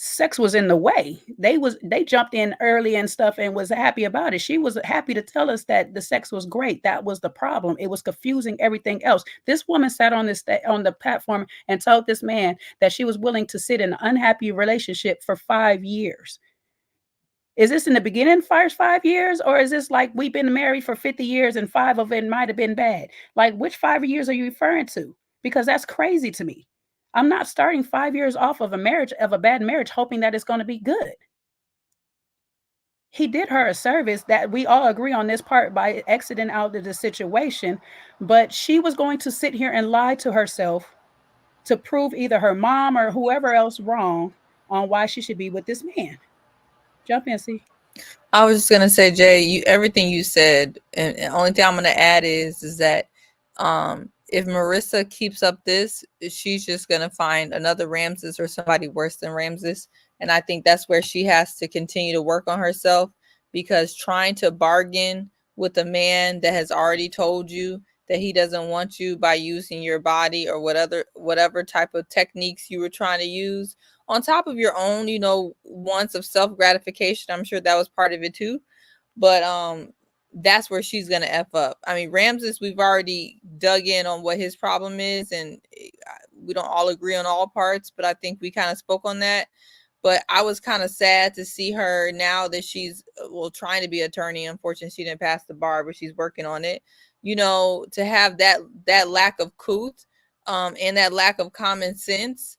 Sex was in the way. They jumped in early and stuff and was happy about it. She was happy to tell us that the sex was great. That was the problem. It was confusing everything else. This woman sat on on the platform and told this man that she was willing to sit in an unhappy relationship for 5 years. Is this in the beginning, first 5 years, or is this like we've been married for 50 years and 5 of it might have been bad? Like, which 5 years are you referring to? Because that's crazy to me. I'm not starting 5 years off of a bad marriage, hoping that it's going to be good. He did her a service that we all agree on this part by exiting out of the situation, but she was going to sit here and lie to herself to prove either her mom or whoever else wrong on why she should be with this man. Jump in, see. I was just gonna say, Jay, everything you said, and the only thing I'm gonna add is that if Marissa keeps up this, she's just gonna find another Ramses or somebody worse than Ramses. And I think that's where she has to continue to work on herself, because trying to bargain with a man that has already told you that he doesn't want you by using your body or whatever type of techniques you were trying to use on top of your own, wants of self-gratification. I'm sure that was part of it too. But that's where she's gonna F up. I mean, Ramses, we've already dug in on what his problem is, and we don't all agree on all parts, but I think we kind of spoke on that. But I was kind of sad to see her now that she's trying to be attorney. Unfortunately, she didn't pass the bar, but she's working on it. To have that lack of couth and that lack of common sense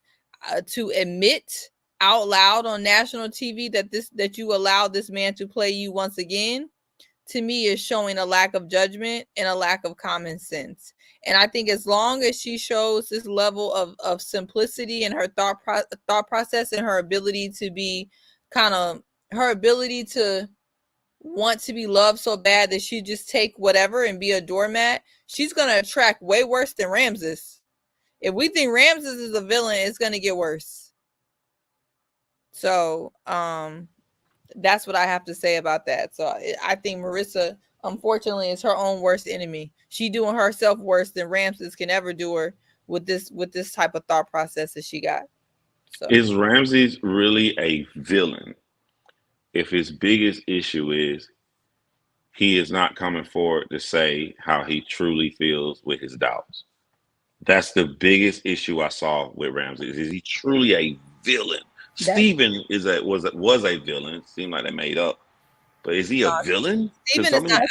to admit out loud on national TV that you allowed this man to play you once again, to me is showing a lack of judgment and a lack of common sense. And I think as long as she shows this level of simplicity in her thought process and her ability to want to be loved so bad that she just take whatever and be a doormat, she's going to attract way worse than Ramses. If we think Ramses is a villain, it's going to get worse. So, that's what I have to say about that. So I think Marissa, unfortunately, is her own worst enemy. She doing herself worse than Ramses can ever do her with this type of thought process that she got. So is Ramses really a villain if his biggest issue is he is not coming forward to say how he truly feels with his doubts? That's the biggest issue I saw with Ramses. Is he truly a villain? Steven was a villain. Seemed like they made up, but is he a villain? Steven is not.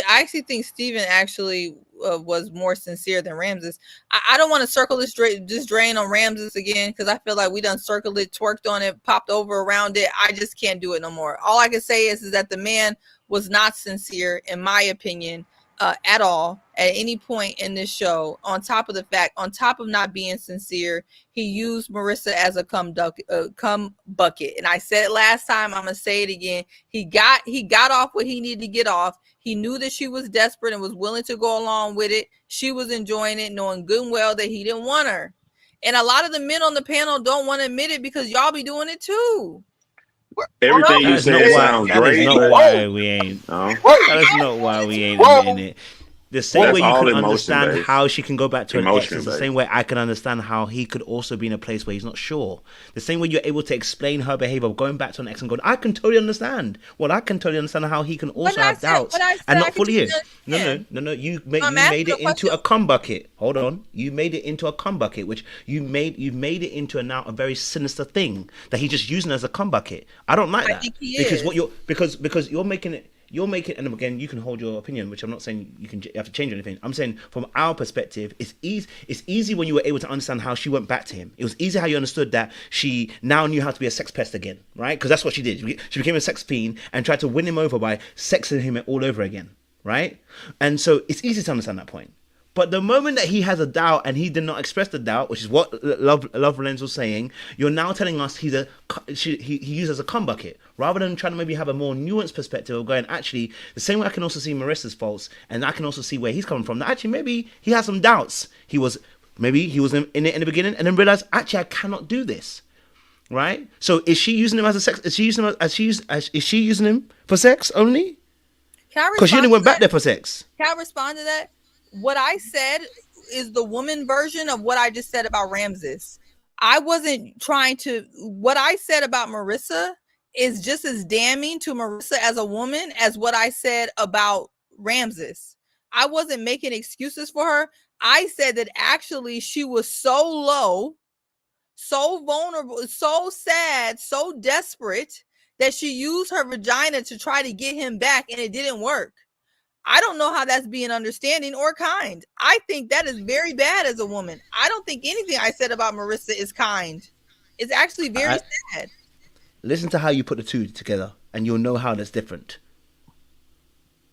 I actually think Steven actually was more sincere than Ramses. I don't want to circle this drain on Ramses again because I feel like we done circled it, twerked on it, popped over around it. I just can't do it no more. All I can say is that the man was not sincere, in my opinion, at all at any point in this show. On top of not being sincere, he used Marissa as a cum bucket. And I said it last time, I'm gonna say it again. He got off what he needed to get off. He knew that she was desperate and was willing to go along with it. She was enjoying it, knowing good and well that he didn't want her. And a lot of the men on the panel don't want to admit it because y'all be doing it too. Everything you said sounds great. That is not why we ain't. That is not why we ain't admitting it. The same way you can understand how she can go back to an ex is the same way I can understand how he could also be in a place where he's not sure. The same way you're able to explain her behavior of going back to an ex and going, I can totally understand. Well, I can totally understand how he can also have doubts and not fully in. No. You made it into a cum bucket. Hold on. You made it into a cum bucket, which you've made it into a very sinister thing that he's just using as a cum bucket. I don't like that. Because you're making it. And again, you can hold your opinion, which I'm not saying you have to change anything. I'm saying from our perspective, it's easy when you were able to understand how she went back to him. It was easy how you understood that she now knew how to be a sex pest again, right? Because that's what she did. She became a sex fiend and tried to win him over by sexing him all over again, right? And so it's easy to understand that point. But the moment that he has a doubt and he did not express the doubt, which is what Love Lens was saying, you're now telling us he used as a cum bucket, rather than trying to maybe have a more nuanced perspective of going, actually, the same way I can also see Marissa's faults, and I can also see where he's coming from. That actually, maybe he has some doubts. Maybe he was in it in the beginning and then realized, actually, I cannot do this. Right? So is she using him as a sex? Is she using him for sex only? Because she only went back there for sex. Can I respond to that? What I said is the woman version of what I just said about Ramses. I wasn't trying to. What I said about Marissa is just as damning to Marissa as a woman as what I said about Ramses. I wasn't making excuses for her. I said that actually she was so low, so vulnerable, so sad, so desperate that she used her vagina to try to get him back, and it didn't work. I don't know how that's being understanding or kind. I think that is very bad as a woman. I don't think anything I said about Marissa is kind. It's actually very sad. Listen to how you put the two together, and you'll know how that's different.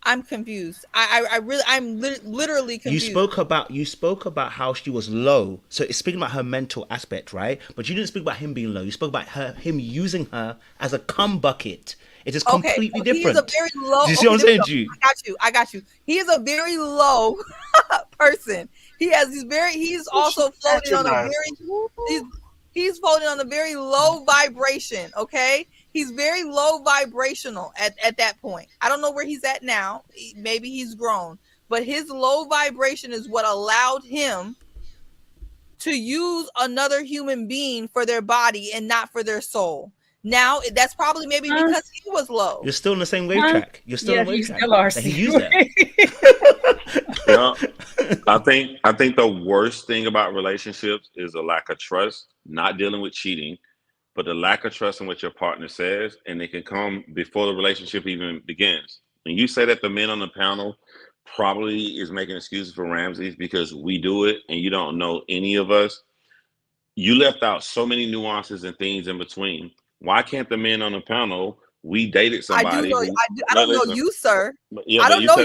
I'm confused. I'm literally confused. You spoke about how she was low. So it's speaking about her mental aspect, right? But you didn't speak about him being low. You spoke about him using her as a cum bucket. It is completely different. He's a very low. Do you see what I'm saying, G? I got you. He is a very low person. He's also floating on he's floating on a very low vibration. Okay. He's very low vibrational at that point. I don't know where he's at now. Maybe he's grown, but his low vibration is what allowed him to use another human being for their body and not for their soul. Now that's probably maybe because he was low. You're still on the same wave track. You're still on the wave track. Still are. He used that. Yeah, I think the worst thing about relationships is a lack of trust, not dealing with cheating, but the lack of trust in what your partner says, and it can come before the relationship even begins. And you say that the men on the panel probably is making excuses for Ramses because we do it and you don't know any of us. You left out so many nuances and things in between. Why can't the men on the panel? We dated somebody. I don't know you, sir. Yeah, I don't know you.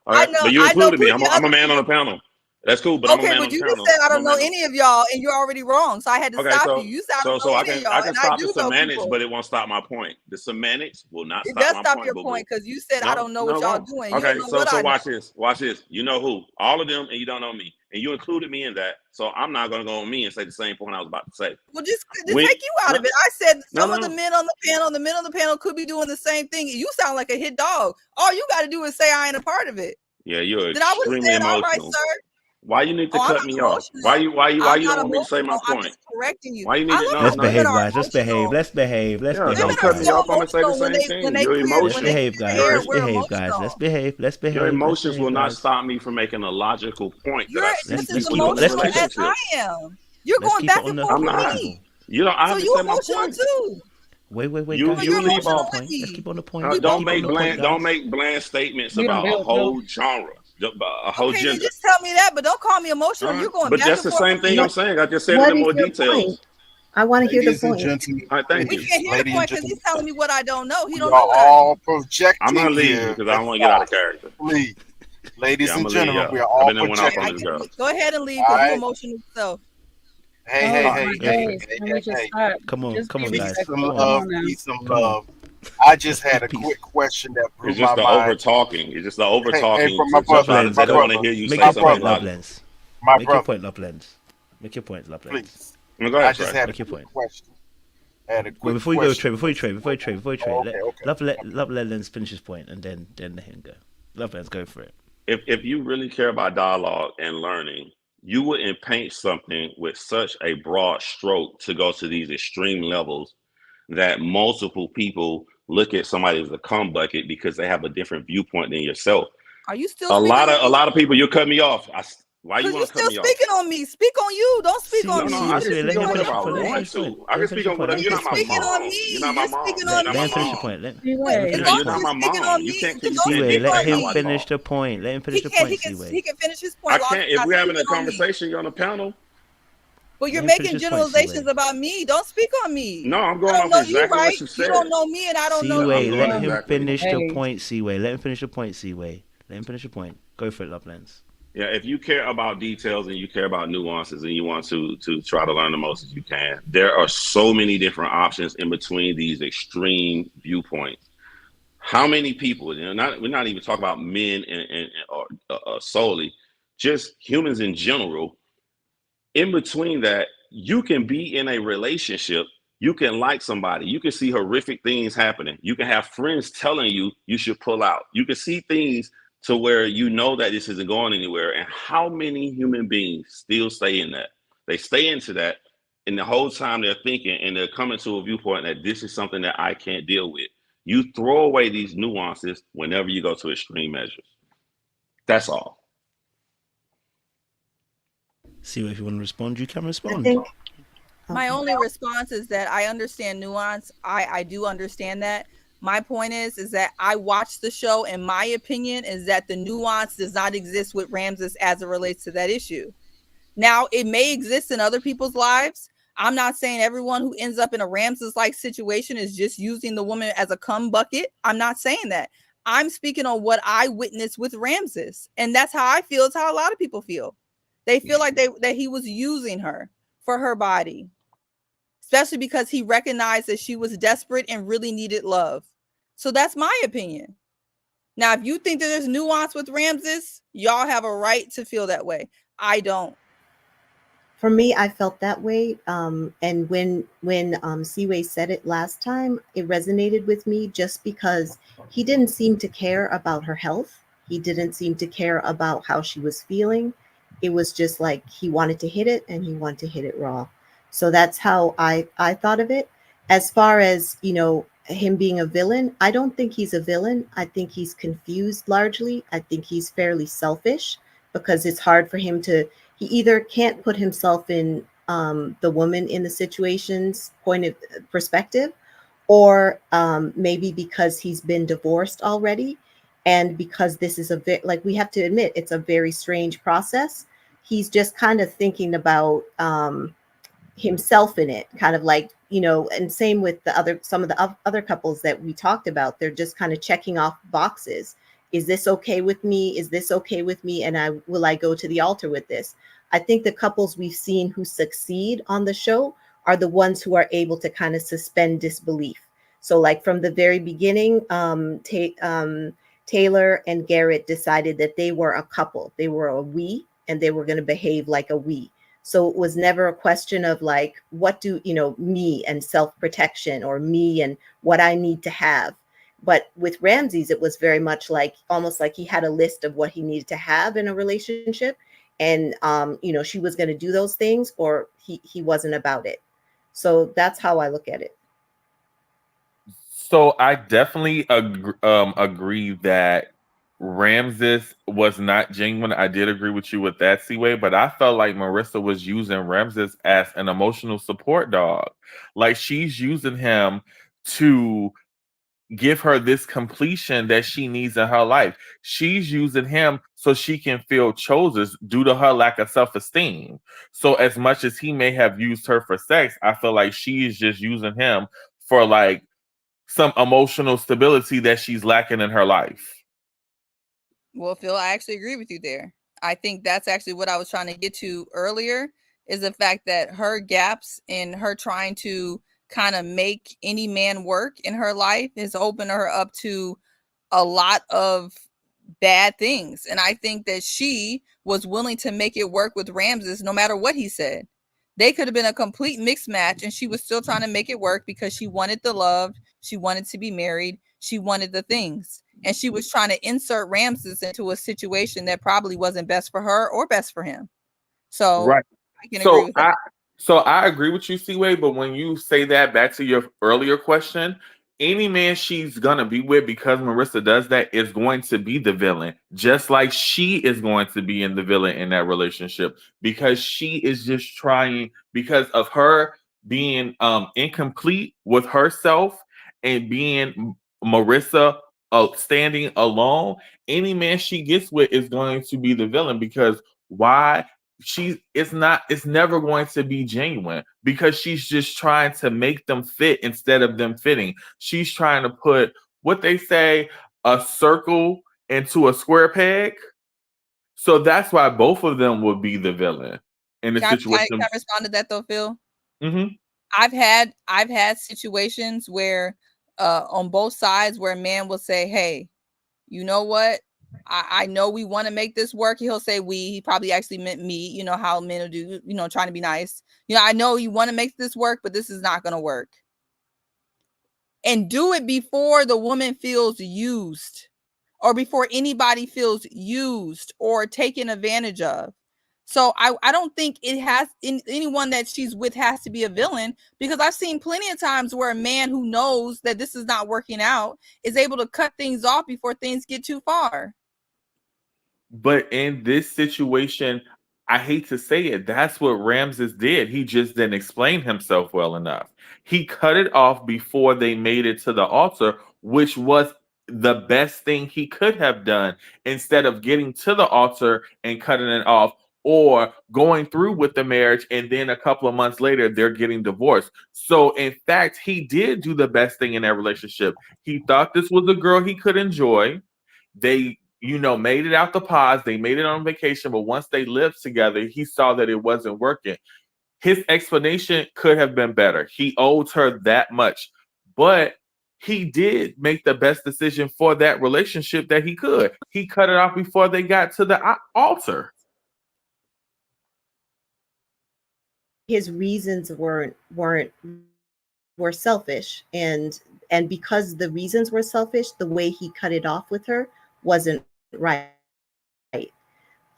Right? But you included me. I'm a man on the panel. That's cool, but I'm a man on the you panel. just said I don't know any of y'all, and you're already wrong. So I had to stop you. You said I don't know any of y'all, I can and stop I do the know semantics, people. but it won't stop my point. The semantics will not It stop does my stop point. your point because you said I don't know what y'all doing. You Okay, don't know what so I watch know. this. Watch this. You know who? All of them, and you don't know me, and you included me in that. So I'm not going to go on me and say the same point I was about to say. Well, just take you out of it. I said some of the men on the men on the panel could be doing the same thing. You sound like a hit dog. All you got to do is say I ain't a part of it. Yeah, you're Then I would have extremely said, all right, emotional. sir. Why you need to cut me off? Why you I'm don't want me to say my I'm point? just correcting you. Why you need to Let's behave, guys. Let's behave. Let's behave. Let's behave. Don't cut me off. I'm gonna say the same thing. Your emotions. Let's behave, guys. Let's behave, guys. Let's behave. Let's behave. Your emotions will not guys. stop me from making a logical point that I see Just people as doing in emotional as relationships. I am. You're going back and forth with me. You know, I so have to you say my emotional point. too. Wait, You guys. leave Let's keep on off. the point. Let's keep on the point. Don't make bland statements about a whole genre, a whole Okay, gender. you just tell me that, but don't call me emotional. You're going But back that's and the forth. same thing I'm saying. I just said What it in is more your details. point? I want to hear the Ladies and point. gentlemen, All right, thank We you. can't hear the point because he's telling me what I don't know. He don't Y'all know what I all projecting I'm gonna leave here. because I don't want to get out of character. Please, ladies Yeah, I'm and gonna leave, gentlemen, yeah. we are I've all been in one off on projecting. this girl. Go ahead and leave All because right. you're emotional yourself. Hey. Come on, guys. Peace and love, peace and love. I just had a quick question that blew It's just my the mind. over talking. It's just the over talking. from my brother, They don't want to hear you Make say your something point, logical. Lovelens. My Make your brother. point, Lovelens. Make your point, Lovelens. Please. No, go ahead, I just Trey. had Make your a quick point. question. I had a quick Well, before you go, question. Trey. Before you trade, Okay. Lovelens finish his point, and then let him go. Lovelens, go for it. If you really care about dialogue and learning, you wouldn't paint something with such a broad stroke to go to these extreme levels that multiple people look at somebody as a cum bucket because they have a different viewpoint than yourself. Are you still A lot of people. You cut me off. Why you Because want you're to cut still me off? speaking on me. Speak on you. Don't speak on me. I can Let speak him on finish whatever I your point. want to. I can speak on whatever. You're not my mom. You're not my mom. You're not my Let him finish the mom. point. You're not my mom. You can't Seaway, let dictate him how I finish talk. the point. Let him finish the point, Seaway. He can finish his I point. can't. If we're having a conversation, you're on the panel. But you're Let him finish making his point, generalizations Seaway. about me. Don't speak on me. No, I'm going I don't off know exactly you, right? what you said. You don't know me, and I don't know Seaway, you. let him exactly. finish the point, Seaway. Let him finish the point, Seaway. Let him finish the point. Go for it, Lovelens. Yeah, if you care about details and you care about nuances and you want to try to learn the most as you can, there are so many different options in between these extreme viewpoints. How many people? We're not even talking about men or solely, just humans in general. In between that, you can be in a relationship. You can like somebody. You can see horrific things happening. You can have friends telling you you should pull out. You can see things to where you know that this isn't going anywhere. And how many human beings still stay in that? They stay into that, and the whole time they're thinking and they're coming to a viewpoint that this is something that I can't deal with. You throw away these nuances whenever you go to extreme measures. That's all. Seaway, if you want to respond, you can respond. My only response is that I understand nuance. I do understand that. My point is that I watched the show, and my opinion is that the nuance does not exist with Ramses as it relates to that issue. Now, it may exist in other people's lives. I'm not saying everyone who ends up in a Ramses-like situation is just using the woman as a cum bucket. I'm not saying that. I'm speaking on what I witnessed with Ramses, and that's how I feel. It's how a lot of people feel. They feel like that he was using her for her body, especially because he recognized that she was desperate and really needed love. So that's my opinion. Now, if you think that there's nuance with Ramses, y'all have a right to feel that way. I don't. For me, I felt that way. And when Seaway said it last time, it resonated with me just because he didn't seem to care about her health. He didn't seem to care about how she was feeling. It was just like he wanted to hit it and he wanted to hit it raw. So that's how I thought of it. As far as, him being a villain, I don't think he's a villain. I think he's confused largely. I think he's fairly selfish because it's hard for him to, he either can't put himself in the woman in the situation's point of perspective, or maybe because he's been divorced already, and because this is like, we have to admit, it's a very strange process. He's just kind of thinking about himself in it, kind of like, and same with some of the other couples that we talked about. They're just kind of checking off boxes. Is this okay with me? Is this okay with me? And will I go to the altar with this? I think the couples we've seen who succeed on the show are the ones who are able to kind of suspend disbelief. So like from the very beginning, Taylor and Garrett decided that they were a couple. They were a we, and they were going to behave like a we. So it was never a question of like, what do, me and self-protection, or me and what I need to have. But with Ramses, it was very much like, almost like he had a list of what he needed to have in a relationship. And, she was going to do those things, or he wasn't about it. So that's how I look at it. So I definitely agree that Ramses was not genuine. I did agree with you with that, Seaway, but I felt like Marissa was using Ramses as an emotional support dog. Like she's using him to give her this completion that she needs in her life. She's using him so she can feel chosen due to her lack of self-esteem. So as much as he may have used her for sex, I feel like she is just using him for like some emotional stability that she's lacking in her life. Well, Phil, I actually agree with you there. I think that's actually what I was trying to get to earlier, is the fact that her gaps in her trying to kind of make any man work in her life has opened her up to a lot of bad things. And I think that she was willing to make it work with Ramses no matter what he said. They could have been a complete mixed match, and she was still trying to make it work because she wanted the love, she wanted to be married, she wanted the things. And she was trying to insert Ramses into a situation that probably wasn't best for her or best for him. So right. I can agree with that. I agree with you, Seaway, but when you say that, back to your earlier question, any man she's gonna be with, because Marissa does that, is going to be the villain, just like she is going to be in the villain in that relationship, because she is just trying, because of her being incomplete with herself and being Marissa standing alone. Any man she gets with is going to be the villain, because why? It's never going to be genuine, because she's just trying to make them fit instead of them fitting. She's trying to put, what they say, a circle into a square peg. So that's why both of them would be the villain in the situation. Can I respond to that though, Phil? Mm-hmm. I've had situations where on both sides, where a man will say, hey, you know what? I know we want to make this work. He'll say we. He probably actually meant me. You know how men will do, trying to be nice. I know you want to make this work, but this is not going to work. And do it before the woman feels used, or before anybody feels used or taken advantage of. So I don't think anyone that she's with has to be a villain, because I've seen plenty of times where a man who knows that this is not working out is able to cut things off before things get too far. But in this situation, I hate to say it, that's what Ramses did. He just didn't explain himself well enough. He cut it off before they made it to the altar, which was the best thing he could have done, instead of getting to the altar and cutting it off, or going through with the marriage and then a couple of months later they're getting divorced. So in fact, he did do the best thing in that relationship. He thought this was a girl he could enjoy. They made it out the pods. They made it on vacation, but once they lived together, he saw that it wasn't working. His explanation could have been better. He owed her that much, but he did make the best decision for that relationship that he could. He cut it off before they got to the altar. His reasons were selfish, and because the reasons were selfish, the way he cut it off with her wasn't right.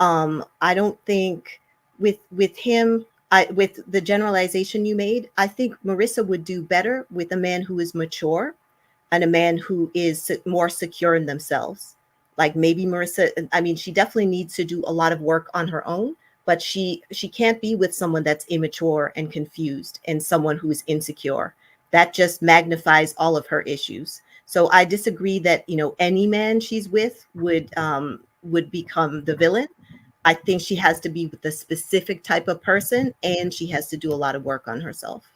I don't think with him, with the generalization you made, I think Marissa would do better with a man who is mature and a man who is more secure in themselves. Like maybe Marissa, I mean, she definitely needs to do a lot of work on her own, but she can't be with someone that's immature and confused and someone who is insecure. That just magnifies all of her issues. So I disagree that, you know, any man she's with would become the villain. I think she has to be with a specific type of person and she has to do a lot of work on herself.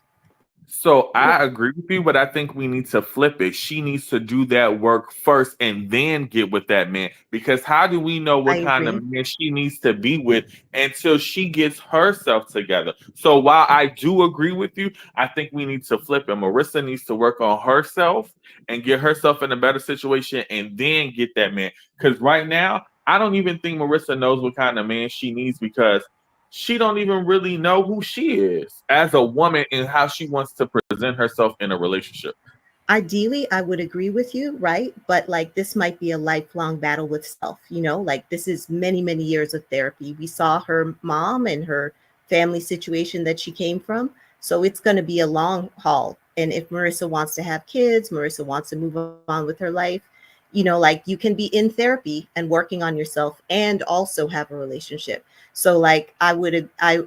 So I agree with you, but I think we need to flip it. She needs to do that work first and then get with that man. Because how do we know I what kind of agree. man she needs to be with until she gets herself together? So while I do agree with you, I think we need to flip it. Marissa needs to work on herself and get herself in a better situation and then get that man. Because right now, I don't even think Marissa knows what kind of man she needs because she don't even really know who she is as a woman and how she wants to present herself in a relationship. Ideally, I would agree with you, right? But like this might be a lifelong battle with self, you know, like this is many, many years of therapy. We saw her mom and her family situation that she came from. So it's going to be a long haul. And if Marissa wants to have kids, Marissa wants to move on with her life, you know, like you can be in therapy and working on yourself and also have a relationship. So like I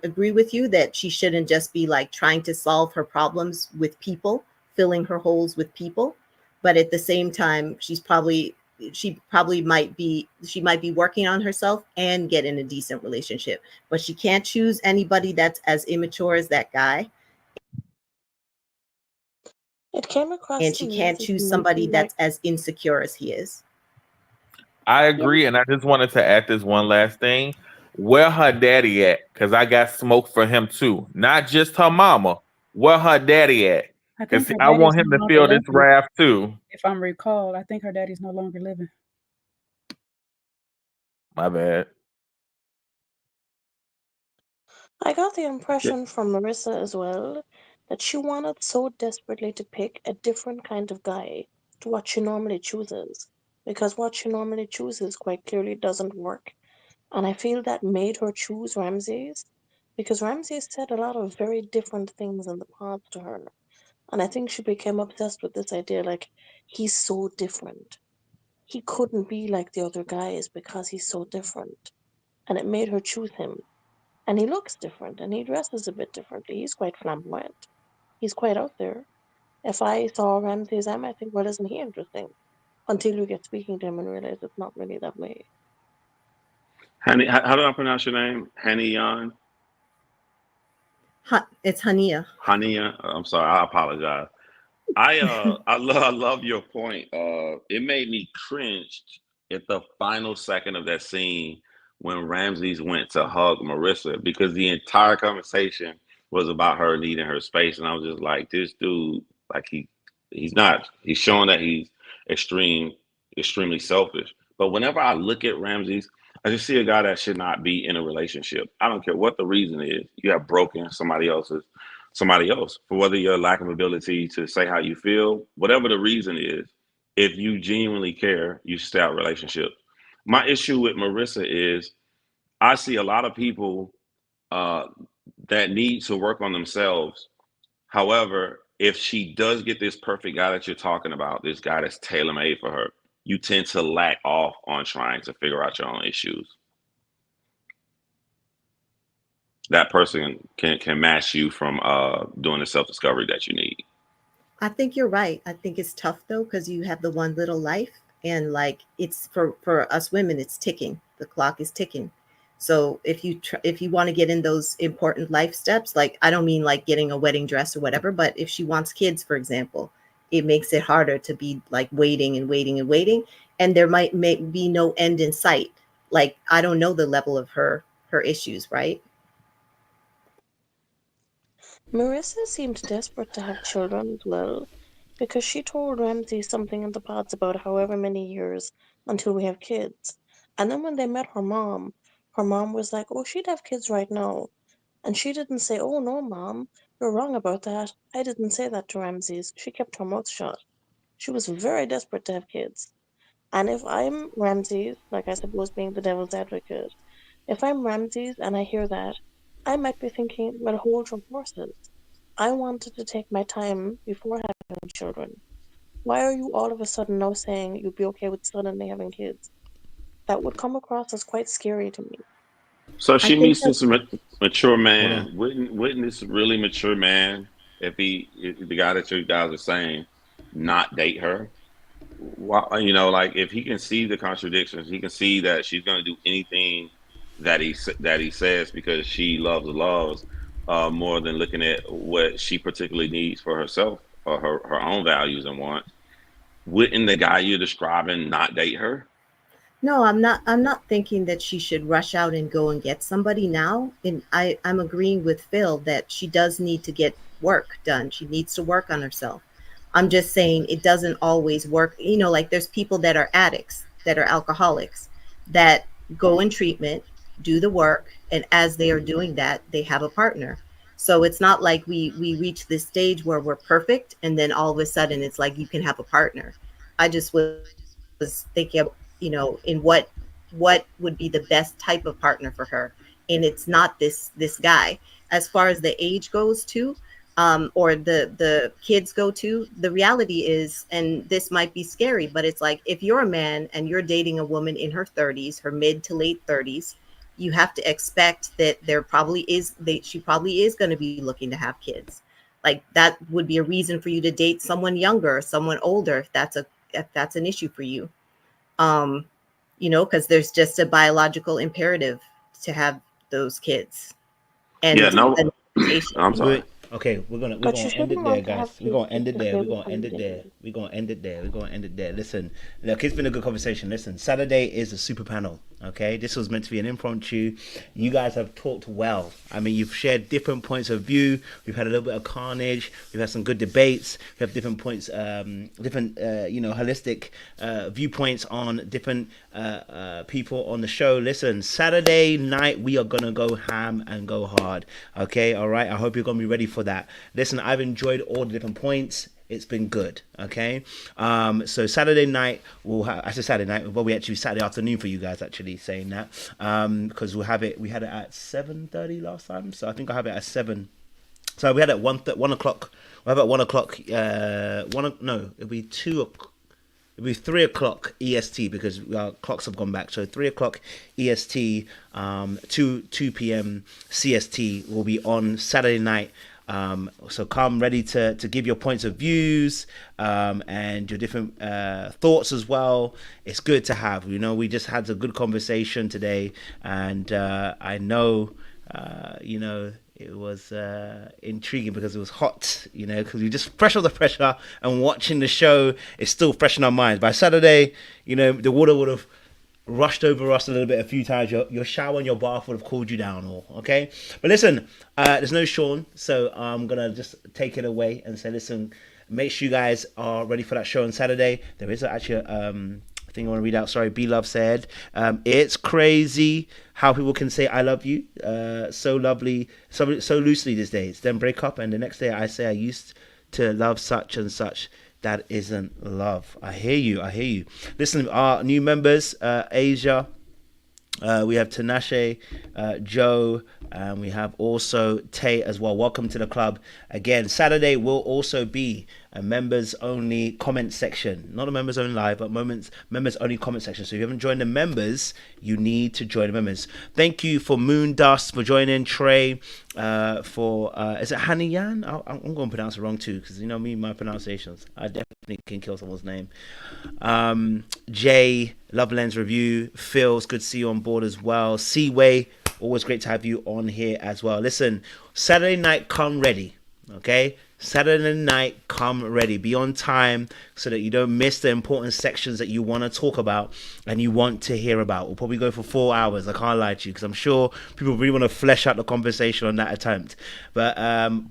agree with you that she shouldn't just be like trying to solve her problems with people, filling her holes with people, but at the same time she might be working on herself and get in a decent relationship, but she can't choose anybody that's as immature as that guy, It came across and to she me as can't if choose somebody maybe like that's as insecure as he is. I yeah, agree, and I just wanted to add this one last thing. Where her daddy at? Because I got smoke for him too. Not just her mama. Where her daddy at? I think Because her I daddy's want him no to longer feel this living. wrath too. If I'm recalled, I think her daddy's no longer living. My bad. I got the Yeah. impression from Marissa as well that she wanted so desperately to pick a different kind of guy to what she normally chooses, because what she normally chooses quite clearly doesn't work. And I feel that made her choose Ramses because Ramses said a lot of very different things in the past to her. And I think she became obsessed with this idea like, he's so different. He couldn't be like the other guys because he's so different. And it made her choose him. And he looks different and he dresses a bit differently. He's quite flamboyant. He's quite out there. If I saw Ramses, I might think, well, isn't he interesting? Until you get speaking to him and realize it's not really that way. Honey, how do I pronounce your name? Honey Yan? It's Hania. Hania? I'm sorry, I apologize. I love your point. It made me cringe at the final second of that scene when Ramses went to hug Marissa because the entire conversation was about her needing her space, and I was just like, this dude, like he's showing that he's extreme, extremely selfish. But whenever I look at Ramses, I just see a guy that should not be in a relationship. I don't care what the reason is. You have broken somebody else for whether your lack of ability to say how you feel, whatever the reason is. If you genuinely care, you stay out of relationships. My issue with Marissa is I see a lot of people uh, that need to work on themselves. However, if she does get this perfect guy that you're talking about, this guy that's tailor made for her, you tend to lack off on trying to figure out your own issues. That person can mask you from doing the self discovery that you need. I think you're right. I think it's tough though because you have the one little life, and like it's for us women, it's ticking. The clock is ticking. So if you want to get in those important life steps, like I don't mean like getting a wedding dress or whatever, but if she wants kids, for example, it makes it harder to be like waiting and waiting and waiting, and there may be no end in sight. Like I don't know the level of her issues, right? Marissa seemed desperate to have children as well, because she told Ramsey something in the pods about however many years until we have kids. And then when they met her mom was like, oh, she'd have kids right now. And she didn't say, oh, no, mom, you're wrong about that. I didn't say that to Ramses. She kept her mouth shut. She was very desperate to have kids. And if I'm Ramses, like I suppose being the devil's advocate, if I'm Ramses and I hear that, I might be thinking, well, hold your horses. I wanted to take my time before having children. Why are you all of a sudden now saying you'd be okay with suddenly having kids? That would come across as quite scary to me. So I she think meets that this mature Hold on. man. Wouldn't this really mature man, if the guy that you guys are saying, not date her? Why, like if he can see the contradictions, he can see that she's going to do anything that he says because she loves more than looking at what she particularly needs for herself or her own values and wants. Wouldn't the guy you're describing not date her? no, I'm not thinking that she should rush out and go and get somebody now. And I'm agreeing with Phil that she does need to get work done. She needs to work on herself. I'm just saying it doesn't always work. Like there's people that are addicts, that are alcoholics, that go in treatment, do the work, and as they are doing that, they have a partner. So it's not like we reach this stage where we're perfect and then all of a sudden it's like you can have a partner. I just was thinking of, in what would be the best type of partner for her. And it's not this guy. As far as the age goes too, or the kids go to, the reality is, and this might be scary, but it's like if you're a man and you're dating a woman in her 30s, her mid to late 30s, you have to expect that she probably is going to be looking to have kids. Like that would be a reason for you to date someone younger, someone older, if that's an issue for you. um because there's just a biological imperative to have those kids, Yeah, and no, an invitation. I'm sorry. Okay, we're But gonna you end it shouldn't there, want to guys. have We're kids gonna end just it to there. We're feel gonna end it there. validated. We're gonna end it there. We're gonna end it there. Listen, look, it's been a good conversation. Listen, Saturday is a super panel. Okay, this was meant to be an impromptu. You guys have talked well. I mean, you've shared different points of view. We've had a little bit of carnage. We've had some good debates. We have different points, different, holistic viewpoints on different people on the show. Listen, Saturday night we are gonna go ham and go hard. Okay, all right. I hope you're gonna be ready for that. Listen, I've enjoyed all the different points. It's been good. Okay. So Saturday night I said Saturday night, well, we actually Saturday afternoon for you guys actually saying that. Because we had it at 7:30 last time. So I think I have it at 7. So we had it at 1 o'clock. We'll have it at 1 o'clock. It'll be 2 o'clock. It'll be 3 o'clock EST because our clocks have gone back. So 3 o'clock EST, 2 p.m. CST will be on Saturday night. So come ready to give your points of views and your different thoughts as well. It's good to have. We just had a good conversation today, and I know, it was intriguing because it was hot, because we just fresh off the pressure and watching the show. It's still fresh in our minds. By Saturday, the water would have rushed over us a little bit a few times. Your shower and your bath would have cooled you down all, okay? But listen, there's no Sean, so I'm gonna just take it away and say, listen, make sure you guys are ready for that show on Saturday. There is actually a thing I want to read out. Sorry, B Love said, it's crazy how people can say I love you so lovely, so loosely these days, then break up and the next day I say I used to love such and such. That isn't love. I hear you. Listen, our new members, Asia, we have Tinashe, Joe, and we have also Tay as well. Welcome to the club. Again, Saturday will also be a members only comment section. Not a members only live, but members only comment section. So if you haven't joined the members, you need to join the members. Thank you for Moon Dust for joining, Trey, for is it Haniyan? I'm going to pronounce it wrong too, because me, my pronunciations, I definitely can kill someone's name. Jay, Love Lens Review, Phil, it's good to see you on board as well. Seaway, always great to have you on here as well. Listen, Saturday night, come ready, okay? Saturday night, come ready. Be on time so that you don't miss the important sections that you want to talk about and you want to hear about. We'll probably go for 4 hours. I can't lie to you because I'm sure people really want to flesh out the conversation on that attempt. But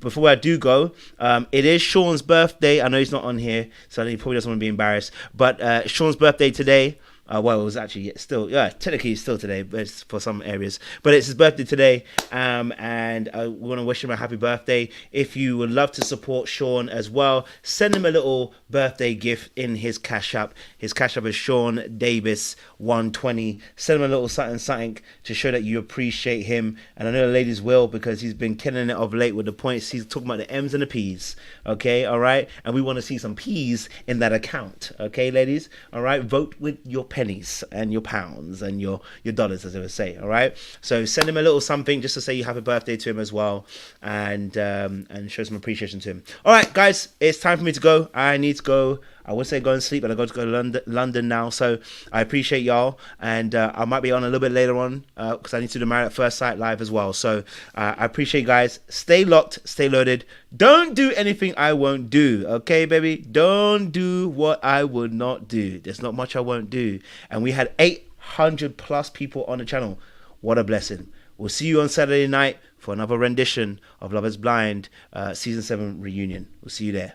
before I do go, it is Sean's birthday. I know he's not on here, so he probably doesn't want to be embarrassed. But Sean's birthday today. Well, it was actually still, technically it's still today, but it's for some areas. But it's his birthday today, and we want to wish him a happy birthday. If you would love to support Sean as well, send him a little birthday gift in his Cash App. His Cash App is Sean Davis 120. Send him a little something to show that you appreciate him. And I know the ladies will, because he's been killing it of late with the points. He's talking about the M's and the P's. Okay, all right? And we want to see some P's in that account. Okay, ladies? All right? Vote with your pennies and your pounds and your dollars, as I would say. All right? So send him a little something just to say you happy birthday to him as well, and show some appreciation to him. All right, guys, it's time for me to go. I need to go. I would say go and sleep, but I got to go to London now. So I appreciate y'all, and I might be on a little bit later on because I need to do Married at First Sight live as well. So I appreciate you guys. Stay locked, stay loaded. Don't do anything I won't do, okay, baby? Don't do what I would not do. There's not much I won't do. And we had 800 plus people on the channel. What a blessing. We'll see you on Saturday night for another rendition of Love is Blind Season 7 reunion. We'll see you there.